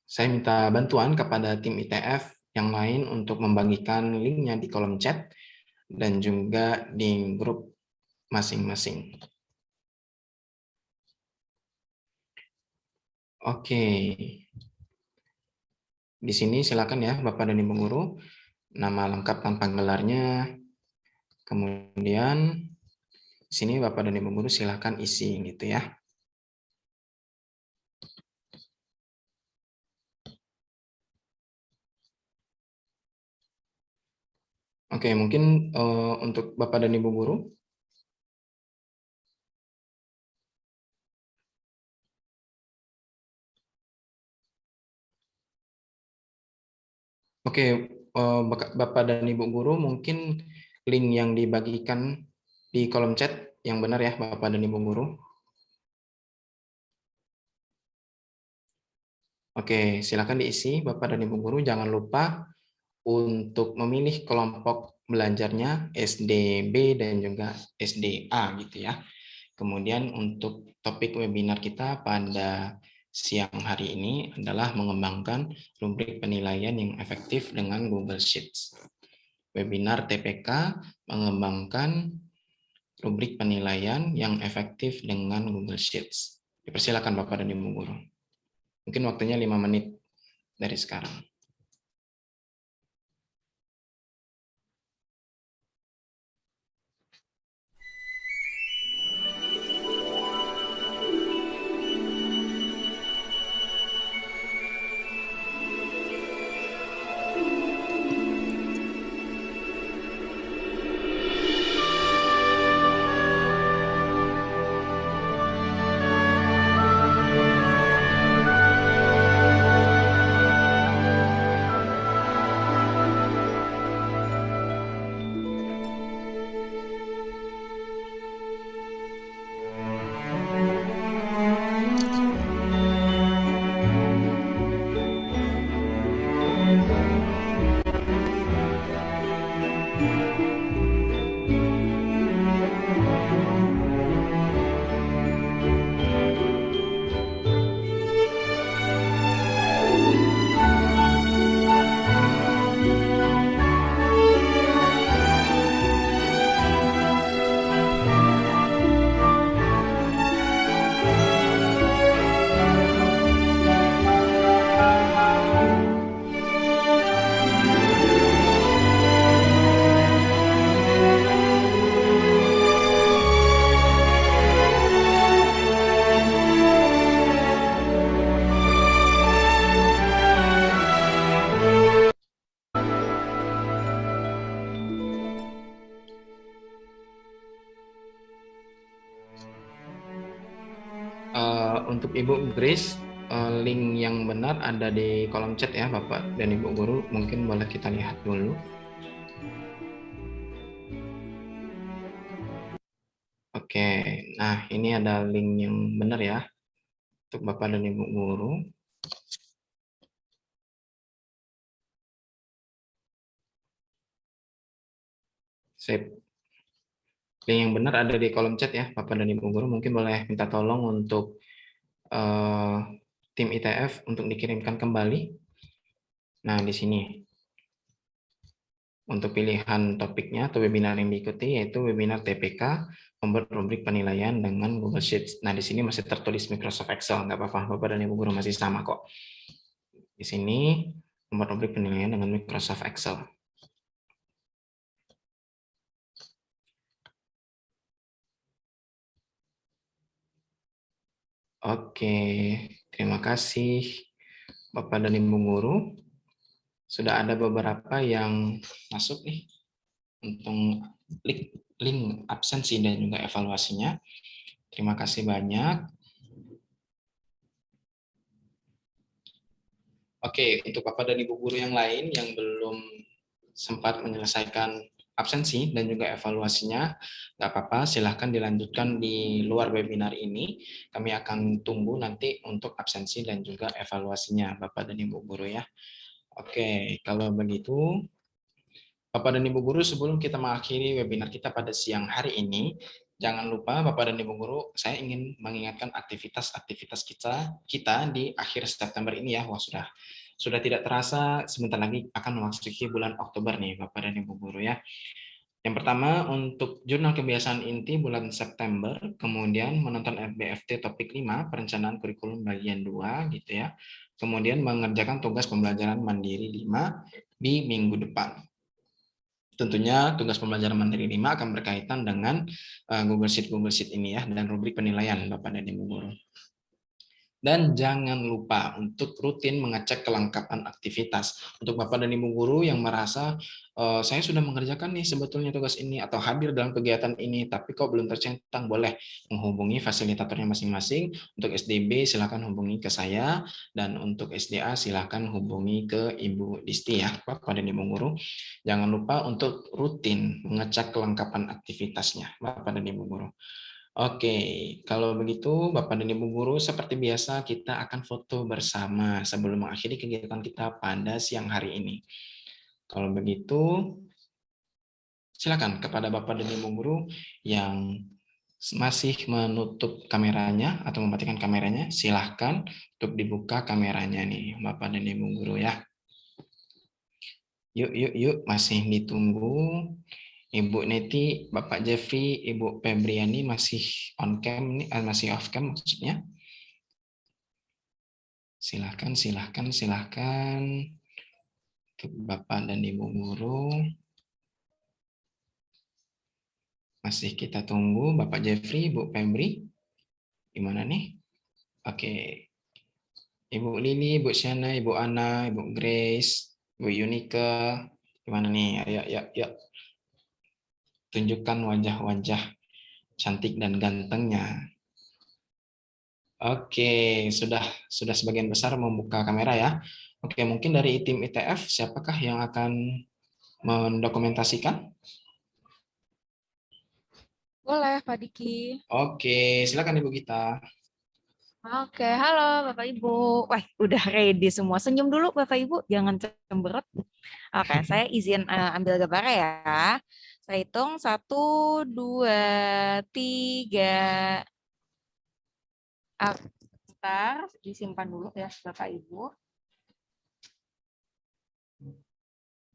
Saya minta bantuan kepada tim ITF yang lain untuk membagikan linknya di kolom chat dan juga di grup masing-masing. Oke. Di sini silakan ya Bapak dan Ibu guru, nama lengkap tanpa gelarnya. Kemudian di sini Bapak dan Ibu guru silakan isi gitu ya. Oke, mungkin untuk Bapak dan Ibu guru. Oke, Bapak dan Ibu guru, mungkin link yang dibagikan di kolom chat yang benar ya Bapak dan Ibu guru. Oke, silakan diisi Bapak dan Ibu guru. Jangan lupa untuk memilih kelompok belajarnya SDB dan juga SDA gitu ya. Kemudian untuk topik webinar kita pada siang hari ini adalah mengembangkan rubrik penilaian yang efektif dengan Google Sheets. Webinar TPK mengembangkan rubrik penilaian yang efektif dengan Google Sheets. Dipersilakan Bapak dan Ibu guru. Mungkin waktunya 5 menit dari sekarang. Untuk Ibu Grace, link yang benar ada di kolom chat ya Bapak dan Ibu guru, mungkin boleh kita lihat dulu. Oke, nah ini ada link yang benar ya untuk Bapak dan Ibu guru. Sip. Link yang benar ada di kolom chat ya, Bapak dan Ibu Guru. Mungkin boleh minta tolong untuk tim ITF untuk dikirimkan kembali. Nah, di sini untuk pilihan topiknya atau webinar yang diikuti yaitu webinar TPK, membuat rubrik penilaian dengan Google Sheets. Nah, di sini masih tertulis Microsoft Excel, nggak apa-apa, Bapak dan Ibu Guru masih sama kok. Di sini membuat rubrik penilaian dengan Microsoft Excel. Oke, terima kasih Bapak dan Ibu Guru. Sudah ada beberapa yang masuk nih untuk link absensi dan juga evaluasinya. Terima kasih banyak. Oke, untuk Bapak dan Ibu Guru yang lain yang belum sempat menyelesaikan absensi dan juga evaluasinya, nggak apa-apa, silahkan dilanjutkan di luar webinar ini. Kami akan tunggu nanti untuk absensi dan juga evaluasinya, Bapak dan Ibu Guru ya. Oke, kalau begitu, Bapak dan Ibu Guru, sebelum kita mengakhiri webinar kita pada siang hari ini, jangan lupa Bapak dan Ibu Guru, saya ingin mengingatkan aktivitas-aktivitas kita di akhir September ini ya. Wah, sudah tidak terasa sebentar lagi akan memasuki bulan Oktober nih Bapak dan Ibu Guru ya. Yang pertama untuk jurnal kebiasaan inti bulan September, kemudian menonton FBFT topik 5, perencanaan kurikulum bagian 2 gitu ya. Kemudian mengerjakan tugas pembelajaran mandiri 5 di minggu depan. Tentunya tugas pembelajaran mandiri 5 akan berkaitan dengan Google Sheet ini ya, dan rubrik penilaian Bapak dan Ibu Guru. Dan jangan lupa untuk rutin mengecek kelengkapan aktivitas. Untuk Bapak dan Ibu Guru yang merasa saya sudah mengerjakan nih sebetulnya tugas ini atau hadir dalam kegiatan ini, tapi kok belum tercentang, boleh menghubungi fasilitatornya masing-masing. Untuk SDB silakan hubungi ke saya, dan untuk SDA silakan hubungi ke Ibu Disti ya, Bapak dan Ibu Guru. Jangan lupa untuk rutin mengecek kelengkapan aktivitasnya, Bapak dan Ibu Guru. Oke, kalau begitu Bapak dan Ibu Guru, seperti biasa kita akan foto bersama sebelum mengakhiri kegiatan kita pada siang hari ini. Kalau begitu, silakan kepada Bapak dan Ibu Guru yang masih menutup kameranya atau mematikan kameranya, silahkan untuk dibuka kameranya nih Bapak dan Ibu Guru ya. Yuk, masih ditunggu. Ibu Neti, Bapak Jeffrey, Ibu Febriani masih on cam nih, masih off cam maksudnya. Silahkan. Untuk Bapak dan Ibu Guru. Masih kita tunggu Bapak Jeffrey, Ibu Febri. Gimana nih? Oke. Ibu Lili, Ibu Shana, Ibu Ana, Ibu Grace, Ibu Yunika. Gimana nih? Ayo. Tunjukkan wajah-wajah cantik dan gantengnya. Oke, sudah sebagian besar membuka kamera ya. Oke, mungkin dari tim ITF siapakah yang akan mendokumentasikan? Boleh, Pak Diki. Oke, silakan Ibu Gita. Oke, halo Bapak Ibu. Wah, udah ready semua. Senyum dulu Bapak Ibu, jangan cemberut. Oke, saya izin ambil gambarnya ya. Saya hitung 1, 2, 3. Bentar, disimpan dulu ya Bapak Ibu.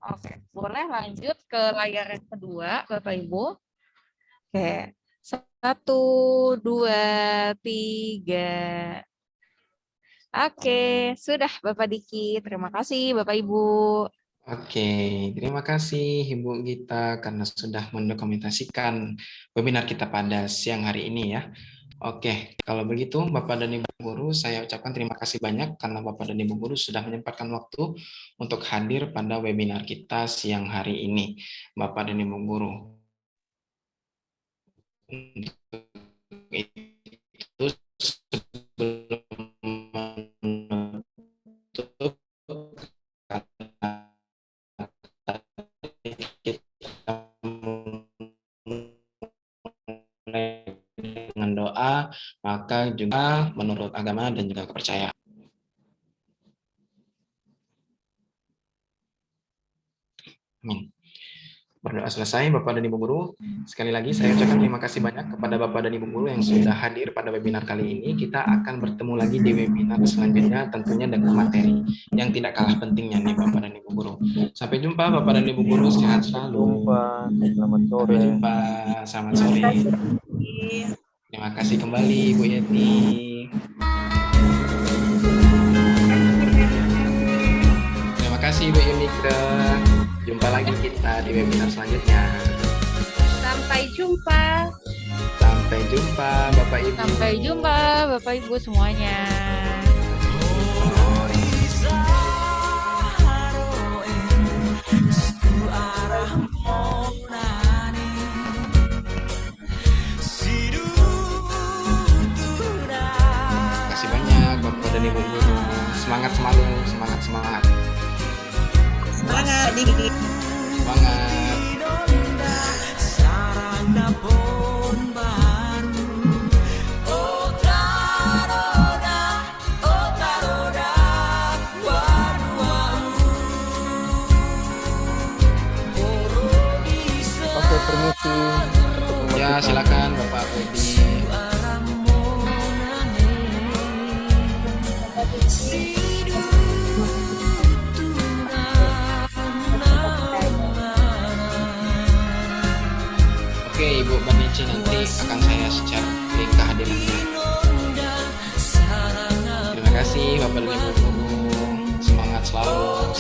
Oke, boleh lanjut ke layar yang kedua Bapak Ibu. Oke, 1, 2, 3. Oke, sudah Bapak Diki. Terima kasih Bapak Ibu. Oke, terima kasih Ibu Gita karena sudah mendokumentasikan webinar kita pada siang hari ini ya. Oke, kalau begitu Bapak dan Ibu Guru, saya ucapkan terima kasih banyak karena Bapak dan Ibu Guru sudah menyempatkan waktu untuk hadir pada webinar kita siang hari ini. Bapak dan Ibu Guru. Untuk itu sebelum menutup, kita mulai dengan doa, maka juga menurut agama dan juga kepercayaan. Amin. Berdoa selesai Bapak dan Ibu Guru. Sekali lagi saya ucapkan terima kasih banyak kepada Bapak dan Ibu Guru yang sudah hadir pada webinar kali ini. Kita akan bertemu lagi di webinar selanjutnya tentunya dengan materi yang tidak kalah pentingnya nih Bapak dan Ibu Guru. Sampai jumpa Bapak dan Ibu Guru, sehat selalu. Jumpa. Selamat sore. Sampai jumpa, selamat sore. Terima kasih kembali Bu Yeti. Terima kasih Bu Yunike. Jumpa lagi kita di webinar selanjutnya. Sampai jumpa. Sampai jumpa Bapak Ibu. Sampai jumpa Bapak Ibu semuanya. Terima kasih banyak Bapak dan Ibu Guru. Semangat selalu, semangat. Semangat, Diki. Semangat. Oke, permisi. Ya, silakan Bapak Edi. Oke, Ibu Banici nanti akan saya share link kehadirannya. Terima kasih Bapak dan Ibu Guru. Semangat selalu.